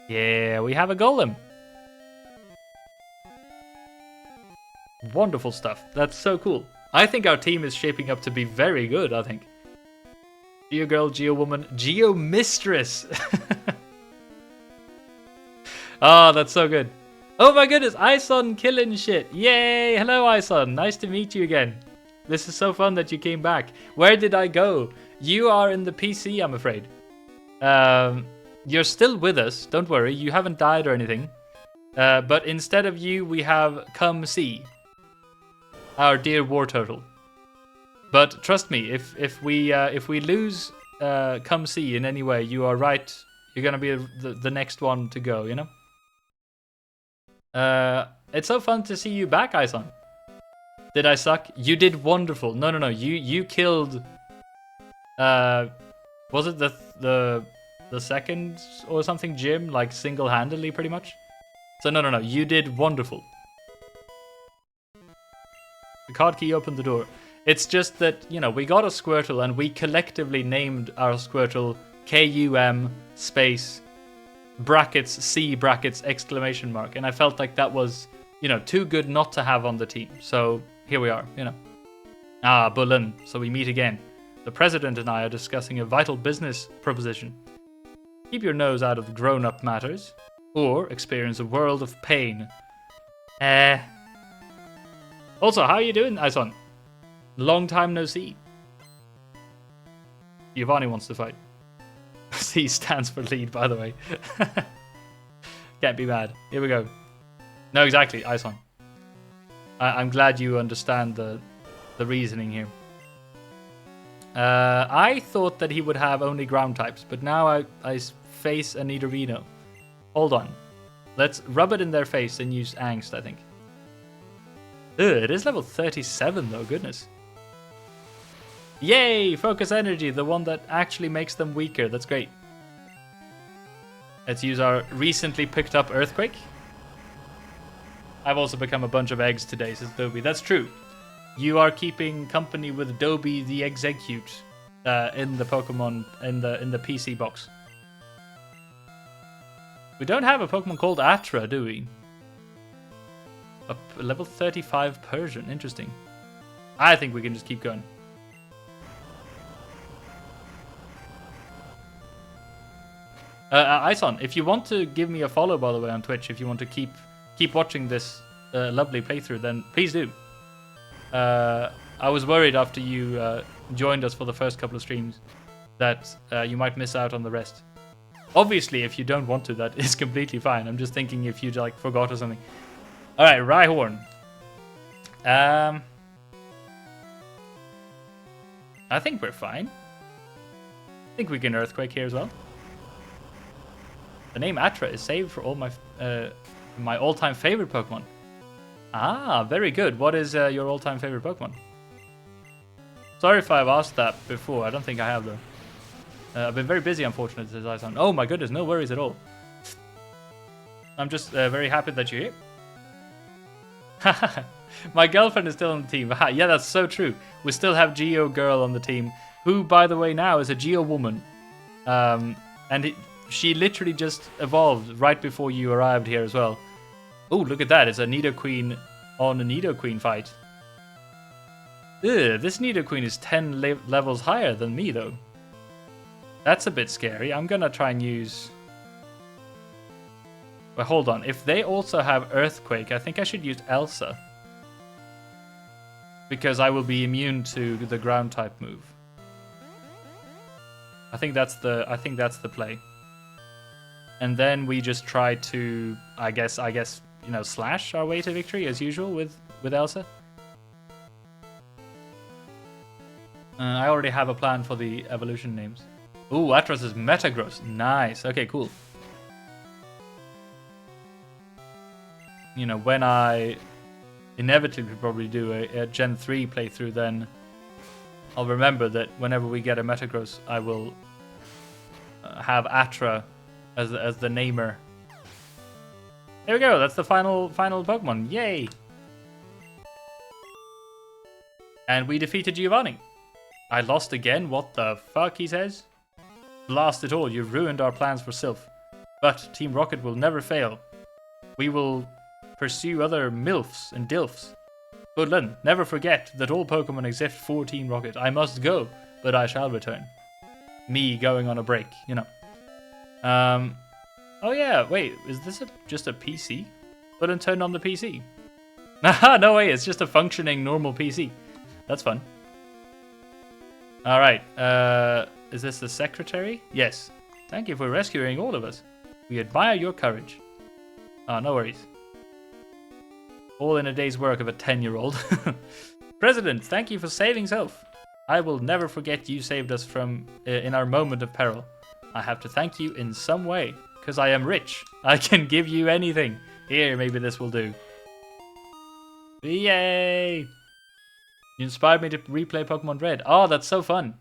Speaker 1: Yeah, we have a Golem. Wonderful stuff. That's so cool. I think our team is shaping up to be very good, I think. Geo Girl, Geo Woman, Geo Mistress. Oh, that's so good. Oh my goodness, Ison killing shit. Yay, hello Ison. Nice to meet you again. This is so fun that you came back. Where did I go? You are in the PC, I'm afraid. You're still with us, don't worry. You haven't died or anything. But instead of you, we have Come See. Our dear war turtle. But trust me, if we lose Come See in any way, you are right. You're gonna be the next one to go, you know? It's so fun to see you back, Ison. Did I suck? You did wonderful. No. You killed. Was it the second or something gym, like single-handedly, pretty much? So no. You did wonderful. The card key opened the door. It's just that, you know, we got a Squirtle and we collectively named our Squirtle KUM space brackets C brackets exclamation mark, and I felt like that was, you know, too good not to have on the team. So here we are, you know. Ah, Bullen. So we meet again. The president and I are discussing a vital business proposition. Keep your nose out of grown-up matters, or experience a world of pain. Also, how are you doing, Ison? Long time no see. Giovanni wants to fight. C stands for lead, by the way. Can't be mad. Here we go. No, exactly, Ison. I'm glad you understand the reasoning here. I thought that he would have only ground types, but now I face a Nidorino. Hold on. Let's rub it in their face and use Angst, I think. Ugh, it is level 37 though, goodness. Yay! Focus Energy, the one that actually makes them weaker. That's great. Let's use our recently picked up Earthquake. I've also become a bunch of eggs today, says Dobie. That's true. You are keeping company with Dobie the Execute in the Pokemon in the PC box. We don't have a Pokemon called Atra, do we? A level 35 Persian. Interesting. I think we can just keep going. Ison, if you want to give me a follow, by the way, on Twitch, if you want to keep watching this lovely playthrough, then please do. I was worried after you joined us for the first couple of streams that you might miss out on the rest. Obviously, if you don't want to, that is completely fine. I'm just thinking if you like forgot or something. All right, Rhyhorn. I think we're fine. I think we can Earthquake here as well. The name Atra is saved for all my all-time favorite Pokemon. Ah, very good. What is your all-time favorite Pokemon? Sorry if I've asked that before. I don't think I have, though. I've been very busy, unfortunately, as I sound. Oh my goodness, no worries at all. I'm just very happy that you're here. My girlfriend is still on the team. Yeah, that's so true. We still have Geo Girl on the team, who, by the way, now is a Geo Woman. She literally just evolved right before you arrived here as well. Oh, look at that. It's a Nidoqueen on a Nidoqueen fight. Ugh, this Nidoqueen is 10 levels higher than me, though. That's a bit scary. I'm gonna try and use... Well, hold on. If they also have Earthquake, I think I should use Elsa. Because I will be immune to the ground type move. I think that's the play. And then we just try to, I guess, you know, slash our way to victory as usual with Elsa. I already have a plan for the evolution names. Ooh, Atros is Metagross. Nice. Okay, cool. You know, when I inevitably probably do a Gen 3 playthrough, then I'll remember that whenever we get a Metagross, I will have Atra as the namer. There we go. That's the final Pokemon. Yay! And we defeated Giovanni. I lost again? What the fuck, he says. Blast it all, you've ruined our plans for Sylph. But Team Rocket will never fail. We will pursue other MILFs and DILFs. Budlin, never forget that all Pokemon exist for Team Rocket. I must go, but I shall return. Me going on a break, you know. Oh yeah, wait, is this just a PC? Budlin turned on the PC. Haha, no way, it's just a functioning normal PC. That's fun. Alright, is this the secretary? Yes. Thank you for rescuing all of us. We admire your courage. Oh, no worries. All in a day's work of a 10-year-old. President, thank you for saving Sylph. I will never forget you saved us from in our moment of peril. I have to thank you in some way, because I am rich. I can give you anything. Here, maybe this will do. Yay! You inspired me to replay Pokemon Red. Oh, that's so fun.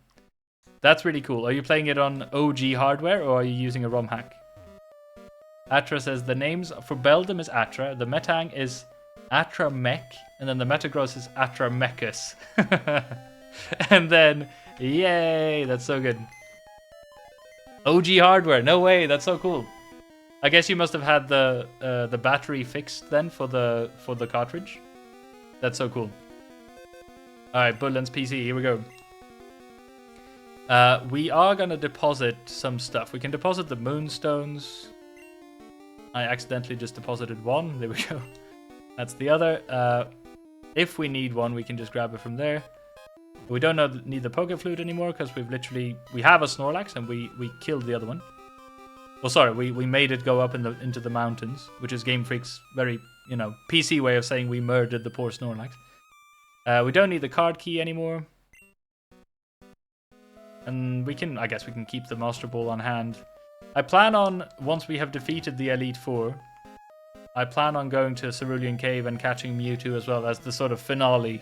Speaker 1: That's really cool. Are you playing it on OG hardware, or are you using a ROM hack? Atra says the names for Beldum is Atra, the Metang is Atramech, and then the Metagross is Atramechus. And then, yay, that's so good. OG hardware, no way, that's so cool. I guess you must have had the battery fixed then for the cartridge. That's so cool. Alright, Budland's PC, here we go. We are gonna deposit some stuff. We can deposit the Moonstones. I accidentally just deposited one. There we go. That's the other. If we need one, we can just grab it from there. We don't need the Poke Flute anymore because we have a Snorlax and we killed the other one. Well, sorry, we made it go up into the mountains, which is Game Freak's very, you know, PC way of saying we murdered the poor Snorlax. We don't need the card key anymore. And I guess we can keep the Master Ball on hand. I plan on, once we have defeated the Elite Four, I plan on going to Cerulean Cave and catching Mewtwo as well as the sort of finale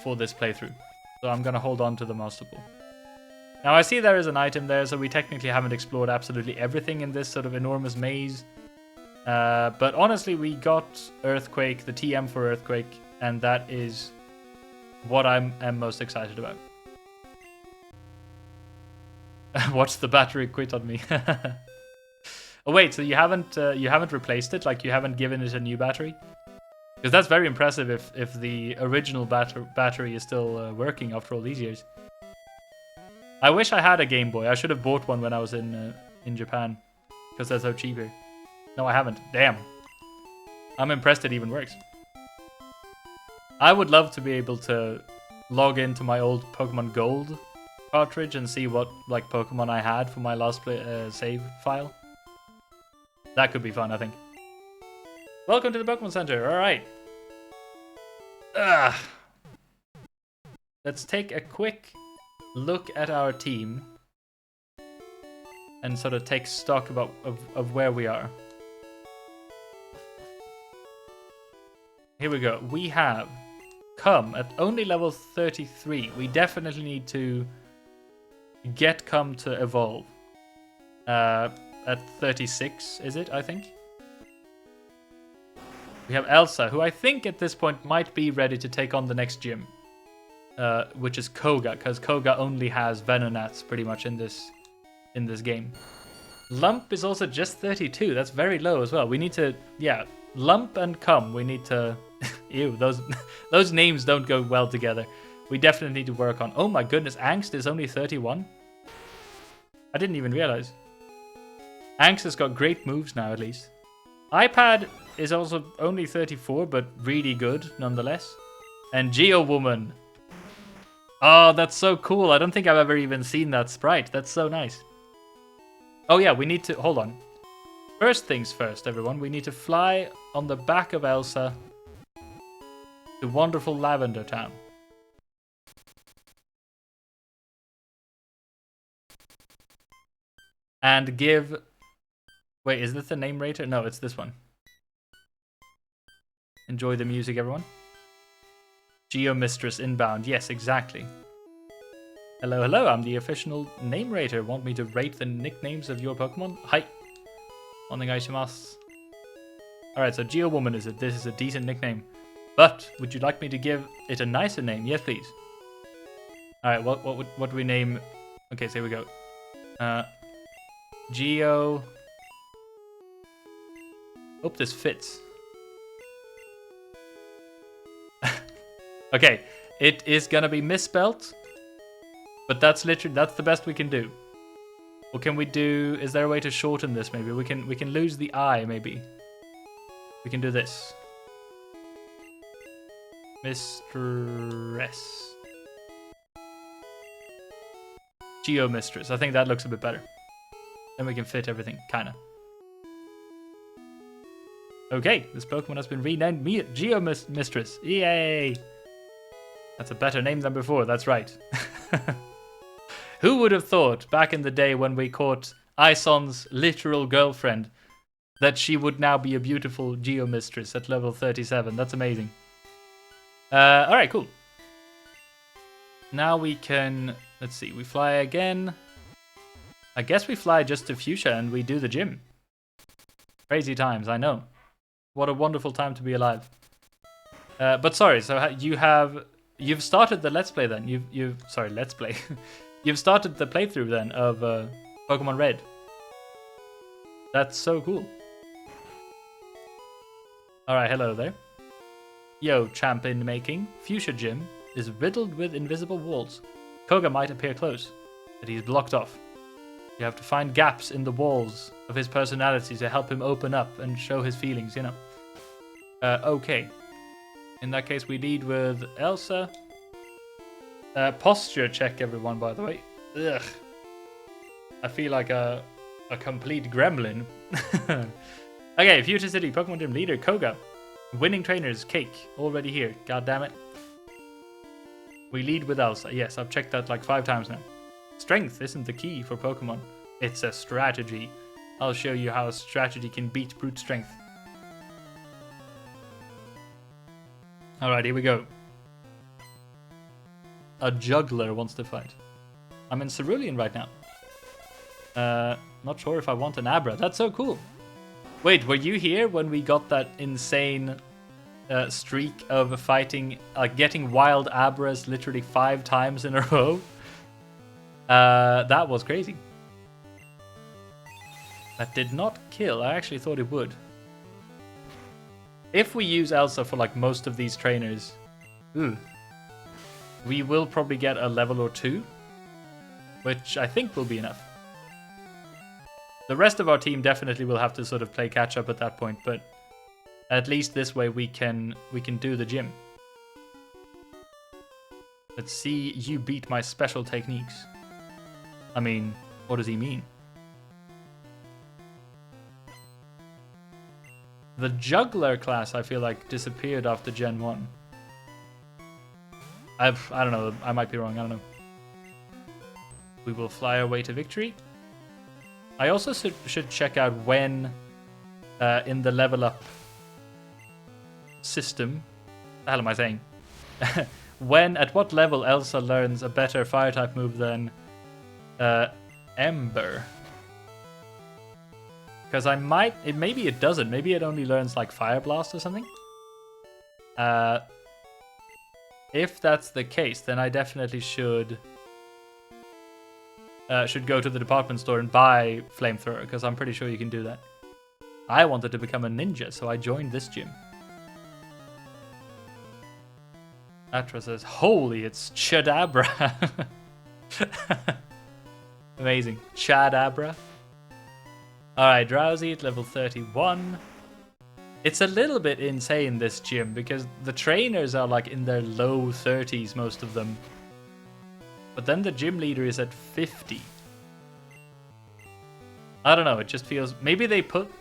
Speaker 1: for this playthrough. So I'm going to hold on to the Master Ball. Now I see there is an item there, so we technically haven't explored absolutely everything in this sort of enormous maze. But honestly, we got Earthquake, the TM for Earthquake, and that is what I am most excited about. Watch the battery quit on me. Oh wait, so you haven't replaced it? Like you haven't given it a new battery? Because that's very impressive if the original battery is still working after all these years. I wish I had a Game Boy. I should have bought one when I was in in Japan because they're so cheap here. No, I haven't. Damn. I'm impressed it even works. I would love to be able to log into my old Pokemon Gold cartridge and see what like Pokemon I had for my last save file. That could be fun, I think. Welcome to the Pokemon Center. All right. Let's take a quick look at our team and sort of take stock of where we are. Here we go. We have Come at only level 33. We definitely need to get Come to evolve. At 36, is it, I think? We have Elsa, who I think at this point might be ready to take on the next gym. Which is Koga, because Koga only has Venonats pretty much in this game. Lump is also just 32. That's very low as well. We need to, yeah, Lump and Come. We need to, ew, those names don't go well together. We definitely need to work on. Oh my goodness, Angst is only 31. I didn't even realize. Angst has got great moves now, at least. iPad is also only 34, but really good nonetheless. And Geo Woman. Oh, that's so cool. I don't think I've ever even seen that sprite. That's so nice. Oh yeah, we need to... Hold on. First things first, everyone. We need to fly on the back of Elsa to wonderful Lavender Town. And give... Wait, is this the name rater? No, it's this one. Enjoy the music, everyone. Geo Mistress inbound. Yes, exactly. Hello, hello. I'm the official name rater. Want me to rate the nicknames of your Pokemon? Hi. Onegaishimasu. Alright, so Geo Woman is it. This is a decent nickname. But would you like me to give it a nicer name? Yes, please. Alright, what do we name? Okay, so here we go. Geo. Hope this fits. Okay, it is gonna be misspelt, but that's the best we can do. What can we do? Is there a way to shorten this? Maybe we can lose the I. Maybe we can do this. Mistress. Geo Mistress. I think that looks a bit better. Then we can fit everything, kinda. Okay, this Pokemon has been renamed Geo Mistress. Yay! That's a better name than before, that's right. Who would have thought, back in the day when we caught Ison's literal girlfriend, that she would now be a beautiful Geo Mistress at level 37? That's amazing. Alright, cool. Now we can, let's see, we fly again. I guess we fly just to Fuchsia and we do the gym. Crazy times, I know. What a wonderful time to be alive. But sorry, so you've started the Let's Play then. Sorry, Let's Play. You've started the playthrough then of Pokemon Red. That's so cool. Alright, hello there. Yo, champ in making. Fuchsia Gym is riddled with invisible walls. Koga might appear close, but he's blocked off. You have to find gaps in the walls of his personality to help him open up and show his feelings, you know. Okay. In that case, we lead with Elsa. Posture check, everyone, by the way. Ugh. I feel like a complete gremlin. Okay, Future City, Pokemon Gym leader, Koga. Winning trainers, Cake. Already here. God damn it. We lead with Elsa. Yes, I've checked that like 5 times now. Strength isn't the key for Pokemon. It's a strategy. I'll show you how a strategy can beat brute strength. Alright, here we go. A juggler wants to fight. I'm in Cerulean right now. Not sure if I want an Abra. That's so cool. Wait, were you here when we got that insane streak of fighting, getting wild Abras literally 5 times in a row? That was crazy. That did not kill. I actually thought it would. If we use Elsa for like most of these trainers, we will probably get a level or 2, which I think will be enough. The rest of our team definitely will have to sort of play catch up at that point, but at least this way we can do the gym. Let's see you beat my special techniques. I mean, what does he mean? The juggler class, I feel like, disappeared after Gen 1. I don't know, I might be wrong, I don't know. We will fly our way to victory. I also should check out when in the level up system, what the hell am I saying? At what level Elsa learns a better fire type move than Ember. Because maybe it doesn't. Maybe it only learns like Fire Blast or something. If that's the case, then I definitely should go to the department store and buy Flamethrower, because I'm pretty sure you can do that. I wanted to become a ninja, so I joined this gym. Atra says, holy, it's Chadabra. Amazing. Chadabra. Alright, Drowsy at level 31. It's a little bit insane, this gym, because the trainers are like in their low 30s, most of them. But then the gym leader is at 50. I don't know, it just feels... Maybe they put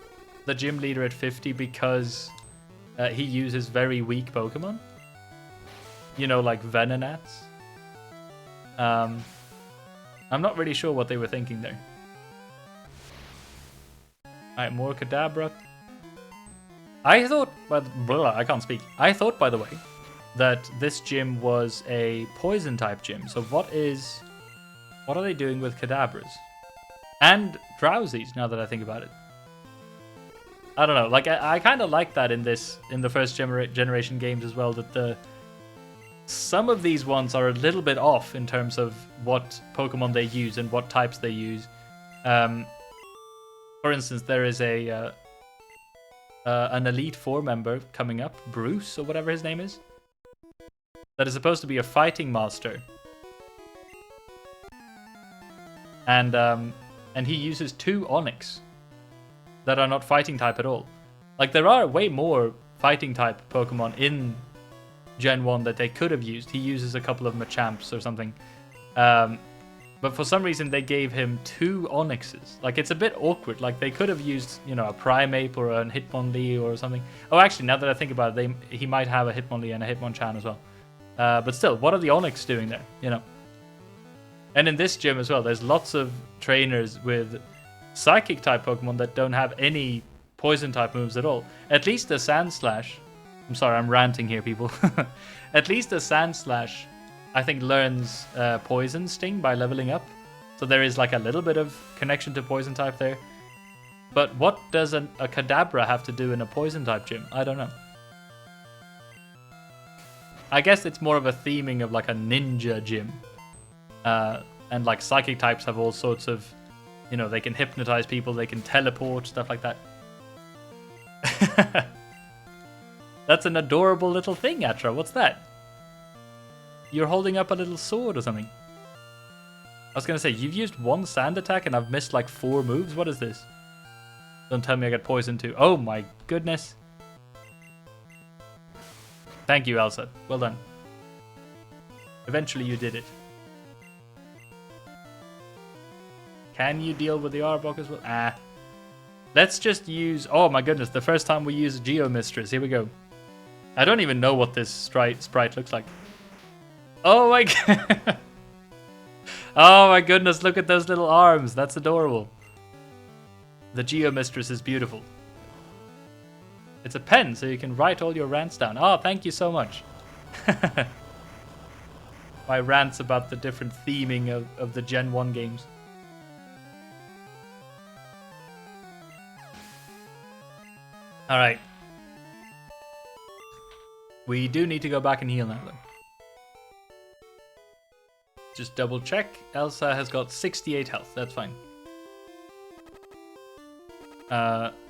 Speaker 1: the gym leader at 50 because he uses very weak Pokemon. You know, like Venonats. I'm not really sure what they were thinking there. Alright, more Kadabra. I thought... I can't speak. I thought, by the way, that this gym was a poison type gym. So what are they doing with Kadabras? And Drowsies, now that I think about it. I don't know, like I kind of like that in the first generation games as well, that some of these ones are a little bit off in terms of what Pokemon they use and what types they use. For instance, there is an Elite Four member coming up, Bruce or whatever his name is, that is supposed to be a fighting master, and he uses 2 Onix that are not fighting type at all. Like, there are way more fighting type Pokemon in Gen 1 that they could have used. He uses a couple of Machamps or something. But for some reason they gave him 2 Onyxes. Like, it's a bit awkward. Like, they could have used, you know, a Primeape or a Hitmonlee or something. Oh, actually, now that I think about it, he might have a Hitmonlee and a Hitmonchan as well. But still, what are the Onix doing there, you know? And in this gym as well, there's lots of trainers with Psychic type Pokemon that don't have any Poison type moves at all. At least the Sandslash... I'm sorry, I'm ranting here, people. At least the Sandslash, I think, learns Poison Sting by leveling up. So there is like a little bit of connection to Poison type there. But what does a Kadabra have to do in a Poison type gym? I don't know. I guess it's more of a theming of like a ninja gym. And like Psychic types have all sorts of, you know, they can hypnotize people, they can teleport, stuff like that. That's an adorable little thing, Atra. What's that? You're holding up a little sword or something. I was going to say, you've used 1 sand attack and I've missed like 4 moves? What is this? Don't tell me I get poisoned too. Oh my goodness. Thank you, Elsa. Well done. Eventually you did it. Can you deal with the Arbok as well? Ah. Let's just use... Oh my goodness, the first time we use Geomistress. Here we go. I don't even know what this sprite looks like. Oh my god. Oh my goodness, look at those little arms. That's adorable. The Geomistress is beautiful. It's a pen, so you can write all your rants down. Oh, thank you so much. My rants about the different theming of the Gen 1 games. Alright. We do need to go back and heal now, though. Just double check. Elsa has got 68 health. That's fine.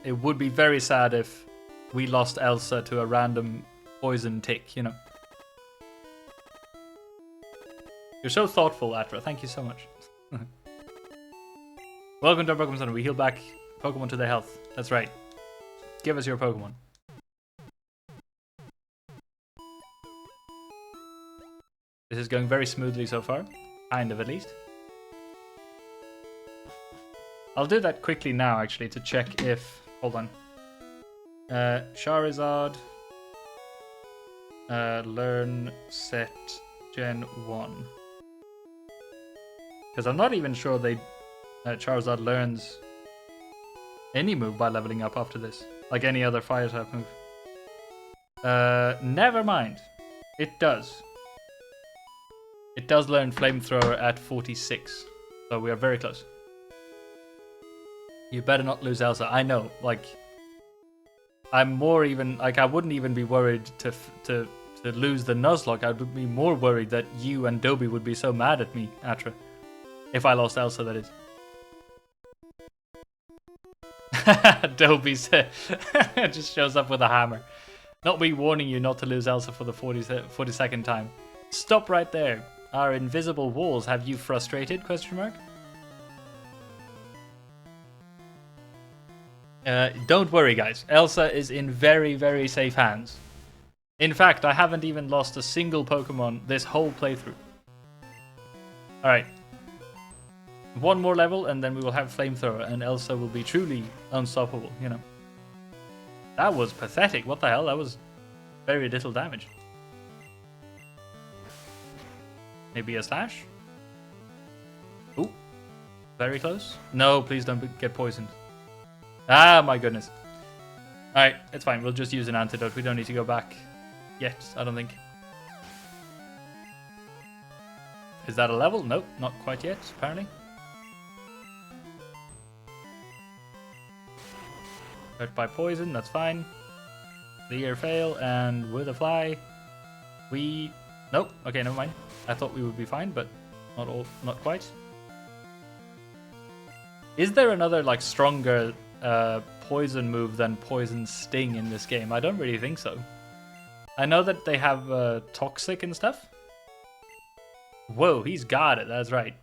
Speaker 1: It would be very sad if we lost Elsa to a random poison tick, you know. You're so thoughtful, Atra. Thank you so much. Welcome to our Pokemon Center. We heal back Pokemon to their health. That's right. Give us your Pokemon. This is going very smoothly so far. Kind of, at least. I'll do that quickly now, actually, to check if... Hold on. Charizard. Learn set Gen 1. Because I'm not even sure Charizard learns any move by leveling up after this. Like any other fire type move. Never mind. It does. It does learn Flamethrower at 46. So we are very close. You better not lose Elsa. I know, like... I'm more even... Like, I wouldn't even be worried to lose the Nuzlocke. I would be more worried that you and Dobby would be so mad at me, Atra. If I lost Elsa, that is. Dobby just shows up with a hammer. Not me warning you not to lose Elsa for the 42nd time. Stop right there. Our invisible walls have you frustrated? Question mark. Don't worry, guys. Elsa is in very, very safe hands. In fact, I haven't even lost a single Pokemon this whole playthrough. Alright. One more level and then we will have Flamethrower and Elsa will be truly unstoppable, you know. That was pathetic. What the hell? That was very little damage. Maybe a slash? Ooh. Very close. No, please don't get poisoned. Ah, my goodness. Alright, it's fine. We'll just use an antidote. We don't need to go back yet, I don't think. Is that a level? Nope, not quite yet, apparently. Hurt by poison, that's fine. Clear fail, and with a fly, we... Nope, okay, never mind. I thought we would be fine, but not quite. Is there another, like, stronger poison move than Poison Sting in this game? I don't really think so. I know that they have Toxic and stuff. Whoa, he's got it, that's right.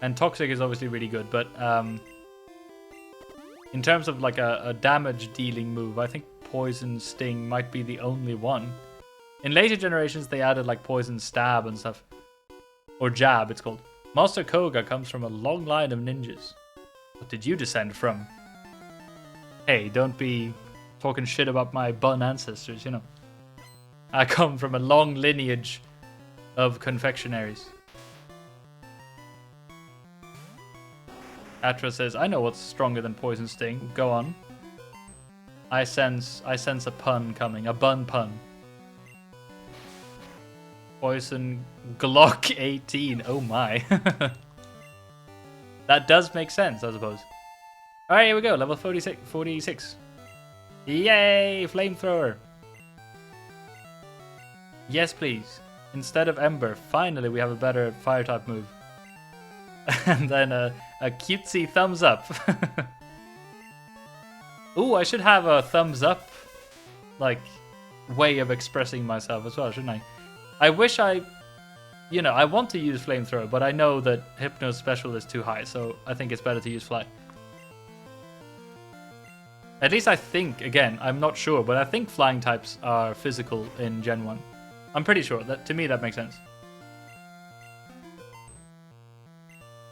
Speaker 1: And Toxic is obviously really good, but in terms of like a damage dealing move, I think Poison Sting might be the only one. In later generations, they added like Poison Stab and stuff. Or Jab, it's called. Master Koga comes from a long line of ninjas. What did you descend from? Hey, don't be talking shit about my Bun ancestors, you know. I come from a long lineage of confectionaries. Atra says, I know what's stronger than Poison Sting. Go on. I sense a pun coming, a bun pun. Poison Glock 18. Oh my. That does make sense, I suppose. Alright, here we go. Level 46. Yay! Flamethrower. Yes, please. Instead of Ember, finally we have a better fire type move. And then a cutesy thumbs up. Ooh, I should have a thumbs up, like, way of expressing myself as well, shouldn't I? I wish I want to use Flamethrower, but I know that Hypno Special is too high, so I think it's better to use Fly. At least I think, again, I'm not sure, but I think flying types are physical in Gen 1. I'm pretty sure. To me, that makes sense.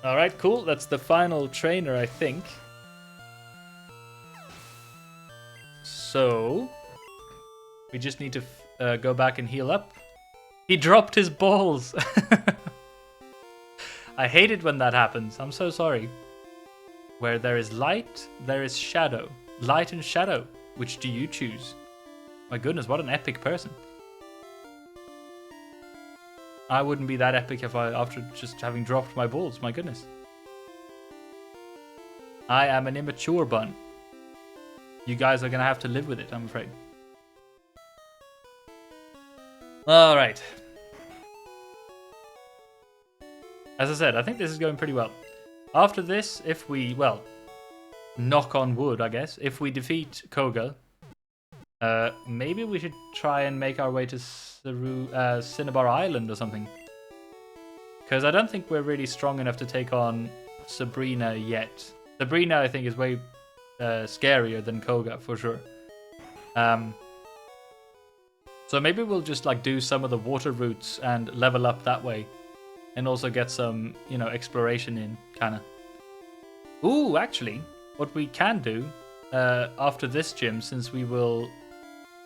Speaker 1: Alright, cool. That's the final trainer, I think. So, we just need to go back and heal up. He dropped his balls! I hate it when that happens. I'm so sorry. Where there is light, there is shadow. Light and shadow. Which do you choose? My goodness, what an epic person. I wouldn't be that epic if after just having dropped my balls. My goodness. I am an immature bun. You guys are going to have to live with it, I'm afraid. Alright. As I said, I think this is going pretty well. After this, if we, well, knock on wood, I guess, if we defeat Koga, maybe we should try and make our way to Cinnabar Island or something. Because I don't think we're really strong enough to take on Sabrina yet. Sabrina, I think, is way scarier than Koga, for sure. So maybe we'll just like do some of the water routes and level up that way. And also get some, you know, exploration in, kind of. Ooh, actually, what we can do after this gym, since we will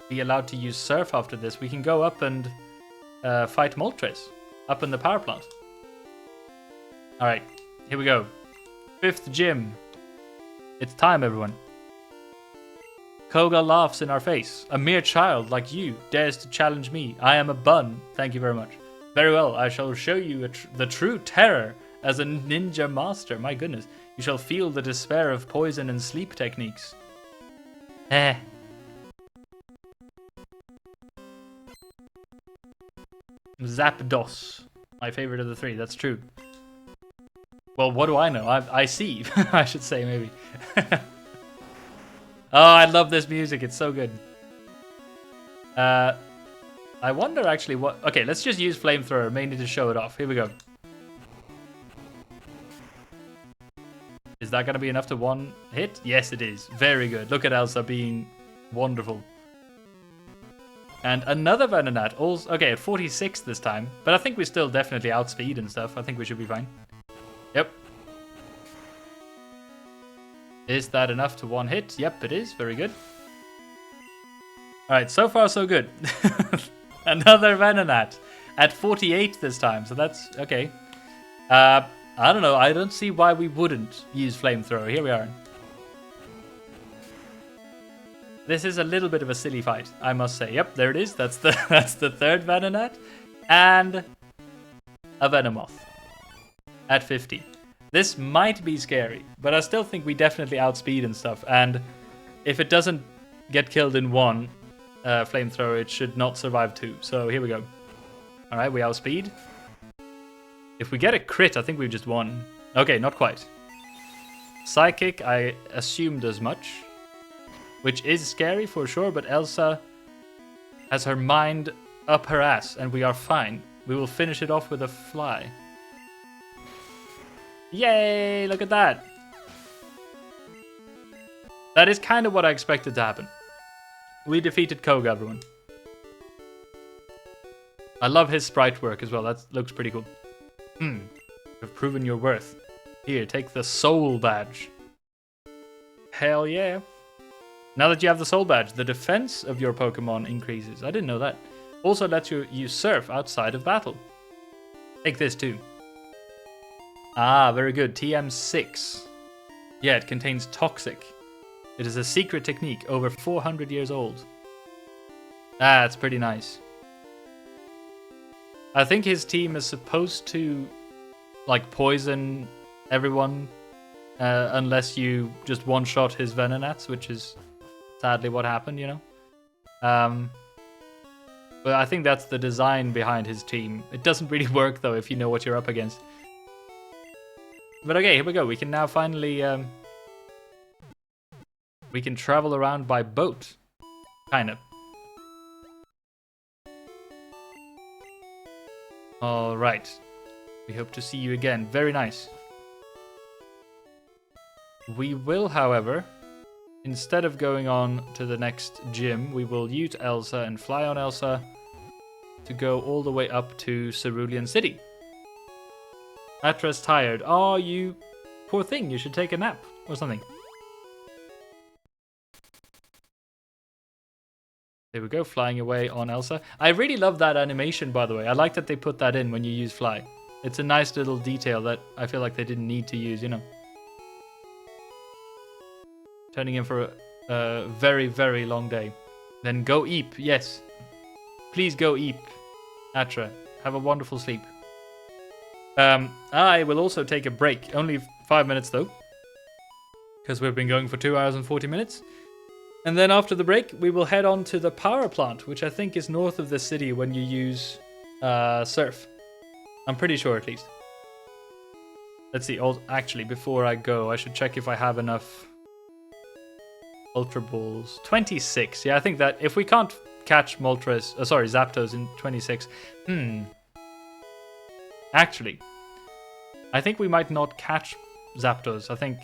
Speaker 1: be allowed to use Surf after this, we can go up and fight Moltres up in the power plant. Alright, here we go. 5th gym. It's time, everyone. Koga laughs in our face. A mere child like you dares to challenge me. I am a bun. Thank you very much. Very well, I shall show you the true terror as a ninja master. My goodness. You shall feel the despair of poison and sleep techniques. Zapdos. My favorite of the 3, that's true. Well, what do I know? I see, I should say, maybe. Oh, I love this music. It's so good. I wonder actually what... Okay, let's just use Flamethrower, mainly to show it off. Here we go. Is that going to be enough to one hit? Yes, it is. Very good. Look at Elsa being wonderful. And another Venonat. Also, okay, at 46 this time. But I think we still definitely outspeed and stuff. I think we should be fine. Yep. Is that enough to one hit? Yep, it is. Very good. Alright, so far so good. Another Venonat. At 48 this time, so that's okay. I don't know. I don't see why we wouldn't use Flamethrower. Here we are. This is a little bit of a silly fight, I must say. Yep, there it is. That's the 3rd Venonat. And a Venomoth. At 50. This might be scary, but I still think we definitely outspeed and stuff. And if it doesn't get killed in 1 Flamethrower, it should not survive 2. So here we go. Alright, we outspeed. If we get a crit, I think we've just won. Okay, not quite. Psychic, I assumed as much. Which is scary for sure, but Elsa has her mind up her ass, and we are fine. We will finish it off with a fly. Yay, look at that. That is kind of what I expected to happen. We defeated Koga, everyone. I love his sprite work as well. That looks pretty cool. You've proven your worth. Here, take the soul badge. Hell yeah. Now that you have the soul badge, the defense of your Pokemon increases. I didn't know that. Also lets you use Surf outside of battle. Take this too. Ah, very good. TM6. Yeah, it contains Toxic. It is a secret technique over 400 years old. That's pretty nice. I think his team is supposed to like poison everyone unless you just one-shot his Venonats, which is sadly what happened, you know. But I think that's the design behind his team. It doesn't really work though if you know what you're up against. But okay, here we go. We can now finally we can travel around by boat, kind of. All right. We hope to see you again. Very nice. We will, however, instead of going on to the next gym, we will use Elsa and fly on Elsa to go all the way up to Cerulean City. Atra's tired. Oh, you poor thing. You should take a nap or something. There we go, flying away on Elsa. I really love that animation, by the way. I like that they put that in when you use fly. It's a nice little detail that I feel like they didn't need to use, you know. Turning in for a very, very long day. Then go eep, yes. Please go eep, Atra. Have a wonderful sleep. I will also take a break. Only 5 minutes, though. Because we've been going for 2 hours and 40 minutes. And then after the break, we will head on to the power plant, which I think is north of the city when you use Surf. I'm pretty sure, at least. Let's see. Actually, before I go, I should check if I have enough Ultra Balls. 26. Yeah, I think that if we can't catch Zapdos in 26. Actually, I think we might not catch Zapdos. I think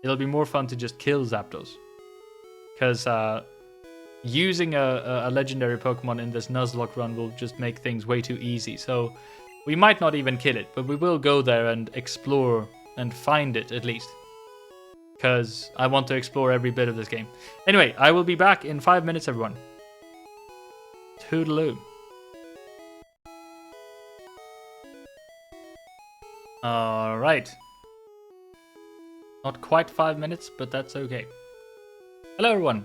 Speaker 1: it'll be more fun to just kill Zapdos. Because using a legendary Pokemon in this Nuzlocke run will just make things way too easy. So we might not even kill it, but we will go there and explore and find it at least. Because I want to explore every bit of this game. Anyway, I will be back in 5 minutes, everyone. Toodaloo. Alright. Not quite 5 minutes, but that's okay. Hello, everyone.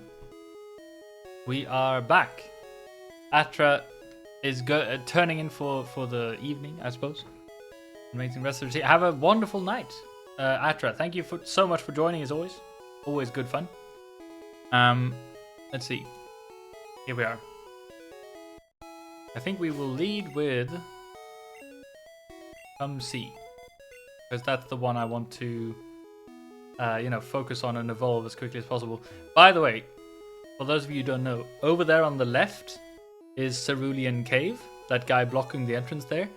Speaker 1: We are back. Atra is turning in for the evening, I suppose. Amazing rest of the day. Have a wonderful night. Atra, thank you so much for joining as always. Always good fun. Let's see. Here we are. I think we will lead with Come See. Because that's the one I want to, focus on and evolve as quickly as possible. By the way, for those of you who don't know, over there on the left is Cerulean Cave. That guy blocking the entrance there.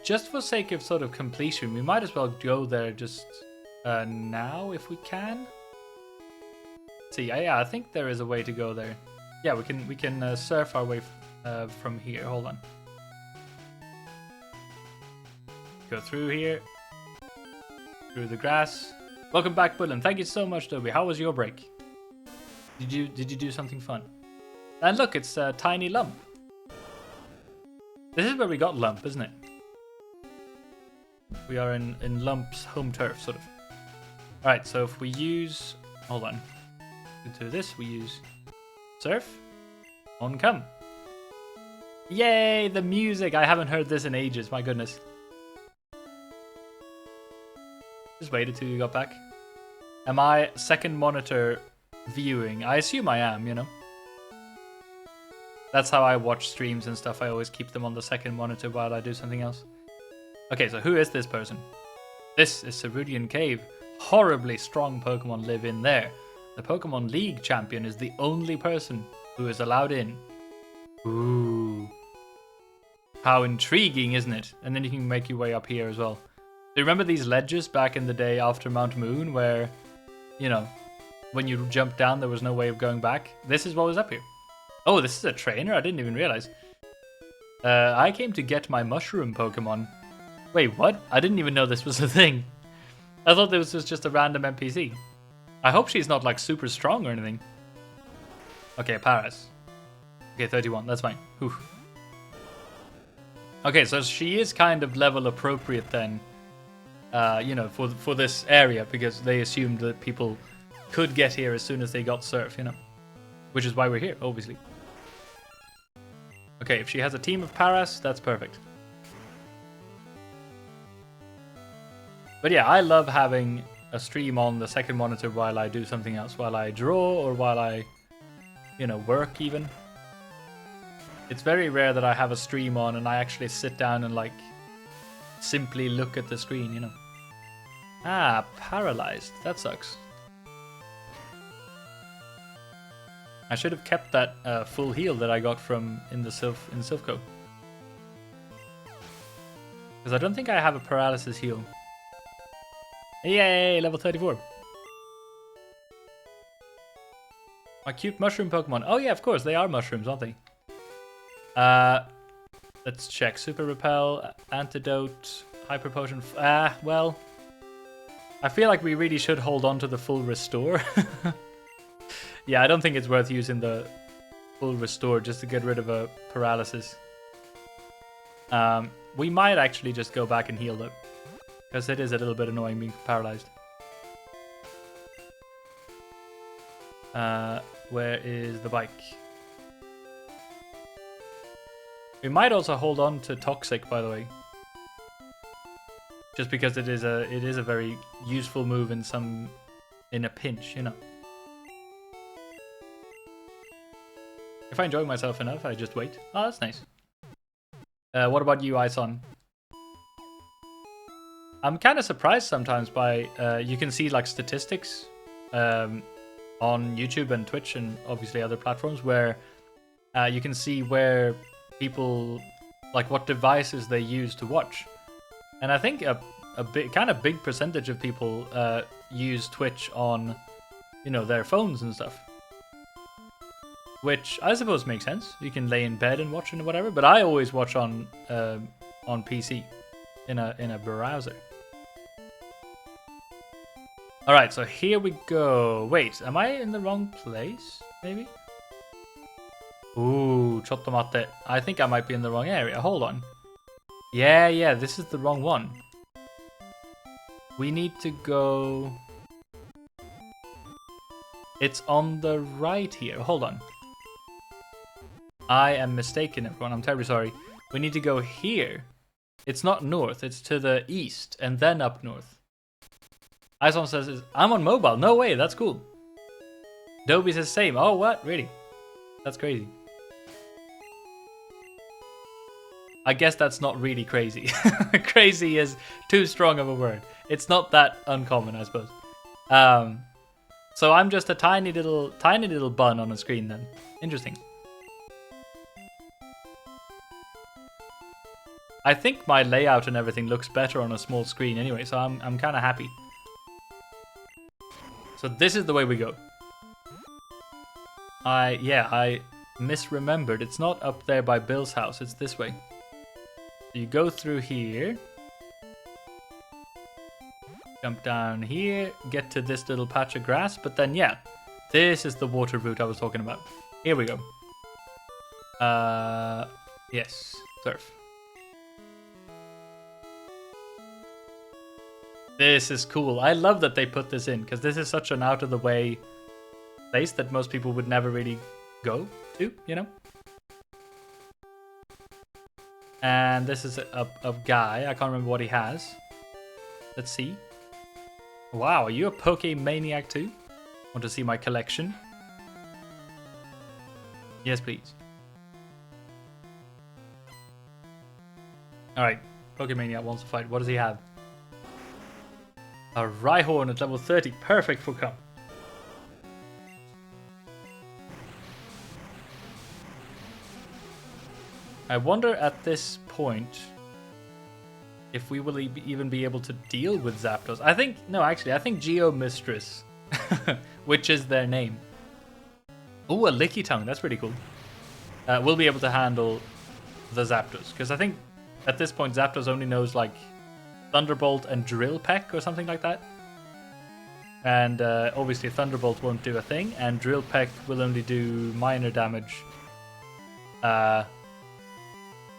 Speaker 1: Just for sake of sort of completion, we might as well go there just now if we can. See, yeah, I think there is a way to go there. Yeah, we can surf our way from here. Hold on. Go through here, through the grass. Welcome back, Budlin. Thank you so much, Toby. How was your break? Did you do something fun? And look, it's a tiny Lump. This is where we got Lump, isn't it? We are in Lump's home turf, sort of. Alright, so if we use... Hold on. To this, we use Surf. On come. Yay, the music! I haven't heard this in ages, my goodness. Just waited till you got back. Am I second monitor viewing? I assume I am, you know. That's how I watch streams and stuff. I always keep them on the second monitor while I do something else. Okay, so who is this person? This is Cerulean Cave. Horribly strong Pokemon live in there. The Pokemon League champion is the only person who is allowed in. Ooh. How intriguing, isn't it? And then you can make your way up here as well. Do you remember these ledges back in the day after Mount Moon where, you know, when you jumped down there was no way of going back? This is what was up here. Oh, this is a trainer? I didn't even realize. I came to get my mushroom Pokemon. Wait, what? I didn't even know this was a thing. I thought this was just a random NPC. I hope she's not like super strong or anything. Okay, Paras. Okay, 31, that's fine. Whew. Okay, so she is kind of level appropriate then. For this area, because they assumed that people could get here as soon as they got Surf, you know. Which is why we're here, obviously. Okay, if she has a team of Paras, that's perfect. But yeah, I love having a stream on the second monitor while I do something else, while I draw or while I, work even. It's very rare that I have a stream on and I actually sit down and like simply look at the screen, you know. Ah, paralyzed. That sucks. I should have kept that full heal that I got from in Silphco. Because I don't think I have a paralysis heal. Yay, level 34. My cute mushroom Pokemon. Oh yeah, of course, they are mushrooms, aren't they? Let's check. Super Repel, Antidote, Hyper Potion. Well, I feel like we really should hold on to the full Restore. Yeah, I don't think it's worth using the full Restore just to get rid of a paralysis. We might actually just go back and heal though, because it is a little bit annoying being paralyzed. Where is the bike? We might also hold on to Toxic, by the way, just because it is a very useful move in a pinch, you know. If I enjoy myself enough, I just wait. Oh, that's nice. What about you, Ison? I'm kind of surprised sometimes by you can see like statistics on YouTube and Twitch and obviously other platforms where you can see where people, like what devices they use to watch. And I think a kind of big percentage of people use Twitch on, you know, their phones and stuff. Which I suppose makes sense. You can lay in bed and watch and whatever, but I always watch on PC in a browser. All right, so here we go. Wait, am I in the wrong place? Maybe. Ooh, chotto matte. I think I might be in the wrong area. Hold on. Yeah, this is the wrong one. We need to go. It's on the right here. Hold on. I am mistaken, everyone. I'm terribly sorry. We need to go here. It's not north. It's to the east and then up north. Ison says, I'm on mobile. No way. That's cool. Dobie says same. Oh, what? Really? That's crazy. I guess that's not really crazy. Crazy is too strong of a word. It's not that uncommon, I suppose. So I'm just a tiny little bun on a screen then. Interesting. I think my layout and everything looks better on a small screen anyway, so I'm kind of happy. So this is the way we go. I misremembered. It's not up there by Bill's house. It's this way. You go through here. Jump down here. Get to this little patch of grass. But then, yeah. This is the water route I was talking about. Here we go. Yes. Surf. This is cool. I love that they put this in, because this is such an out-of-the-way place that most people would never really go to, you know? And this is a guy. I can't remember what he has. Let's see. Wow, are you a Pokemaniac too? Want to see my collection? Yes, please. Alright, Pokemaniac wants to fight. What does he have? A Rhyhorn at level 30. Perfect for Cup. I wonder at this point if we will even be able to deal with Zapdos. I think Geo Mistress, which is their name. Oh, a Licky Tongue. That's pretty cool. We'll be able to handle the Zapdos, because I think at this point Zapdos only knows like Thunderbolt and Drill Peck or something like that. And obviously Thunderbolt won't do a thing, and Drill Peck will only do minor damage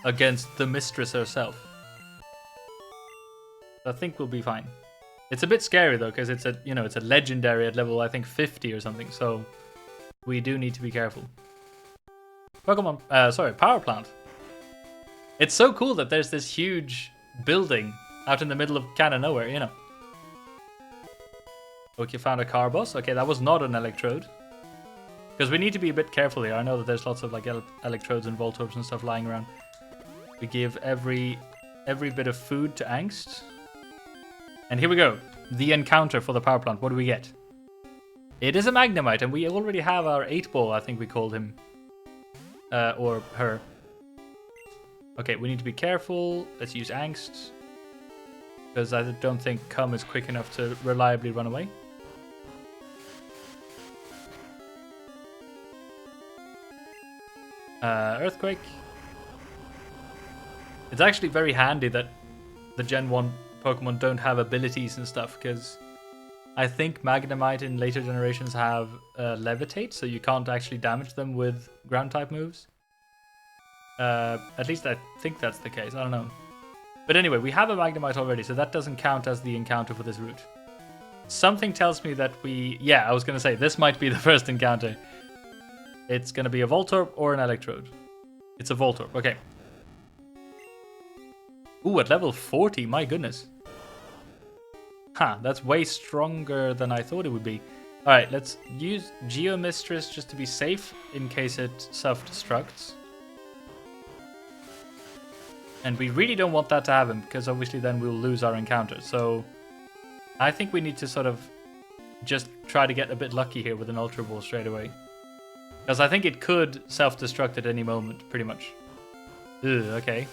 Speaker 1: against the Mistress herself. I think we'll be fine. It's a bit scary though, because it's a legendary at level I think 50 or something, so we do need to be careful. Power plant. It's so cool that there's this huge building out in the middle of kind of nowhere, you know. Okay, found a Carbos. Okay, that was not an Electrode. Because we need to be a bit careful here. I know that there's lots of like Electrodes and Voltorbs and stuff lying around. We give every bit of food to Angst. And here we go. The encounter for the power plant. What do we get? It is a Magnemite, and we already have our 8-ball, I think we called him. Or her. Okay, we need to be careful. Let's use Angst. Because I don't think Cum is quick enough to reliably run away. Earthquake. It's actually very handy that the Gen 1 Pokemon don't have abilities and stuff, because I think Magnemite in later generations have Levitate, so you can't actually damage them with ground-type moves. At least I think that's the case, I don't know. But anyway, we have a Magnemite already, so that doesn't count as the encounter for this route. Something tells me that I was going to say, this might be the first encounter. It's going to be a Voltorb or an Electrode. It's a Voltorb, okay. Ooh, at level 40, my goodness. That's way stronger than I thought it would be. Alright, let's use Geo Mistress just to be safe in case it self-destructs. And we really don't want that to happen, because obviously then we'll lose our encounter. So I think we need to sort of just try to get a bit lucky here with an Ultra Ball straight away. Because I think it could self-destruct at any moment, pretty much. Ugh, okay.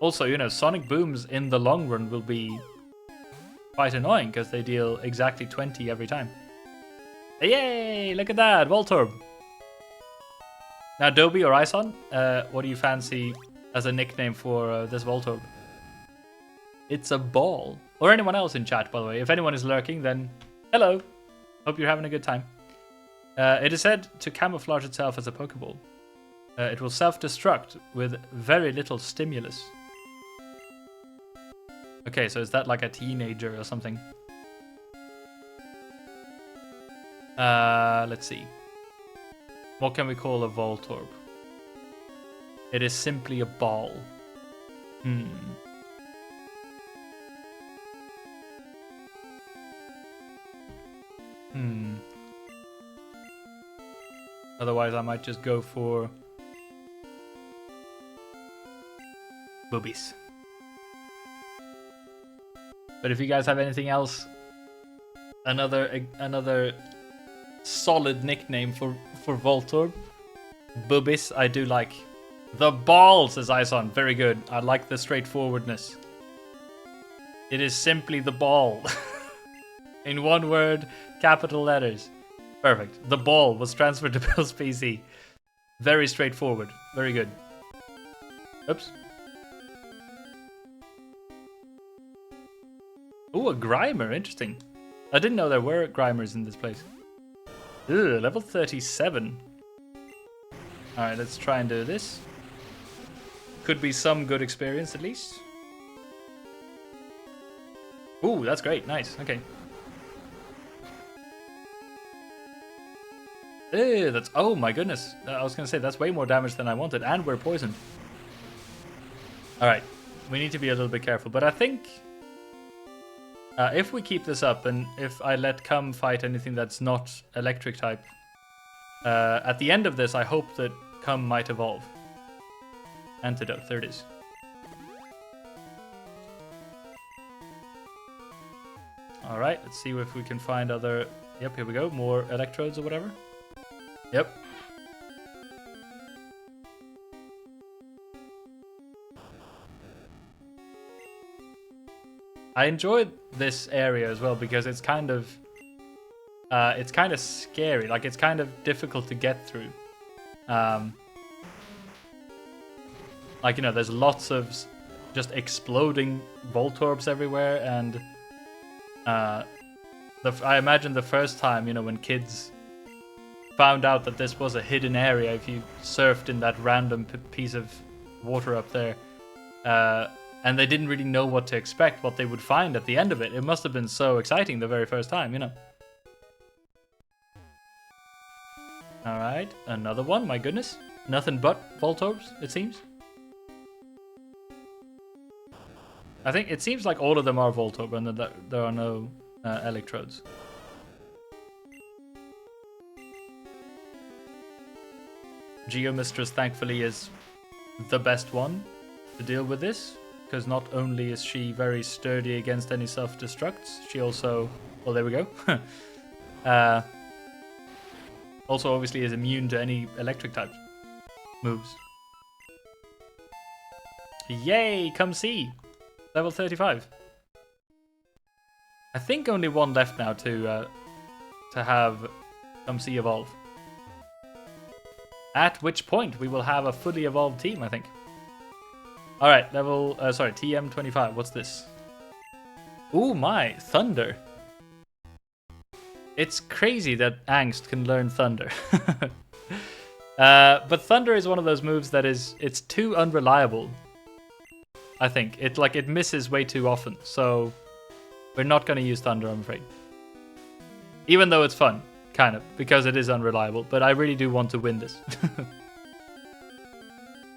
Speaker 1: Also, you know, sonic booms in the long run will be quite annoying because they deal exactly 20 every time. Yay! Look at that, Voltorb. Now, Dobby or Ison, what do you fancy as a nickname for this Voltorb? It's a ball. Or anyone else in chat, by the way. If anyone is lurking, then hello. Hope you're having a good time. It is said to camouflage itself as a Pokeball. It will self-destruct with very little stimulus. Okay, so is that like a teenager or something? Let's see. What can we call a Voltorb? It is simply a ball. Otherwise, I might just go for boobies. But if you guys have anything else, another solid nickname for Voltorb, boobies, I do like. The ball, says Ison. Very good. I like the straightforwardness. It is simply the ball. In one word, capital letters. Perfect. The ball was transferred to Bill's PC. Very straightforward. Very good. Oops. Ooh, a Grimer. Interesting. I didn't know there were Grimers in this place. Ugh, level 37. Alright, let's try and do this. Could be some good experience at least. Ooh, that's great. Nice. Okay. Ew, that's... Oh my goodness. I was going to say, that's way more damage than I wanted. And we're poisoned. Alright. We need to be a little bit careful. But I think... if we keep this up, and if I let Cum fight anything that's not electric type, at the end of this, I hope that Cum might evolve. Antidote. There it is. Alright, let's see if we can find other... Yep, here we go. More electrodes or whatever. Yep. I enjoyed this area as well because it's kind of scary. Like, it's kind of difficult to get through. Like, you know, there's lots of just exploding Voltorbs everywhere, and I imagine the first time, you know, when kids found out that this was a hidden area, if you surfed in that random piece of water up there, and they didn't really know what to expect, what they would find at the end of it. It must have been so exciting the very first time, you know. Alright, another one, my goodness. Nothing but Voltorbs, it seems. I think it seems like all of them are Voltorb and that there are no electrodes. Geomistress, thankfully, is the best one to deal with this, because not only is she very sturdy against any self-destructs, she also... Well, there we go. Also, obviously, is immune to any electric type moves. Yay! Come see! Level 35. I think only one left now to have Come see evolve. At which point we will have a fully evolved team, I think. Alright, level... sorry, TM25. What's this? Ooh, my. Thunder. It's crazy that Angst can learn Thunder. But Thunder is one of those moves that is... It's too unreliable, I think. It misses way too often. So we're not going to use Thunder, I'm afraid. Even though it's fun, kind of, because it is unreliable. But I really do want to win this.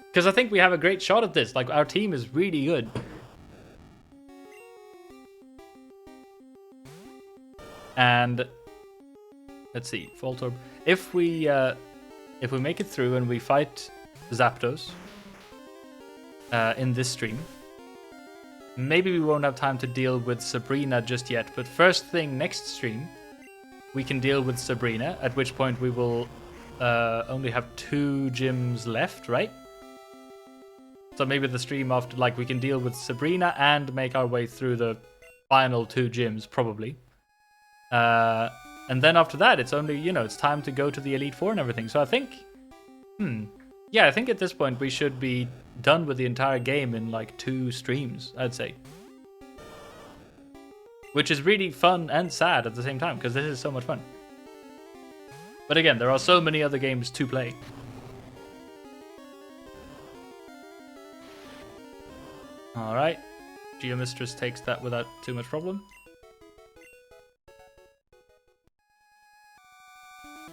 Speaker 1: Because I think we have a great shot at this. Like, our team is really good. And let's see, Voltorb. If we make it through and we fight Zapdos in this stream, maybe we won't have time to deal with Sabrina just yet. But first thing next stream, we can deal with Sabrina. At which point we will only have 2 gyms left, right? So maybe the stream after, like, we can deal with Sabrina and make our way through the final 2 gyms, probably. And then after that, it's only, you know, it's time to go to the Elite Four and everything. So I think, yeah, I think at this point we should be done with the entire game in like 2 streams, I'd say. Which is really fun and sad at the same time, because this is so much fun. But again, there are so many other games to play. Alright, Geomistress takes that without too much problem.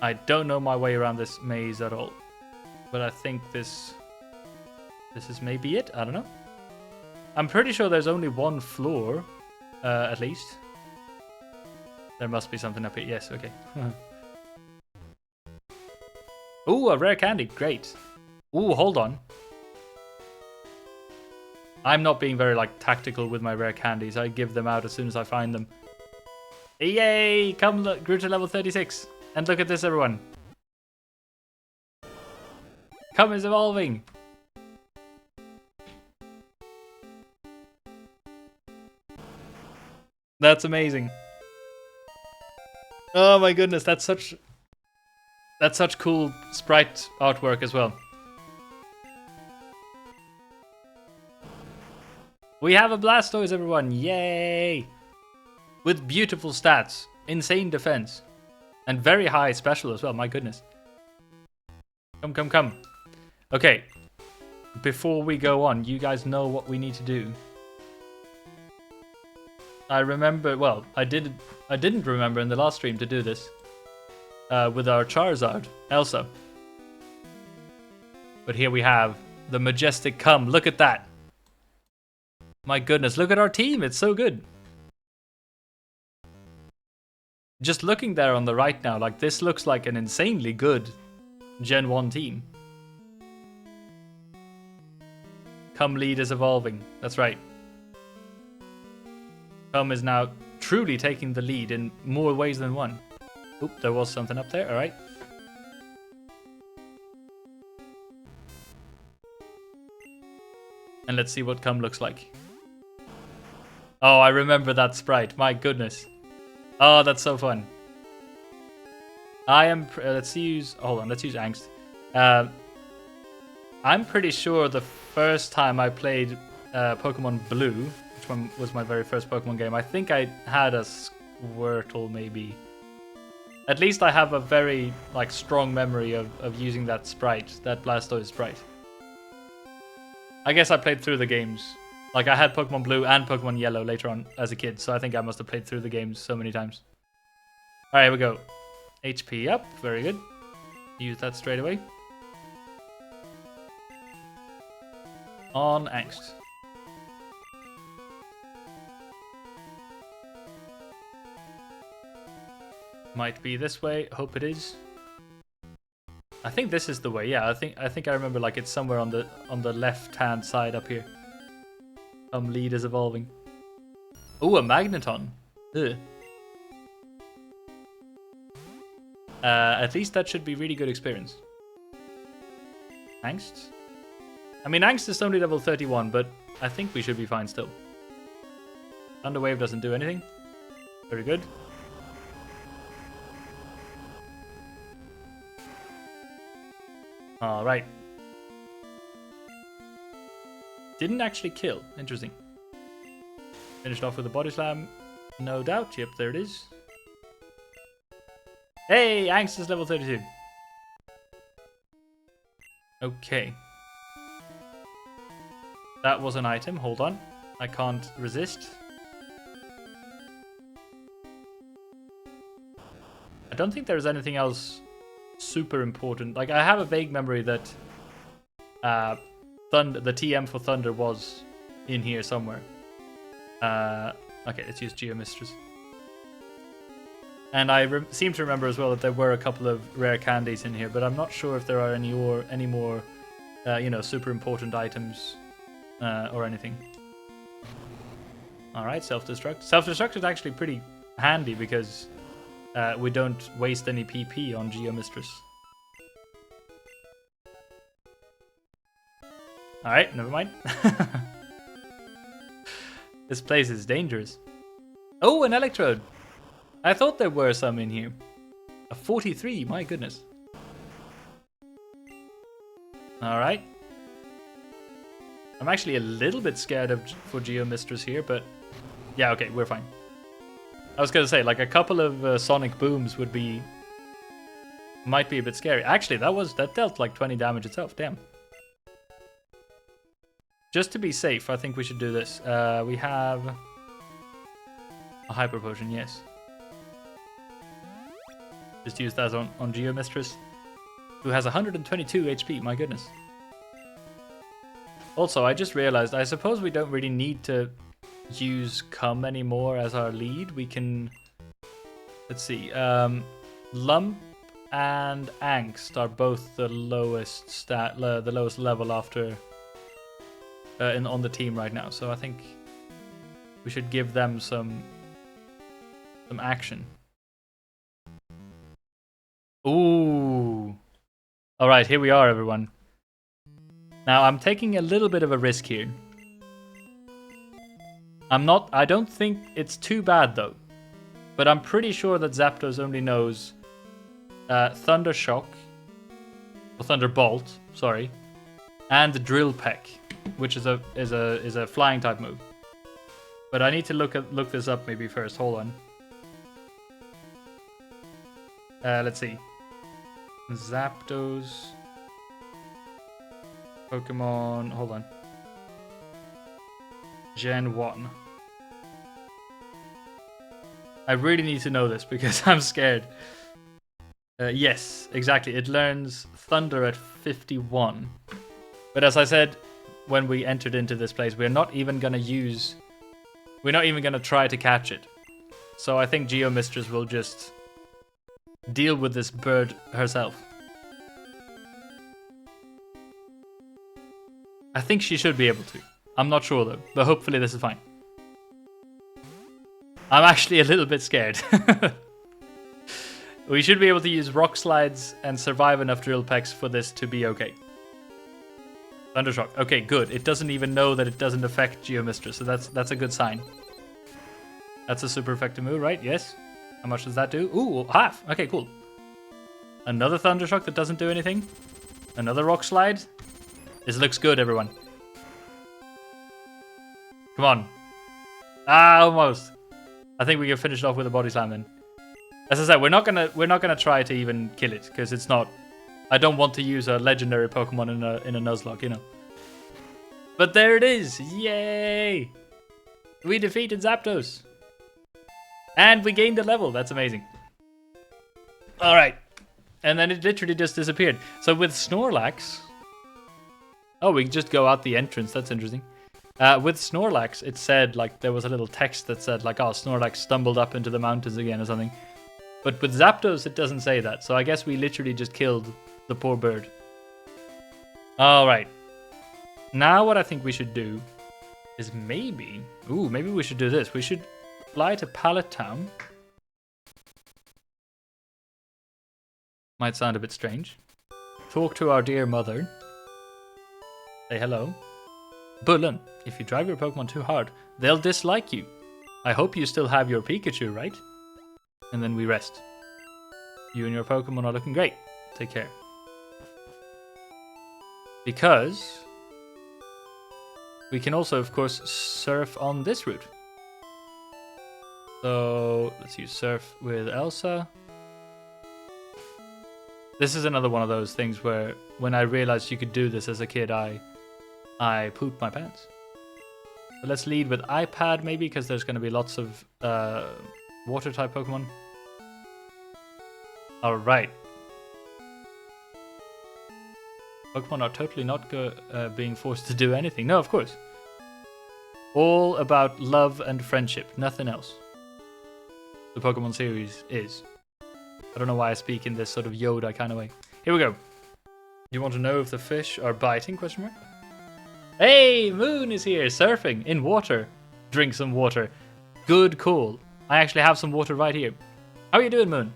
Speaker 1: I don't know my way around this maze at all. But I think this is maybe it, I don't know. I'm pretty sure there's only 1 floor, at least. There must be something up here, yes, okay. Ooh, a rare candy, great. Ooh, hold on. I'm not being very, like, tactical with my rare candies. I give them out as soon as I find them. Yay! Come, look, grew to level 36. And look at this, everyone. Come is evolving. That's amazing. Oh my goodness, that's such cool sprite artwork as well. We have a Blastoise, everyone! Yay! With beautiful stats, insane defense, and very high special as well, my goodness. Come. Okay, before we go on, you guys know what we need to do. I remember, well, I didn't remember in the last stream to do this with our Charizard, Elsa. But here we have the majestic Come. Look at that. My goodness, look at our team. It's so good. Just looking there on the right now, like this looks like an insanely good Gen 1 team. Come lead is evolving. That's right. Come is now truly taking the lead in more ways than one. Oop, there was something up there. All right. And let's see what Come looks like. Oh, I remember that sprite. My goodness. Oh, that's so fun. I am... let's use... hold on, let's use Angst. I'm pretty sure the first time I played Pokemon Blue, which one was my very first Pokemon game, I think I had a Squirtle, maybe. At least I have a very like strong memory of using that sprite, that Blastoise sprite. I guess I played through the games. Like, I had Pokemon Blue and Pokemon Yellow later on as a kid, so I think I must have played through the games so many times. Alright, here we go. HP up, very good. Use that straight away. On Angst. Might be this way, hope it is. I think this is the way, yeah, I think I remember like it's somewhere on the left-hand side up here. Some lead is evolving. Ooh, a Magneton. Ugh. At least that should be really good experience. Angst? I mean, Angst is only level 31, but I think we should be fine still. Thunder Wave doesn't do anything. Very good. Alright. Didn't actually kill. Interesting. Finished off with a body slam. No doubt. Yep, there it is. Hey, Angst is level 32. Okay. That was an item. Hold on. I can't resist. I don't think there's anything else super important. Like, I have a vague memory that the TM for Thunder was in here somewhere. Okay, let's use Geomistress. And I seem to remember as well that there were a couple of rare candies in here, but I'm not sure if there are any more, you know, super important items or anything. All right, self-destruct. Self-destruct is actually pretty handy because we don't waste any PP on Geomistress. Alright, never mind. This place is dangerous. Oh, an electrode. I thought there were some in here. A 43, my goodness. Alright. I'm actually a little bit scared for Geomistress here, but yeah, okay, we're fine. I was gonna say, like, a couple of sonic booms might be a bit scary. Actually, that dealt like 20 damage itself, damn. Just to be safe, I think we should do this. We have a hyper potion, yes. Just use that on Geomistress, who has 122 HP, my goodness. Also, I just realized, I suppose we don't really need to use Cum anymore as our lead. We can, let's see, Lump and Angst are both the lowest the lowest level after on the team right now. So I think we should give them some action. Ooh. All right, here we are, everyone. Now I'm taking a little bit of a risk here. I don't think it's too bad though, but I'm pretty sure that Zapdos only knows Thunder Shock, or Thunderbolt, sorry, and Drill Peck, which is a flying type move. But I need to look this up maybe first. Hold on. Let's see. Zapdos Pokemon. Hold on. Gen 1. I really need to know this because I'm scared. Yes, exactly. It learns Thunder at 51. But as I said when we entered into this place, we're not even gonna try to catch it. So I think Geomistress will just deal with this bird herself. I think she should be able to. I'm not sure though, but hopefully this is fine. I'm actually a little bit scared. We should be able to use Rock Slides and survive enough Drill Pecks for this to be okay. Thundershock. Okay, good. It doesn't even know that it doesn't affect Geomistress, so that's a good sign. That's a super effective move, right? Yes. How much does that do? Ooh, half. Okay, cool. Another Thundershock that doesn't do anything. Another Rock Slide. This looks good, everyone. Come on. Ah, almost. I think we can finish it off with a Body Slam then. As I said, we're not gonna try to even kill it because it's not. I don't want to use a legendary Pokemon in a Nuzlocke, you know. But there it is! Yay! We defeated Zapdos, and we gained a level. That's amazing. All right, and then it literally just disappeared. So with Snorlax, oh, we can just go out the entrance. That's interesting. With Snorlax, it said, like, there was a little text that said, like, oh, Snorlax stumbled up into the mountains again or something. But with Zapdos, it doesn't say that. So I guess we literally just killed the poor bird. Alright. Now what I think we should do is maybe we should do this. We should fly to Pallet Town. Might sound a bit strange. Talk to our dear mother. Say hello. Bullen, if you drive your Pokemon too hard, they'll dislike you. I hope you still have your Pikachu, right? And then we rest. You and your Pokemon are looking great. Take care. Because we can also, of course, surf on this route. So let's use surf with Elsa. This is another one of those things where when I realized you could do this as a kid, I pooped my pants. But let's lead with iPad maybe, because there's going to be lots of water type Pokemon. Alright. Pokemon are totally not being forced to do anything. No, of course. All about love and friendship, nothing else. The Pokemon series is. I don't know why I speak in this sort of Yoda kind of way. Here we go. You want to know if the fish are biting? Question mark. Hey, Moon is here, surfing in water. Drink some water. Good call. I actually have some water right here. How are you doing, Moon?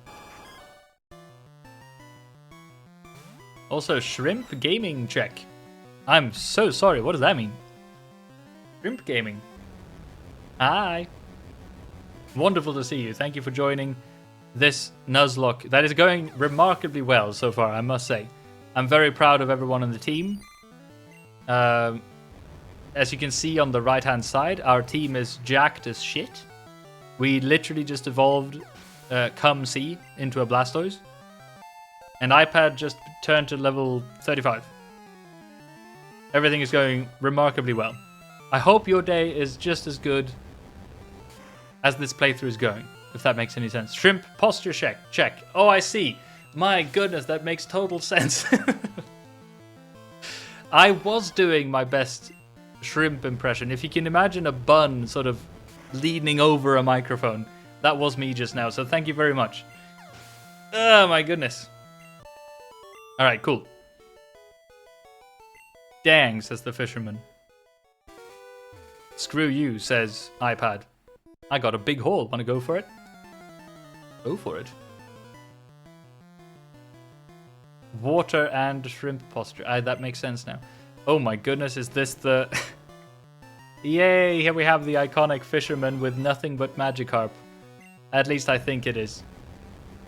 Speaker 1: Also, Shrimp Gaming check. I'm so sorry. What does that mean? Shrimp Gaming. Hi. Wonderful to see you. Thank you for joining this Nuzlocke. That is going remarkably well so far, I must say. I'm very proud of everyone on the team. As you can see on the right-hand side, our team is jacked as shit. We literally just evolved Cum-C into a Blastoise. And iPad just turned to level 35. Everything is going remarkably well. I hope your day is just as good as this playthrough is going, if that makes any sense. Shrimp posture check. Oh, I see. My goodness, that makes total sense. I was doing my best shrimp impression. If you can imagine a bun sort of leaning over a microphone, that was me just now, so thank you very much. Oh my goodness. Alright, cool. Dang, says the fisherman. Screw you, says iPad. I got a big haul. Wanna go for it? Go for it. Water and shrimp posture. That makes sense now. Oh my goodness, is this the... Yay, here we have the iconic fisherman with nothing but Magikarp. At least I think it is.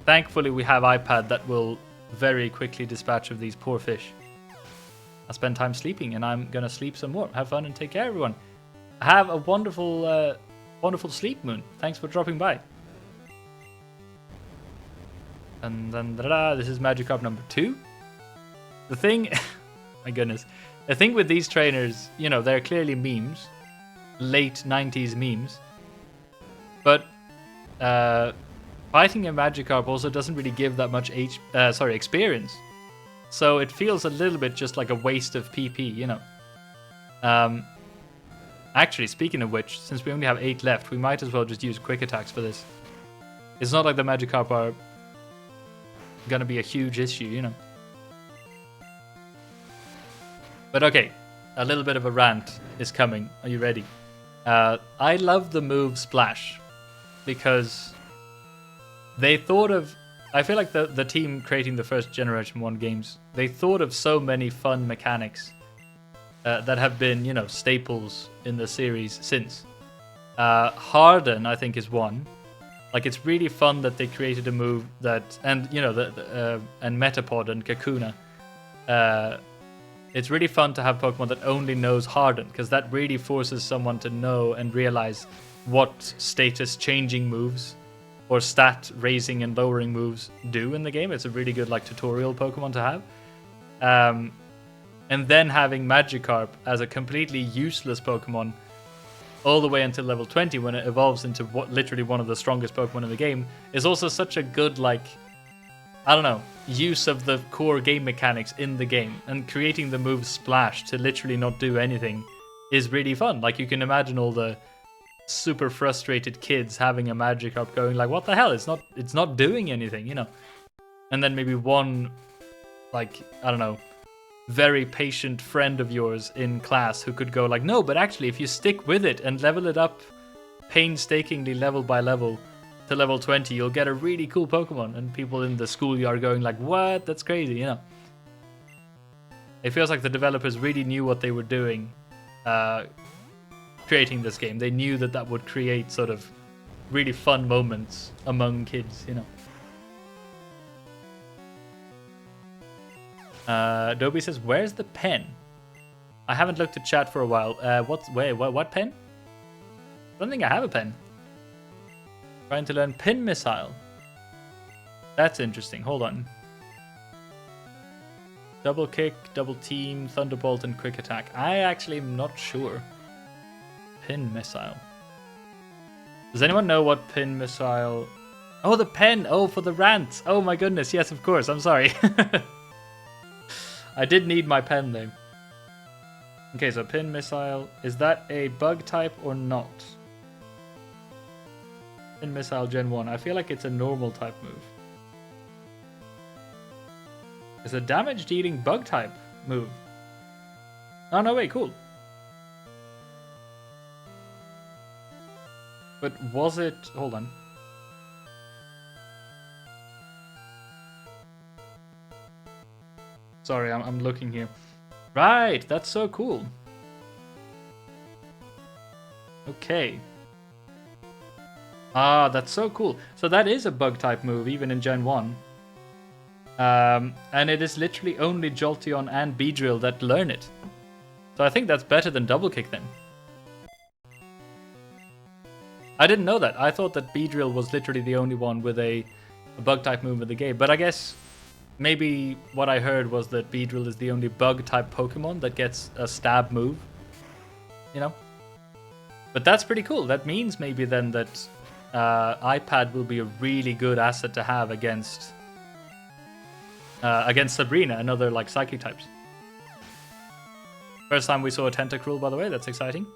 Speaker 1: Thankfully we have iPad that will very quickly dispatch of these poor fish. I spend time sleeping and I'm gonna sleep some more. Have fun and take care, everyone. Have a wonderful, wonderful sleep, Moon. Thanks for dropping by. And then, this is Magikarp number 2. The thing, my goodness. The thing with these trainers, you know, they're clearly memes. Late 90s memes. But, fighting a Magikarp also doesn't really give that much experience. So it feels a little bit just like a waste of PP, you know. Actually, speaking of which, since we only have 8 left, we might as well just use quick attacks for this. It's not like the Magikarp are gonna be a huge issue, you know. But okay, a little bit of a rant is coming. Are you ready? I love the move Splash because they thought of... I feel like the team creating the first Generation 1 games, they thought of so many fun mechanics that have been, you know, staples in the series since. Harden, I think, is one. Like, it's really fun that they created a move that... And, you know, and Metapod and Kakuna. It's really fun to have Pokemon that only knows Harden, because that really forces someone to know and realize what status-changing moves or stat raising and lowering moves do in the game. It's a really good like tutorial Pokemon to have. And then having Magikarp as a completely useless Pokemon all the way until level 20 when it evolves into literally one of the strongest Pokemon in the game is also such a good, like, I don't know, use of the core game mechanics in the game. And creating the move Splash to literally not do anything is really fun. Like, you can imagine all the super frustrated kids having a Magikarp going like, what the hell, it's not doing anything, you know. And then maybe one, like, I don't know, very patient friend of yours in class who could go like, no, but actually if you stick with it and level it up painstakingly level by level to level 20, you'll get a really cool Pokemon. And people in the schoolyard going like, what, that's crazy, you know. It feels like the developers really knew what they were doing creating this game. They knew that would create sort of really fun moments among kids, you know. Dobie says, where's the pen? I haven't looked at chat for a while. What pen? I don't think I have a pen. Trying to learn Pin Missile. That's interesting. Hold on. Double kick, double team, thunderbolt, and quick attack. I actually am not sure. Pin Missile. Does anyone know what Pin Missile... Oh, the pen! Oh, for the rant! Oh my goodness, yes, of course. I'm sorry. I did need my pen, though. Okay, so Pin Missile. Is that a bug type or not? Pin Missile Gen 1. I feel like it's a normal type move. It's a damage-dealing bug type move. Oh, no, wait, cool. But was it... Hold on. Sorry, I'm looking here. Right, that's so cool. Okay. Ah, that's so cool. So that is a bug type move, even in Gen 1. And it is literally only Jolteon and Beedrill that learn it. So I think that's better than Double Kick then. I didn't know that. I thought that Beedrill was literally the only one with a bug type move in the game. But I guess maybe what I heard was that Beedrill is the only bug type Pokemon that gets a stab move. You know? But that's pretty cool. That means maybe then that iPad will be a really good asset to have against Sabrina and other like psychic types. First time we saw a Tentacruel, by the way. That's exciting.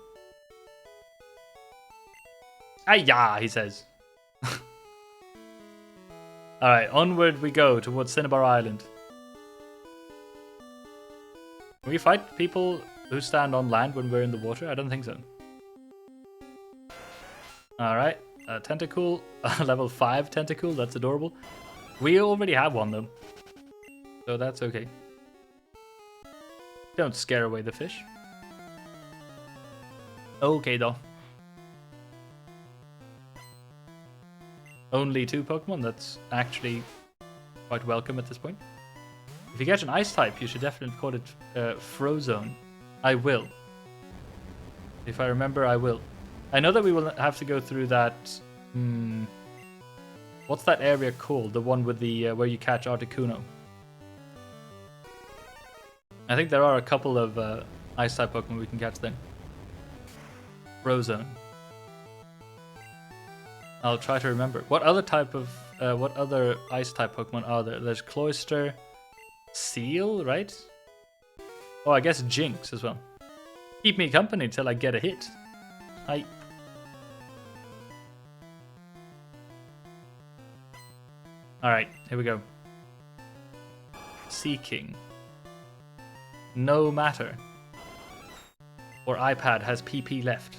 Speaker 1: Ah, he says. Alright, onward we go towards Cinnabar Island. Can we fight people who stand on land when we're in the water? I don't think so. Alright, Tentacool. Level 5 Tentacool, that's adorable. We already have one though. So that's okay. Don't scare away the fish. Okay though. Only 2 Pokemon, that's actually quite welcome at this point. If you get an ice type, you should definitely call it Frozone. I will. If I remember, I will. I know that we will have to go through that... what's that area called? The one with the where you catch Articuno. I think there are a couple of ice type Pokemon we can catch then. Frozone. I'll try to remember. What other type of what other ice type Pokemon are there? There's Cloyster, Seal, right? Oh, I guess Jinx as well. Keep me company till I get a hit. Hi. Alright, here we go. Seeking. No matter. Or iPad has PP left.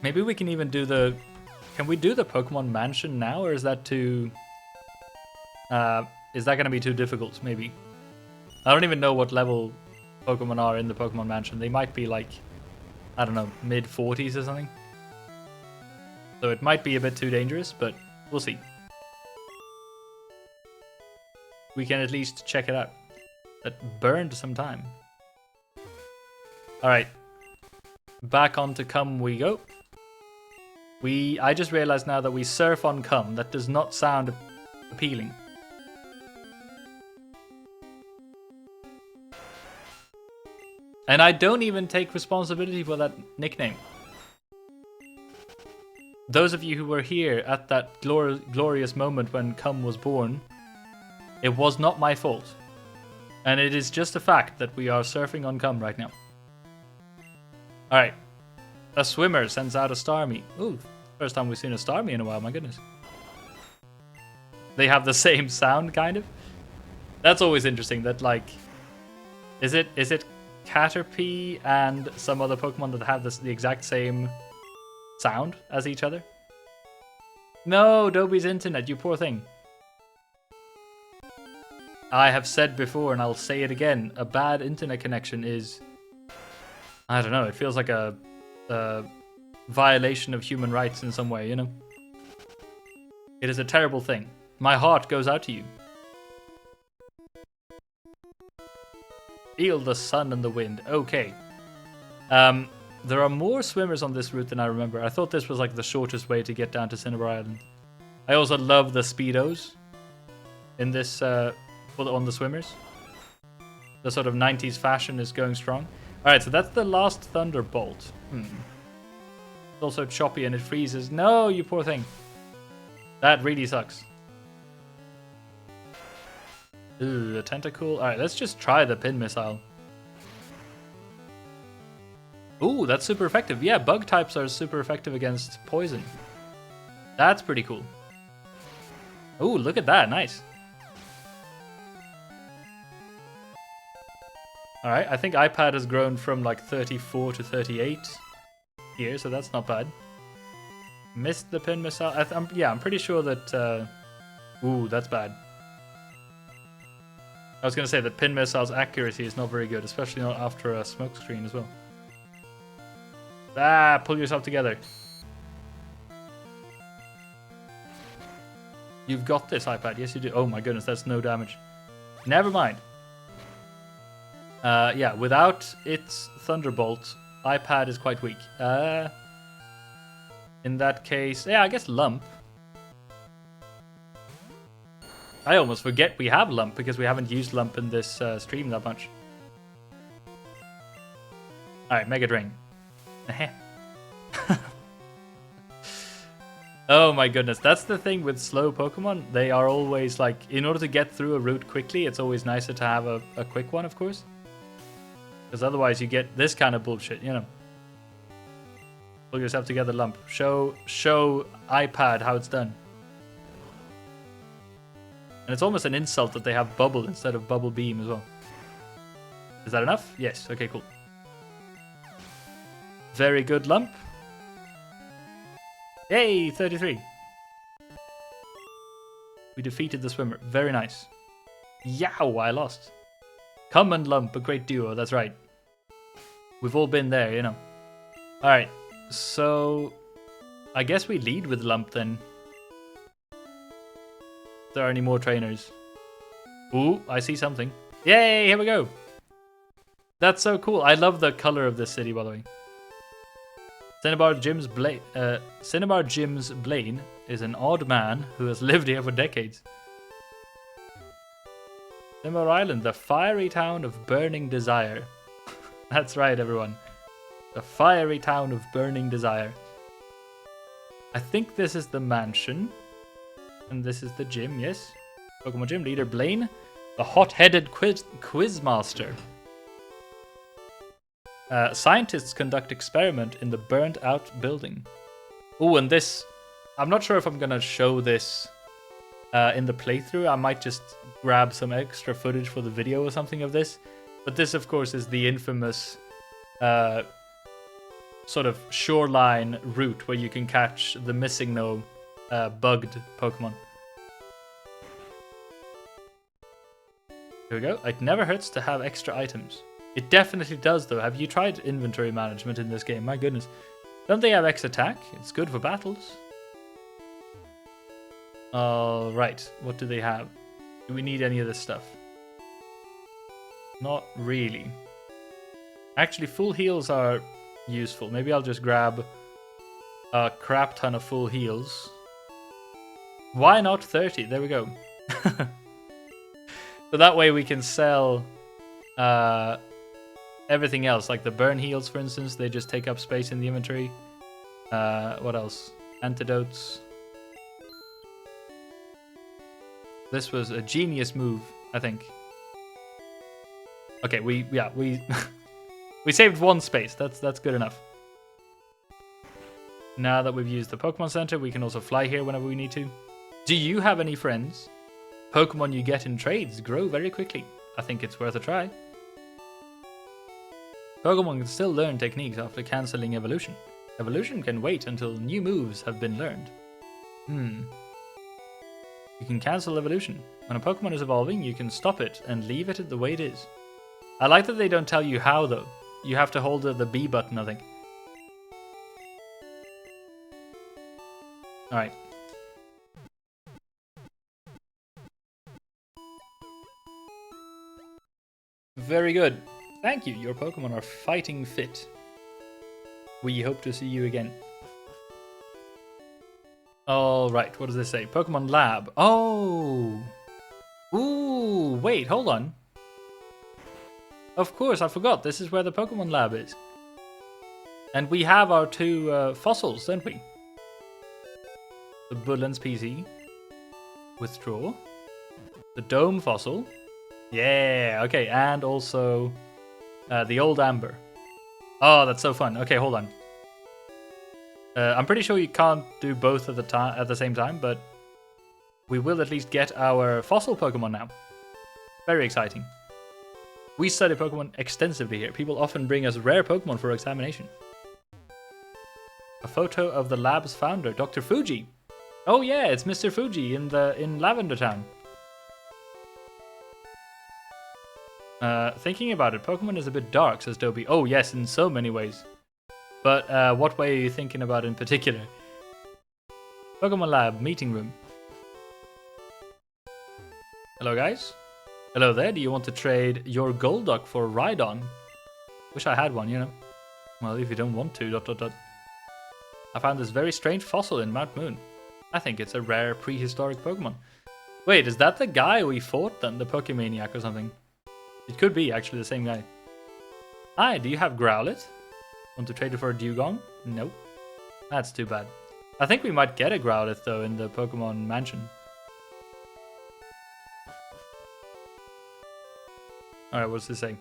Speaker 1: Maybe we can even do the... Can we do the Pokemon Mansion now, or is that too... is that going to be too difficult, maybe? I don't even know what level Pokemon are in the Pokemon Mansion. They might be like, I don't know, mid-40s or something. So it might be a bit too dangerous, but we'll see. We can at least check it out. That burned some time. Alright. Back onto Come we go. I just realized now that we surf on Come. That does not sound appealing. And I don't even take responsibility for that nickname. Those of you who were here at that glorious moment when Come was born, it was not my fault. And it is just a fact that we are surfing on Come right now. Alright. A swimmer sends out a Starmie. Ooh, first time we've seen a Starmie in a while, my goodness. They have the same sound, kind of. That's always interesting, that like... Is it Caterpie and some other Pokemon that have the exact same sound as each other? No, Dobie's internet, you poor thing. I have said before, and I'll say it again, a bad internet connection is... I don't know, it feels like a violation of human rights in some way, you know? It is a terrible thing. My heart goes out to you. Feel the sun and the wind. Okay. There are more swimmers on this route than I remember. I thought this was like the shortest way to get down to Cinnabar Island. I also love the Speedos in this, on the swimmers. The sort of 90s fashion is going strong. Alright, so that's the last Thunderbolt. It's also choppy and it freezes. No, you poor thing. That really sucks. Ooh, a Tentacool. Alright, let's just try the Pin Missile. Ooh, that's super effective. Yeah, bug types are super effective against poison. That's pretty cool. Ooh, look at that. Nice. Alright, I think iPad has grown from like 34 to 38 here, so that's not bad. Missed the Pin Missile. I'm pretty sure that... ooh, that's bad. I was going to say that pin missile's accuracy is not very good, especially not after a smoke screen as well. Ah, pull yourself together. You've got this, iPad. Yes, you do. Oh my goodness, that's no damage. Never mind. Yeah, without its Thunderbolt, iPad is quite weak. In that case, yeah, I guess Lump. I almost forget we have Lump because we haven't used Lump in this stream that much. Alright, Mega Drain. Oh my goodness, that's the thing with slow Pokemon. They are always like, in order to get through a route quickly, it's always nicer to have a quick one, of course. Because otherwise you get this kind of bullshit, you know. Pull yourself together, Lump. Show iPad how it's done. And it's almost an insult that they have Bubble instead of Bubble Beam as well. Is that enough? Yes. Okay, cool. Very good, Lump. Yay, 33. We defeated the swimmer. Very nice. Yow, I lost. Come and Lump, a great duo. That's right. We've all been there, you know. Alright, so I guess we lead with Lump then. If there are any more trainers. Ooh, I see something. Yay, here we go. That's so cool. I love the color of this city, by the way. Cinnabar Jim's Blaine is an odd man who has lived here for decades. Cinnabar Island, the fiery town of burning desire. That's right, everyone. The fiery town of burning desire. I think this is the mansion. And this is the gym, yes? Pokemon Gym Leader Blaine, the hot-headed quizmaster. Scientists conduct experiment in the burned-out building. Oh, and this... I'm not sure if I'm going to show this in the playthrough. I might just grab some extra footage for the video or something of this. But this, of course, is the infamous sort of shoreline route where you can catch the missing no bugged Pokemon. Here we go. It never hurts to have extra items. It definitely does, though. Have you tried inventory management in this game? My goodness. Don't they have X attack? It's good for battles. Alright. What do they have? Do we need any of this stuff? Not really. Actually, full heals are useful. Maybe I'll just grab a crap ton of full heals. Why not 30? There we go. So that way we can sell everything else, like the burn heals, for instance. They just take up space in the inventory. What else? Antidotes. This was a genius move, I think. Okay, we we saved one space. That's good enough. Now that we've used the Pokemon Center, we can also fly here whenever we need to. Do you have any friends? Pokemon you get in trades grow very quickly. I think it's worth a try. Pokemon can still learn techniques after cancelling evolution. Evolution can wait until new moves have been learned. You can cancel evolution. When a Pokemon is evolving, you can stop it and leave it the way it is. I like that they don't tell you how, though. You have to hold the B button, I think. Alright. Very good. Thank you. Your Pokemon are fighting fit. We hope to see you again. Alright, what does this say? Pokemon Lab. Oh! Ooh, wait, hold on. Of course, I forgot. This is where the Pokemon Lab is. And we have our two fossils, don't we? The Bullens PC. Withdraw. The Dome fossil. Yeah, okay, and also the Old Amber. Oh, that's so fun. Okay, hold on. I'm pretty sure you can't do both at the same time, but we will at least get our fossil Pokemon now. Very exciting. We study Pokemon extensively here. People often bring us rare Pokemon for examination. A photo of the lab's founder, Dr. Fuji. Oh yeah, it's Mr. Fuji in Lavender Town. Thinking about it, Pokemon is a bit dark, says Dobie. Oh yes, in so many ways. But what way are you thinking about in particular? Pokemon Lab, meeting room. Hello guys. Hello there, do you want to trade your Golduck for a Rhydon? Wish I had one, you know. Well, if you don't want to, ... I found this very strange fossil in Mount Moon. I think it's a rare prehistoric Pokemon. Wait, is that the guy we fought then? The Pokemaniac or something? It could be actually the same guy. Hi, do you have Growlithe? Want to trade it for a Dugong? Nope. That's too bad. I think we might get a Growlithe though in the Pokemon Mansion. Alright, what's this saying?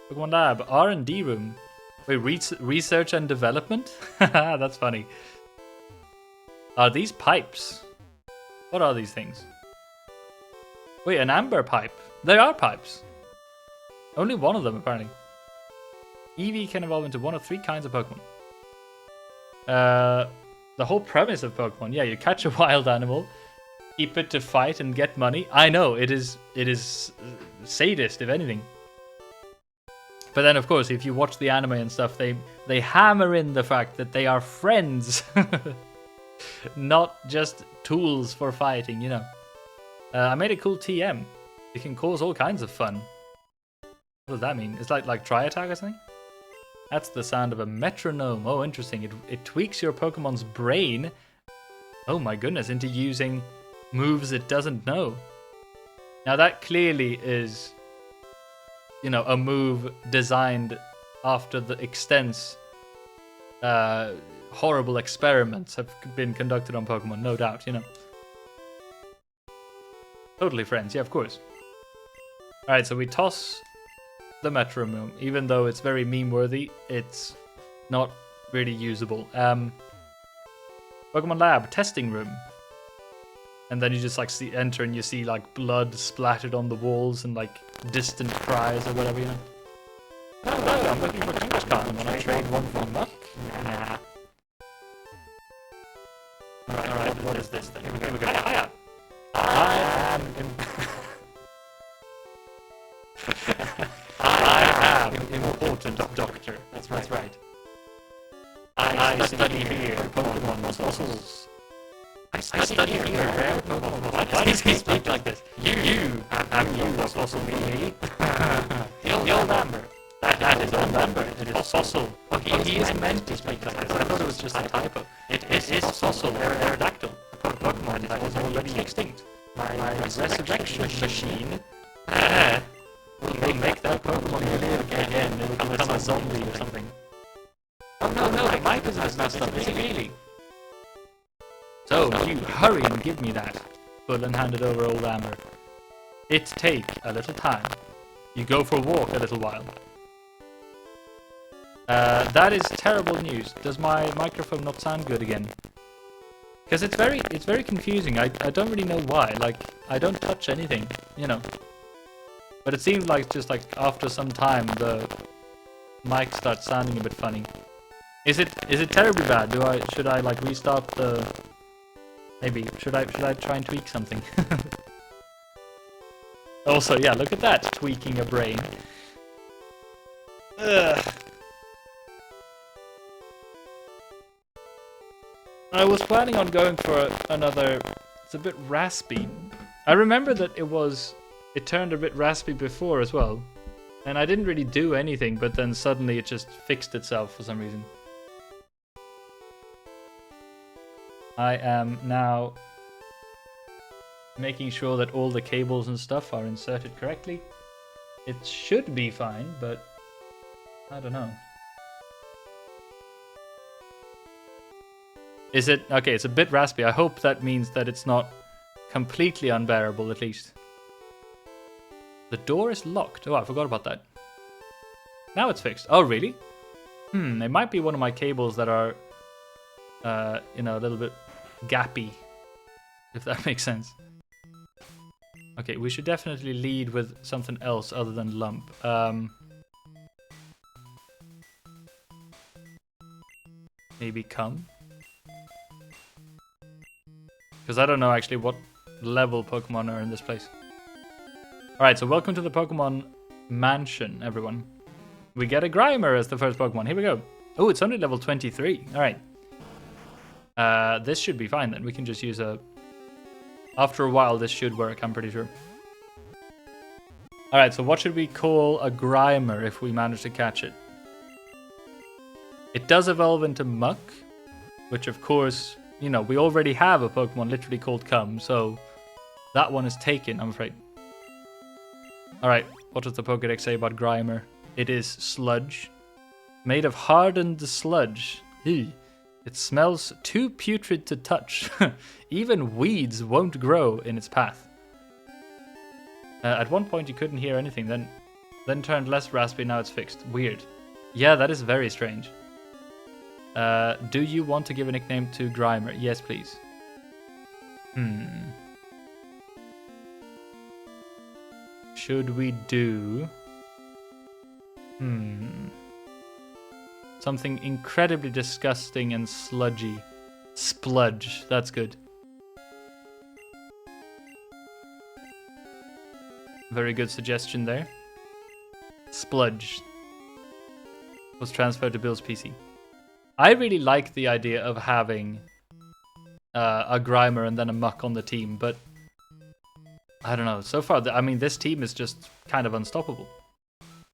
Speaker 1: Pokemon Lab, R&D room. Wait, research and development? That's funny. Are these pipes? What are these things? Wait, an amber pipe. They are pipes. Only one of them, apparently. Eevee can evolve into one of 3 kinds of Pokemon. The whole premise of Pokemon, yeah, you catch a wild animal, keep it to fight and get money. I know, it is sadist, if anything. But then, of course, if you watch the anime and stuff, they hammer in the fact that they are friends. Not just tools for fighting, you know. I made a cool TM. It can cause all kinds of fun. What does that mean? It's like Tri-Attack or something? That's the sound of a metronome. Oh, interesting. It tweaks your Pokemon's brain. Oh my goodness, into using moves it doesn't know. Now that clearly is, you know, a move designed after the extensive horrible experiments have been conducted on Pokemon, no doubt, you know. Totally friends, yeah, of course. Alright, so we toss the metronome. Even though it's very meme-worthy, it's not really usable. Pokemon Lab, testing room. And then you just like enter and you see like blood splattered on the walls and like distant cries or whatever, you know. Hello, I'm looking for Kangaskhan. When I trade one for Muck? Nah. Alright, what is this then? Here we go. Hiya! I am important doctor. That's right. I study here Pokemon fossils. I study here rare Pokemon. Why does he speak like this? You fossil me. The old Amber. That is old Amber. It is fossil. Oh, he is meant to speak like this. I thought it was just a typo. It is fossil. Aerodactyl. Pokemon that was already extinct. My resurrection machine will make that Pokemon live again. It will become a zombie or something. Oh no, the mic is messed up. Is it really? So, you hurry and give me that. Bull and handed over old Amber. It take a little time. You go for a walk a little while. That is terrible news. Does my microphone not sound good again? Because it's very confusing. I don't really know why. Like, I don't touch anything, you know. But it seems like just like after some time the mic starts sounding a bit funny. Is it terribly bad? Should I like restart the? Maybe should I try and tweak something? Also, yeah, look at that, tweaking a brain. Ugh. I was planning on going for another. It's a bit raspy. I remember that it turned a bit raspy before as well, and I didn't really do anything, but then suddenly it just fixed itself for some reason. I am now making sure that all the cables and stuff are inserted correctly. It should be fine, but I don't know. Is it? Okay, it's a bit raspy. I hope that means that it's not completely unbearable, at least. The door is locked. Oh, I forgot about that. Now it's fixed. Oh, really? It might be one of my cables that are, you know, a little bit gappy, if that makes sense. Okay, we should definitely lead with something else other than lump. Maybe come? Because I don't know actually what level Pokemon are in this place. Alright, so welcome to the Pokemon mansion, everyone. We get a Grimer as the first Pokemon. Here we go. Oh, it's only level 23. All right. This should be fine then. We can just use a... After a while, this should work, I'm pretty sure. All right, so what should we call a Grimer if we manage to catch it? It does evolve into Muck, which of course, you know, we already have a Pokemon literally called Cum, so that one is taken, I'm afraid. All right, what does the Pokédex say about Grimer? It is sludge. Made of hardened sludge. Ew. It smells too putrid to touch. Even weeds won't grow in its path. At one point you couldn't hear anything, then turned less raspy, now it's fixed. Weird. Yeah, that is very strange. Do you want to give a nickname to Grimer? Yes, please. Should we do... something incredibly disgusting and sludgy. Spludge, that's good. Very good suggestion there. Spludge was transferred to Bill's PC. I really like the idea of having a Grimer and then a Muck on the team, but I don't know. So far, I mean, this team is just kind of unstoppable.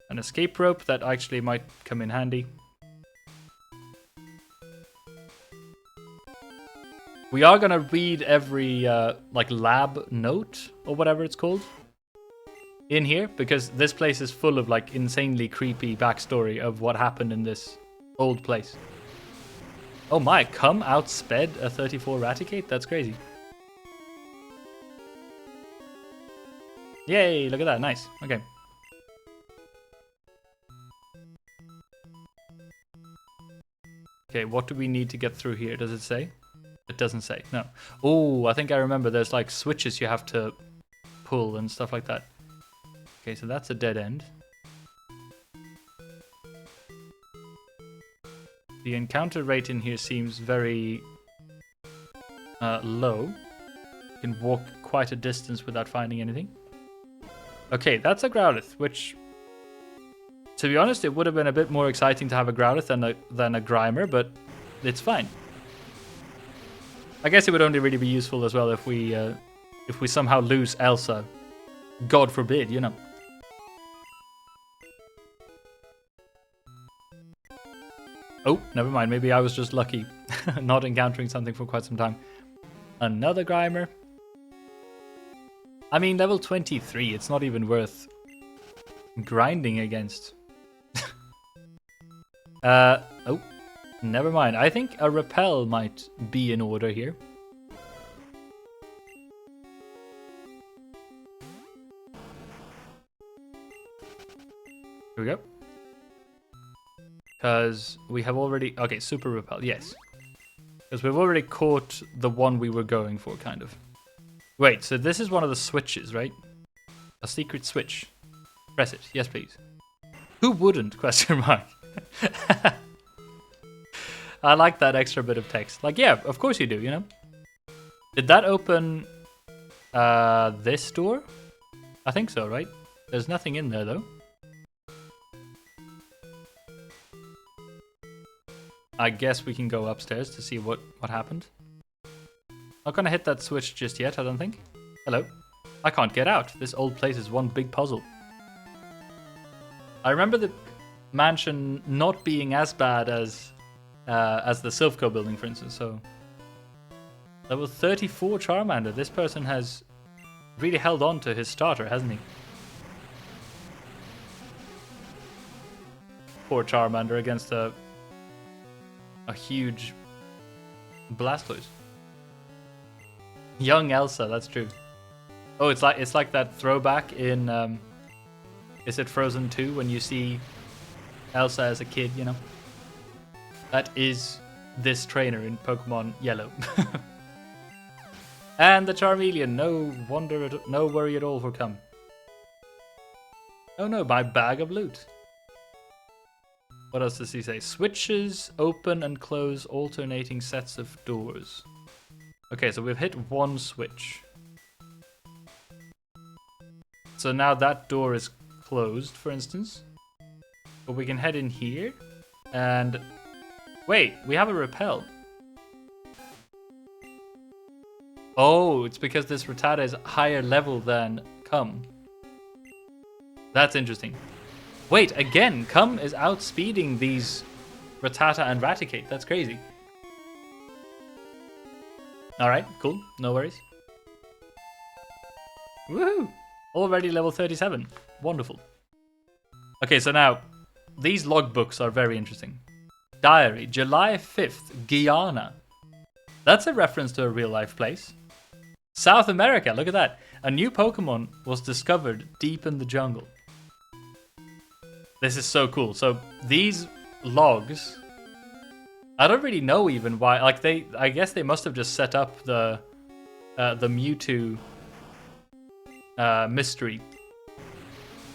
Speaker 1: An escape rope that actually might come in handy. We are gonna read every like lab note or whatever it's called in here, because this place is full of like insanely creepy backstory of what happened in this old place. Oh my, Cum outsped a 34 Raticate? That's crazy. Yay, look at that, nice. Okay. Okay, what do we need to get through here? Does it say? It doesn't say, no. Oh, I think I remember there's like switches you have to pull and stuff like that. Okay, so that's a dead end. The encounter rate in here seems very low. You can walk quite a distance without finding anything. Okay, that's a Growlithe, which, to be honest, it would have been a bit more exciting to have a Growlithe than a Grimer, but it's fine. I guess it would only really be useful as well if we somehow lose Elsa. God forbid, you know. Oh, never mind. Maybe I was just lucky not encountering something for quite some time. Another Grimer. I mean, level 23. It's not even worth grinding against. Oh, never mind. I think a Repel might be in order here. Here we go. Because we have already... Okay, Super Repel, yes. Because we've already caught the one we were going for, kind of. Wait, so this is one of the switches, right? A secret switch. Press it. Yes, please. Who wouldn't? Question mark. I like that extra bit of text. Like, yeah, of course you do, you know? Did that open this door? I think so, right? There's nothing in there, though. I guess we can go upstairs to see what happened. Not gonna hit that switch just yet, I don't think. Hello. I can't get out. This old place is one big puzzle. I remember the mansion not being as bad as the Silphco building, for instance, so... Level 34 Charmander. This person has really held on to his starter, hasn't he? Poor Charmander against a huge Blastoise. Young Elsa, that's true. Oh, it's like that throwback in is it Frozen 2 when you see Elsa as a kid, you know? That is this trainer in Pokemon Yellow. And the Charmeleon, no worry at all for Cum. Oh no, my bag of loot. What else does he say? Switches open and close alternating sets of doors. Okay, so we've hit one switch. So now that door is closed, for instance. But we can head in here. And wait, we have a repel. Oh, it's because this Rattata is higher level than Cum. That's interesting. Wait, again, Cum is outspeeding these Rattata and Raticate. That's crazy. Alright, cool. No worries. Woohoo! Already level 37. Wonderful. Okay, so now, these logbooks are very interesting. Diary, July 5th, Guyana. That's a reference to a real-life place. South America, look at that. A new Pokemon was discovered deep in the jungle. This is so cool. So, these logs... I don't really know even why. Like, I guess they must have just set up the Mewtwo mystery.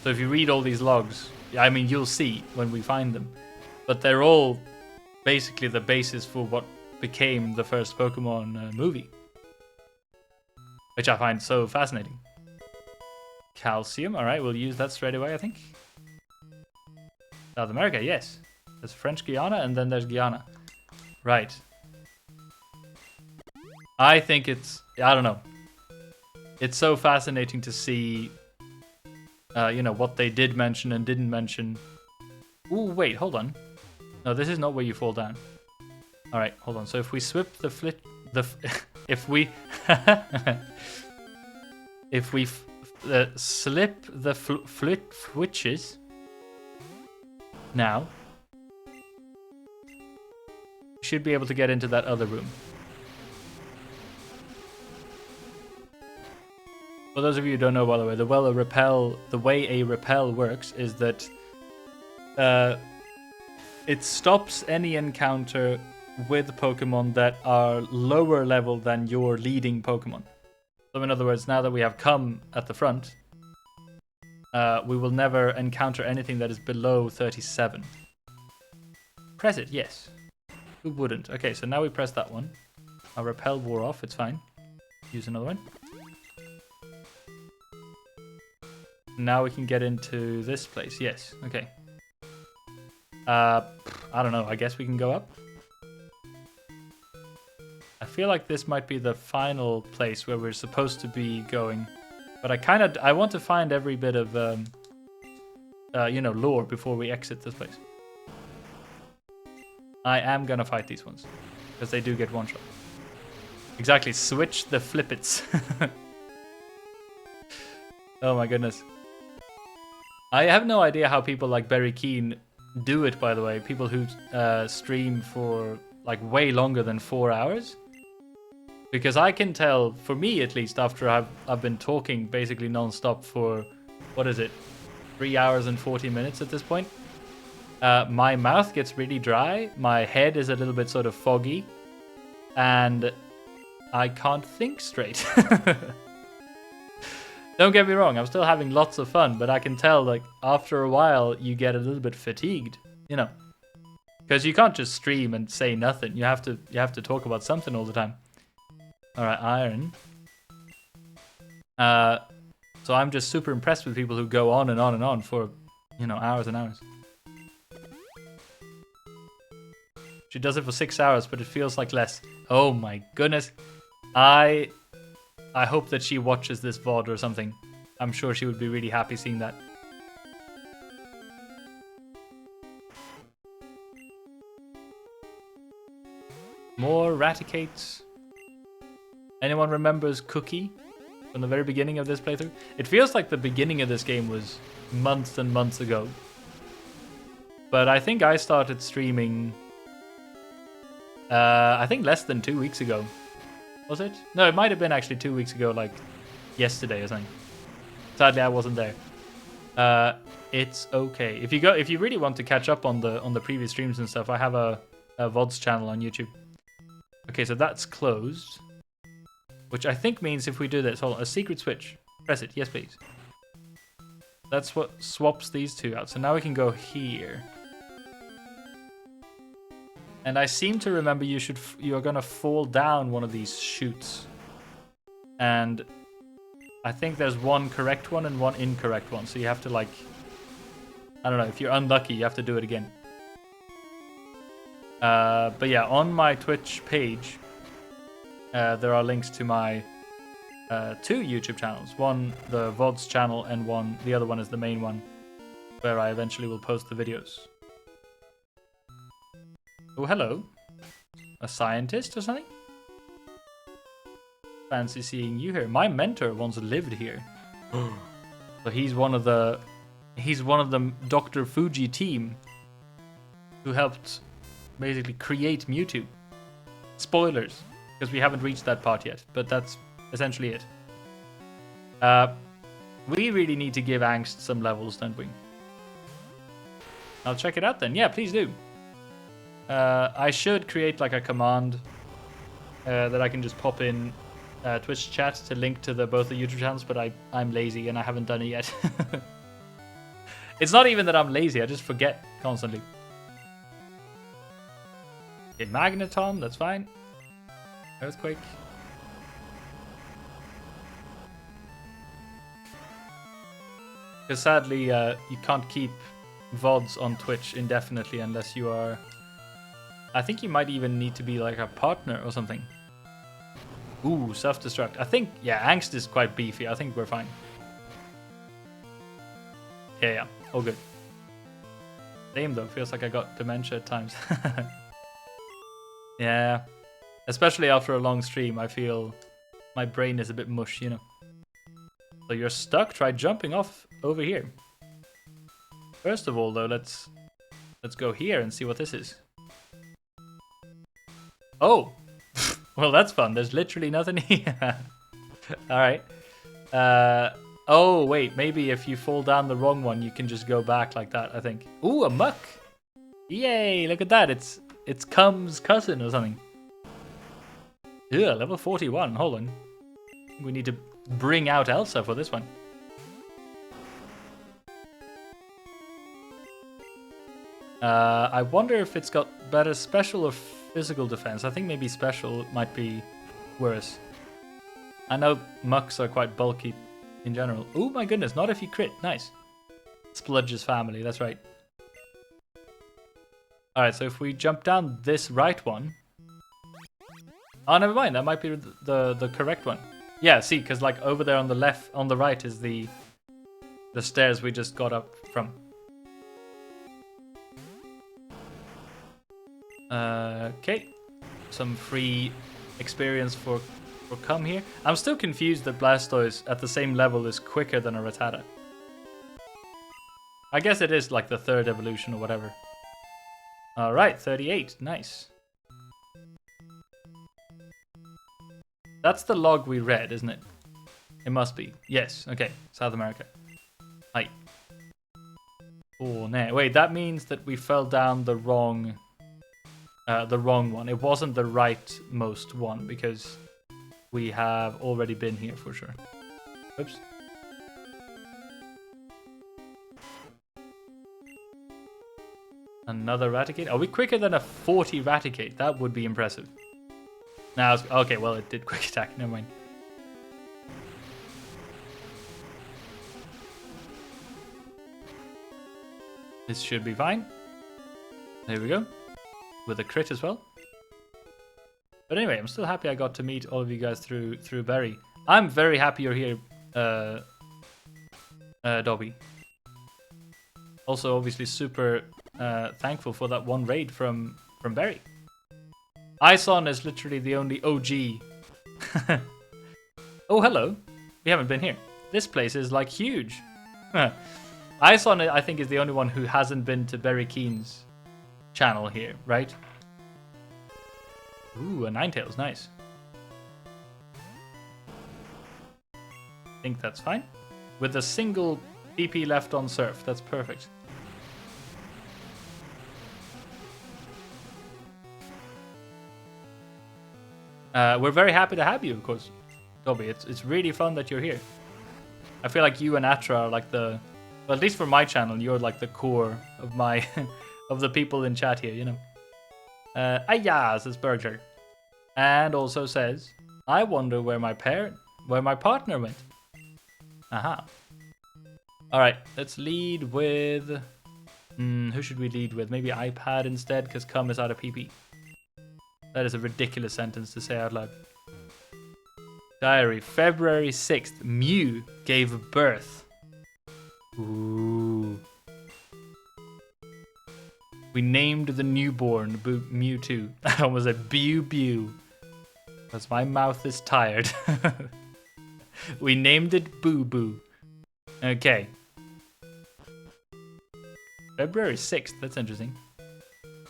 Speaker 1: So if you read all these logs, I mean, you'll see when we find them. But they're all basically the basis for what became the first Pokemon movie. Which I find so fascinating. Calcium, alright, we'll use that straight away, I think. South America, yes. There's French Guiana, and then there's Guyana. Right. I think it's... I don't know. It's so fascinating to see, you know, what they did mention and didn't mention. Ooh, wait, hold on. No, this is not where you fall down. All right, hold on. So if we swip the if we slip the switches now, we should be able to get into that other room. For those of you who don't know, by the way, the way a repel works is that it stops any encounter with Pokemon that are lower level than your leading Pokemon. So in other words, now that we have Cum at the front, we will never encounter anything that is below 37. Press it, yes. Who wouldn't? Okay, so now we press that one. Our repel wore off, it's fine. Use another one. Now we can get into this place. Yes, okay. I don't know. I guess we can go up. I feel like this might be the final place where we're supposed to be going. But I want to find every bit of, you know, lore before we exit this place. I am gonna fight these ones. Because they do get one shot. Exactly. Switch the flippets. Oh my goodness. I have no idea how people like Berry Keen do it, by the way. People who stream for like way longer than 4 hours. Because I can tell, for me at least, after I've been talking basically non-stop for, what is it, 3 hours and 40 minutes at this point. My mouth gets really dry, my head is a little bit sort of foggy, and I can't think straight. Don't get me wrong, I'm still having lots of fun, but I can tell, like, after a while, you get a little bit fatigued, you know. Because you can't just stream and say nothing. You have to talk about something all the time. Alright, iron. So I'm just super impressed with people who go on and on and on for, you know, hours and hours. She does it for 6 hours, but it feels like less. Oh my goodness. I hope that she watches this VOD or something. I'm sure she would be really happy seeing that. More Raticates. Anyone remembers Cookie from the very beginning of this playthrough? It feels like the beginning of this game was months and months ago. But I think I started streaming, I think less than 2 weeks ago. Was it? No, it might have been actually 2 weeks ago, like yesterday or something. Sadly, I wasn't there. It's okay. If you really want to catch up on the previous streams and stuff, I have a VODs channel on YouTube. Okay, so that's closed. Which I think means if we do this, hold on, a secret switch. Press it, yes please. That's what swaps these two out. So now we can go here. And I seem to remember you're gonna fall down one of these chutes. And I think there's one correct one and one incorrect one. So you have to like I don't know, if you're unlucky, you have to do it again. But yeah, on my Twitch page, there are links to my 2 YouTube channels. One, the VODs channel, and the other one is the main one, where I eventually will post the videos. Oh, hello. A scientist or something? Fancy seeing you here. My mentor once lived here. So he's one of the Dr. Fuji team who helped basically create Mewtwo. Spoilers, because we haven't reached that part yet, but that's essentially it. We really need to give Angst some levels, don't we? I'll check it out then. Yeah, please do. I should create like a command that I can just pop in Twitch chat to link to both the YouTube channels, but I'm lazy and I haven't done it yet. It's not even that I'm lazy, I just forget constantly. Okay, Magneton, that's fine. Earthquake. Because sadly, you can't keep VODs on Twitch indefinitely unless you are... I think you might even need to be like a partner or something. Ooh, self-destruct. I think, yeah, Angst is quite beefy. I think we're fine. Yeah, all good. Same though, feels like I got dementia at times. Yeah, especially after a long stream, I feel my brain is a bit mush, you know. So you're stuck? Try jumping off over here. First of all though, let's go here and see what this is. Oh! Well, that's fun. There's literally nothing here. Alright. Oh, wait. Maybe if you fall down the wrong one, you can just go back like that, I think. Ooh, a muck! Yay! Look at that. It's Cum's cousin or something. Yeah, level 41. Hold on. We need to bring out Elsa for this one. I wonder if it's got better special or physical defense. I think maybe special might be worse. I know mucks are quite bulky in general. Oh my goodness, not if you crit. Nice. Spludge's family, that's right. Alright, so if we jump down this right one... Oh, never mind, that might be the correct one. Yeah, see, because like over there on the left, on the right is the stairs we just got up from. Okay, some free experience for Cum here. I'm still confused that Blastoise at the same level is quicker than a Rattata. I guess it is like the 3rd evolution or whatever. Alright, 38, nice. That's the log we read, isn't it? It must be. Yes, okay, South America. Hi. Oh, no. Wait, that means that we fell down the wrong one. It wasn't the rightmost one because we have already been here for sure. Oops. Another Raticate. Are we quicker than a 40 Raticate? That would be impressive. Now, okay, well, it did quick attack. Never mind. This should be fine. There we go. With a crit as well. But anyway, I'm still happy I got to meet all of you guys through Berry. I'm very happy you're here, Dobby. Also, obviously, super thankful for that one raid from Berry. Ison is literally the only OG. Oh, hello. We haven't been here. This place is like huge. Ison, I think, is the only one who hasn't been to Berry Keen's channel here, right? Ooh, a Ninetales, nice. I think that's fine. With a single PP left on Surf, that's perfect. We're very happy to have you, of course, Dobby. It's really fun that you're here. I feel like you and Atra are like well, at least for my channel, you're like the core of my of the people in chat here, you know. Ayah, says Berger. And also says, I wonder where my partner went. Aha. Alright, let's lead with Who should we lead with? Maybe iPad instead, because cum is out of PP. That is a ridiculous sentence to say out loud. Diary, February 6th. Mew gave birth. Ooh. We named the newborn Mewtwo. I almost said Bew Bew. Because my mouth is tired. We named it Boo Boo. Okay. February 6th. That's interesting.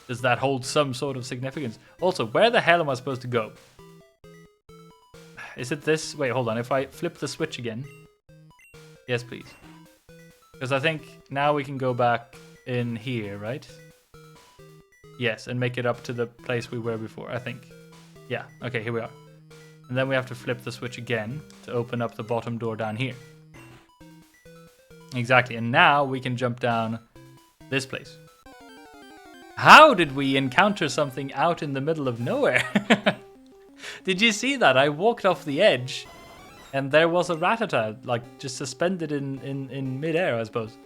Speaker 1: Does that hold some sort of significance? Also, where the hell am I supposed to go? Is it this? Wait, hold on. If I flip the switch again. Yes, please. Because I think now we can go back in here, right? Yes, and make it up to the place we were before, I think. Yeah, okay, here we are. And then we have to flip the switch again to open up the bottom door down here. Exactly, and now we can jump down this place. How did we encounter something out in the middle of nowhere? Did you see that? I walked off the edge and there was a Rattata, like just suspended in midair, I suppose.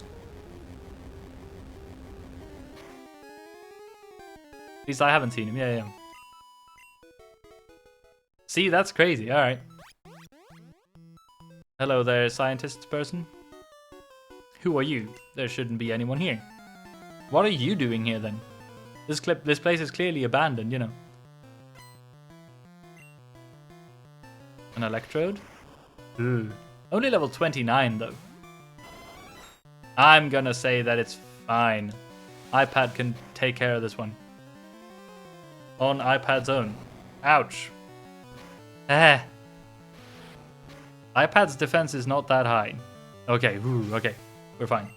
Speaker 1: At least I haven't seen him. Yeah. See, that's crazy. All right. Hello there, scientist person. Who are you? There shouldn't be anyone here. What are you doing here then? This place is clearly abandoned, you know. An electrode? Ooh. Only level 29 though. I'm gonna say that it's fine. iPad can take care of this one. On iPad's own. Ouch. iPad's defense is not that high. Okay, okay. We're fine.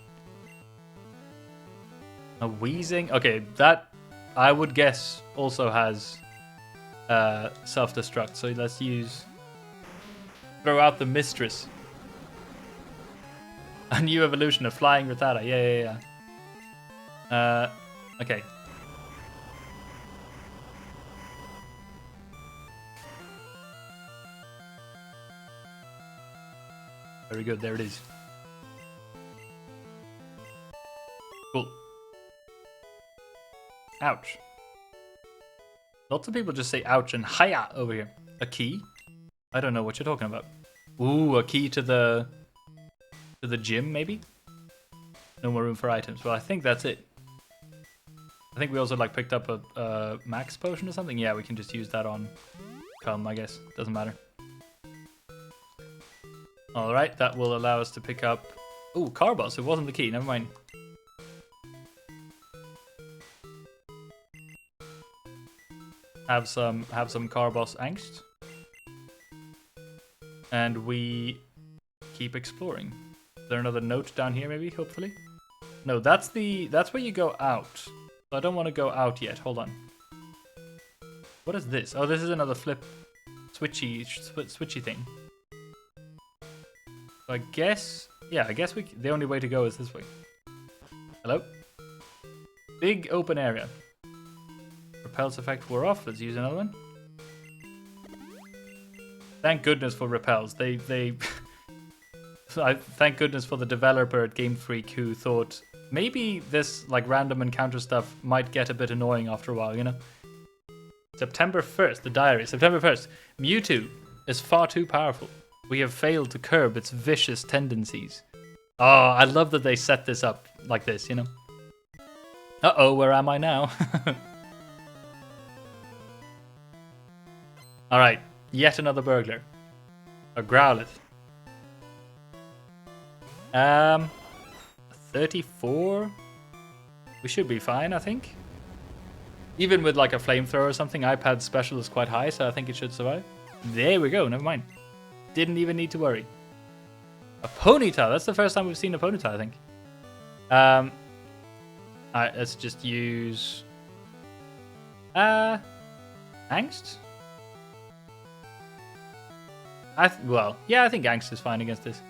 Speaker 1: A wheezing? Okay, that I would guess also has self-destruct. So let's use... Throw out the mistress. A new evolution of flying Rattata. Yeah. Okay. Very good, there it is. Cool. Ouch. Lots of people just say ouch and hiya over here. A key? I don't know what you're talking about. Ooh, a key to the gym, maybe? No more room for items. Well, I think that's it. I think we also like picked up a max potion or something. Yeah, we can just use that on cum, I guess. Doesn't matter. Alright, that will allow us to pick up... Ooh, Carbos. It wasn't the key. Never mind. Have some Carbos angst. And we keep exploring. Is there another note down here maybe, hopefully? No, that's where you go out. So I don't want to go out yet. Hold on. What is this? Oh, this is another flip switchy thing. So I guess, yeah, the only way to go is this way. Hello? Big open area. Repels effect wore off. Let's use another one. Thank goodness for repels. Thank goodness for the developer at Game Freak who thought maybe this like random encounter stuff might get a bit annoying after a while, you know? September 1st, the diary. September 1st. Mewtwo is far too powerful. We have failed to curb its vicious tendencies. Oh, I love that they set this up like this, you know? Uh-oh, where am I now? Alright, yet another burglar. A Growlithe. 34? We should be fine, I think. Even with like a flamethrower or something, iPad's special is quite high, so I think it should survive. There we go, never mind. Didn't even need to worry. A Ponyta, that's the first time we've seen a Ponyta, I think. Alright, let's just use... Angst? Well, yeah, I think Angst is fine against this.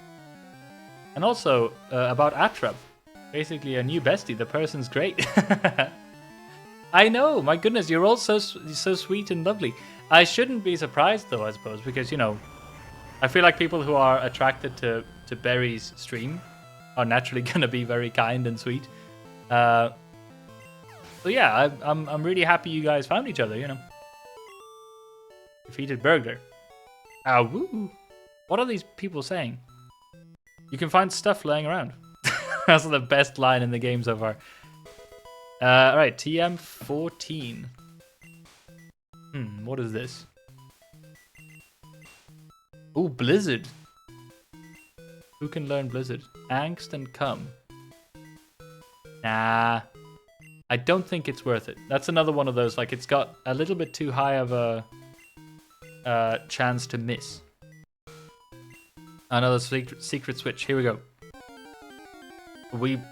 Speaker 1: And also, about Atrap. Basically a new bestie, the person's great. I know, my goodness, you're all so sweet and lovely. I shouldn't be surprised though, I suppose, because, you know, I feel like people who are attracted to Berry's stream are naturally going to be very kind and sweet. So yeah, I'm really happy you guys found each other, you know. Defeated burglar. Ah, woo. What are these people saying? You can find stuff laying around. That's the best line in the game so far. Alright, TM14. What is this? Ooh, Blizzard. Who can learn Blizzard? Angst and Come. Nah. I don't think it's worth it. That's another one of those, like, it's got a little bit too high of a chance to miss. Another secret switch. Here we go.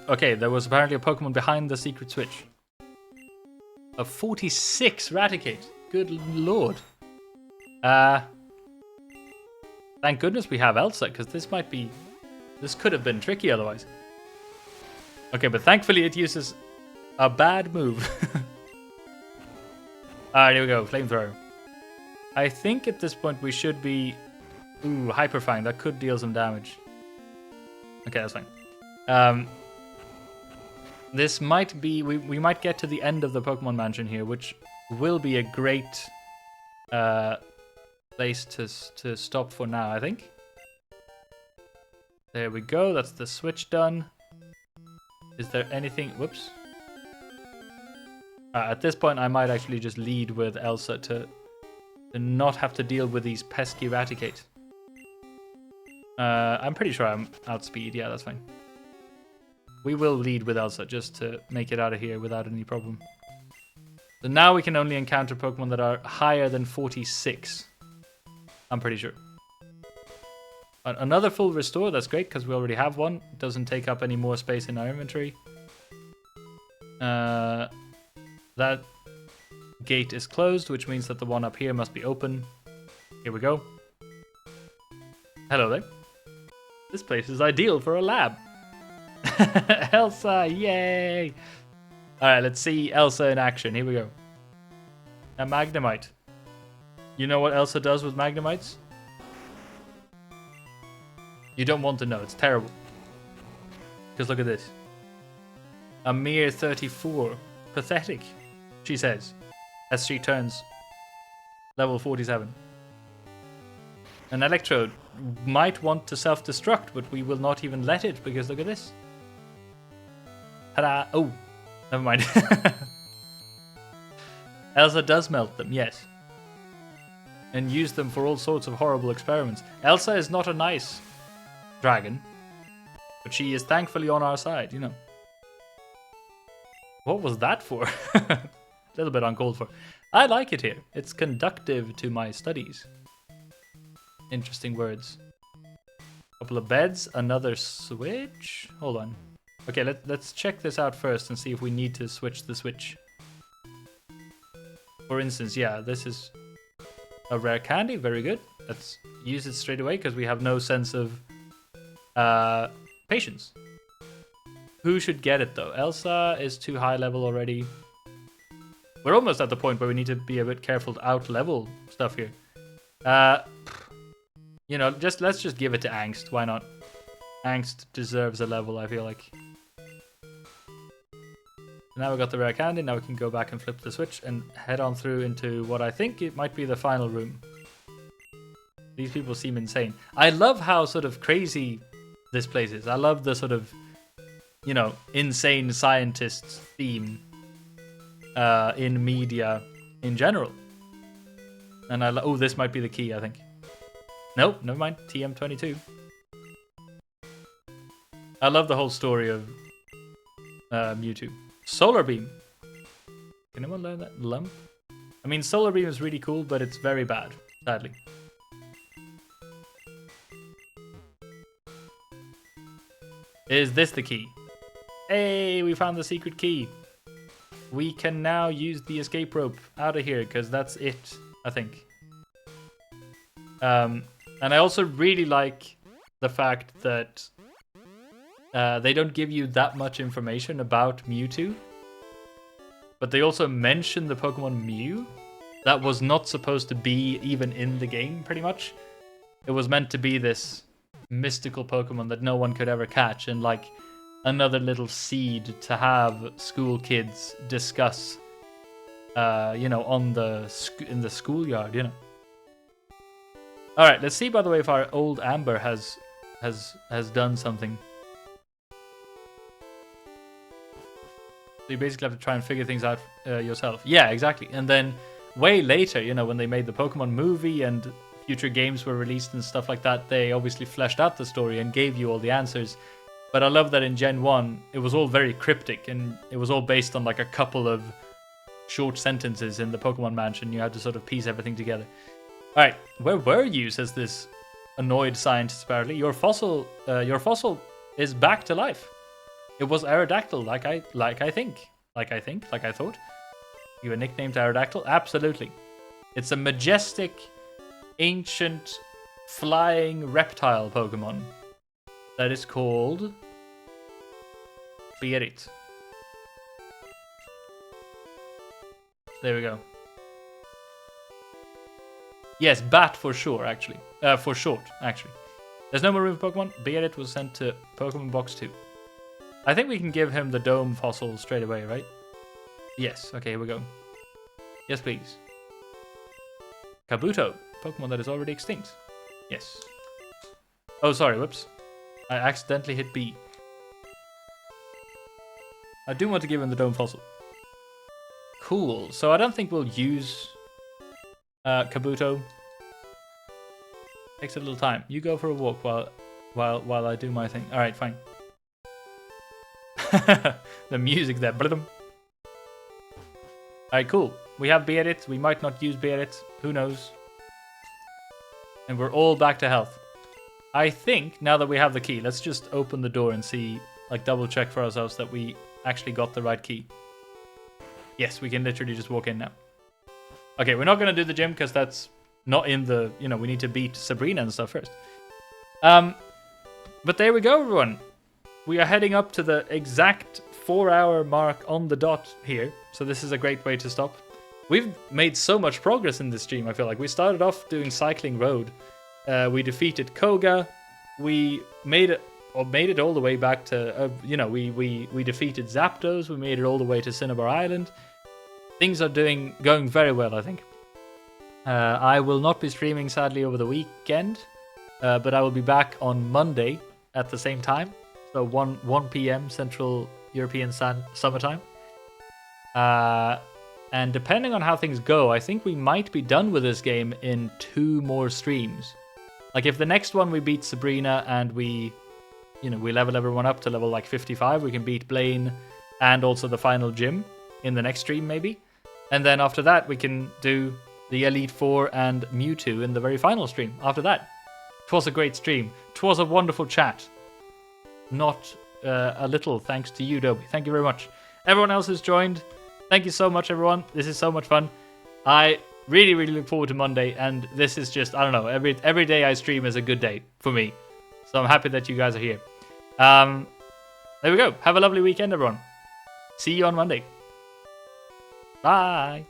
Speaker 1: Okay, there was apparently a Pokemon behind the secret switch. A 46 Raticate. Good lord. Thank goodness we have Elsa, because this could have been tricky otherwise. Okay, but thankfully it uses a bad move. Alright, here we go. Flamethrower. I think at this point we should be... Ooh, Hyper Fang. That could deal some damage. Okay, that's fine. This might be... We might get to the end of the Pokemon Mansion here, which will be a great place to stop for now, I think. There we go. That's the switch done. Is there anything... Whoops. At this point, I might actually just lead with Elsa to not have to deal with these pesky Raticate. I'm pretty sure I'm outspeed. Yeah, that's fine. We will lead with Elsa just to make it out of here without any problem. So now we can only encounter Pokemon that are higher than 46. I'm pretty sure. Another full restore. That's great because we already have one. It doesn't take up any more space in our inventory. That gate is closed, which means that the one up here must be open. Here we go. Hello there. This place is ideal for a lab. Elsa, yay! Alright, let's see Elsa in action. Here we go. A Magnemite. You know what Elsa does with Magnemites? You don't want to know. It's terrible. Because look at this. A mere 34. Pathetic, she says, as she turns level 47. An Electrode might want to self-destruct, but we will not even let it, because look at this. Ta-da! Oh, never mind. Elsa does melt them, yes. And use them for all sorts of horrible experiments. Elsa is not a nice dragon, but she is thankfully on our side, you know. What was that for? A little bit uncalled for. I like it here. It's conductive to my studies. Interesting words. Couple of beds, another switch. Hold on. Okay, let's check this out first and see if we need to switch the switch. For instance, yeah, this is a rare candy. Very good. Let's use it straight away because we have no sense of patience. Who should get it though? Elsa is too high level already. We're almost at the point where we need to be a bit careful to out-level stuff here. You know, let's just give it to Angst. Why not? Angst deserves a level, I feel like. Now we got the rare candy. Now we can go back and flip the switch and head on through into what I think it might be the final room. These people seem insane. I love how sort of crazy this place is. I love the sort of, you know, insane scientists theme in media in general. And oh, this might be the key, I think. Nope, never mind. TM22. I love the whole story of Mewtwo. Solar Beam. Can anyone learn that? Lump? I mean, Solar Beam is really cool, but it's very bad, sadly. Is this the key? Hey, we found the secret key. We can now use the escape rope out of here, because that's it, I think. And I also really like the fact that they don't give you that much information about Mewtwo. But they also mention the Pokemon Mew. That was not supposed to be even in the game, pretty much. It was meant to be this mystical Pokemon that no one could ever catch. And like another little seed to have school kids discuss, you know, in the schoolyard, you know. All right, let's see. By the way, if our old Amber has done something. So you basically have to try and figure things out yourself. Yeah, exactly. And then way later, you know, when they made the Pokemon movie and future games were released and stuff like that, they obviously fleshed out the story and gave you all the answers. But I love that in Gen 1, it was all very cryptic and it was all based on like a couple of short sentences in the Pokemon Mansion. You had to sort of piece everything together. All right, where were you, says this annoyed scientist apparently. Your fossil is back to life. It was Aerodactyl, like I thought. You were nicknamed Aerodactyl? Absolutely. It's a majestic, ancient, flying reptile Pokemon that is called Beerit. There we go. Yes, Bat for sure, actually. For short, actually. There's no more room for Pokemon. Beerit was sent to Pokemon Box 2. I think we can give him the Dome fossil straight away, right? Yes. Okay, here we go. Yes, please. Kabuto. Pokemon that is already extinct. Yes. Oh, sorry. Whoops. I accidentally hit B. I do want to give him the Dome fossil. Cool. So I don't think we'll use Kabuto. Takes a little time. You go for a walk while I do my thing. All right, fine. The music there. Alright, cool. We have Beerit. We might not use Beerit. Who knows? And we're all back to health. I think, now that we have the key, let's just open the door and see, like double check for ourselves that we actually got the right key. Yes, we can literally just walk in now. Okay, we're not going to do the gym because that's not in the, you know, we need to beat Sabrina and stuff first. But there we go, everyone. We are heading up to the exact 4-hour mark on the dot here. So this is a great way to stop. We've made so much progress in this stream, I feel like. We started off doing Cycling Road. We defeated Koga. We made it all the way back to, you know, we defeated Zapdos. We made it all the way to Cinnabar Island. Things are going very well, I think. I will not be streaming, sadly, over the weekend. But I will be back on Monday at the same time. So 1 p.m. Central European Summertime. And depending on how things go, I think we might be done with this game in 2 more streams. Like if the next one we beat Sabrina and we level everyone up to level like 55, we can beat Blaine and also the final gym in the next stream maybe. And then after that we can do the Elite Four and Mewtwo in the very final stream after that. 'Twas a great stream. 'Twas a wonderful chat. Not a little thanks to you, Dobie. Thank you very much. Everyone else who's joined, thank you so much, everyone. This is so much fun. I really, really look forward to Monday, and this is just, I don't know, every day I stream is a good day for me. So I'm happy that you guys are here. There we go. Have a lovely weekend, everyone. See you on Monday. Bye.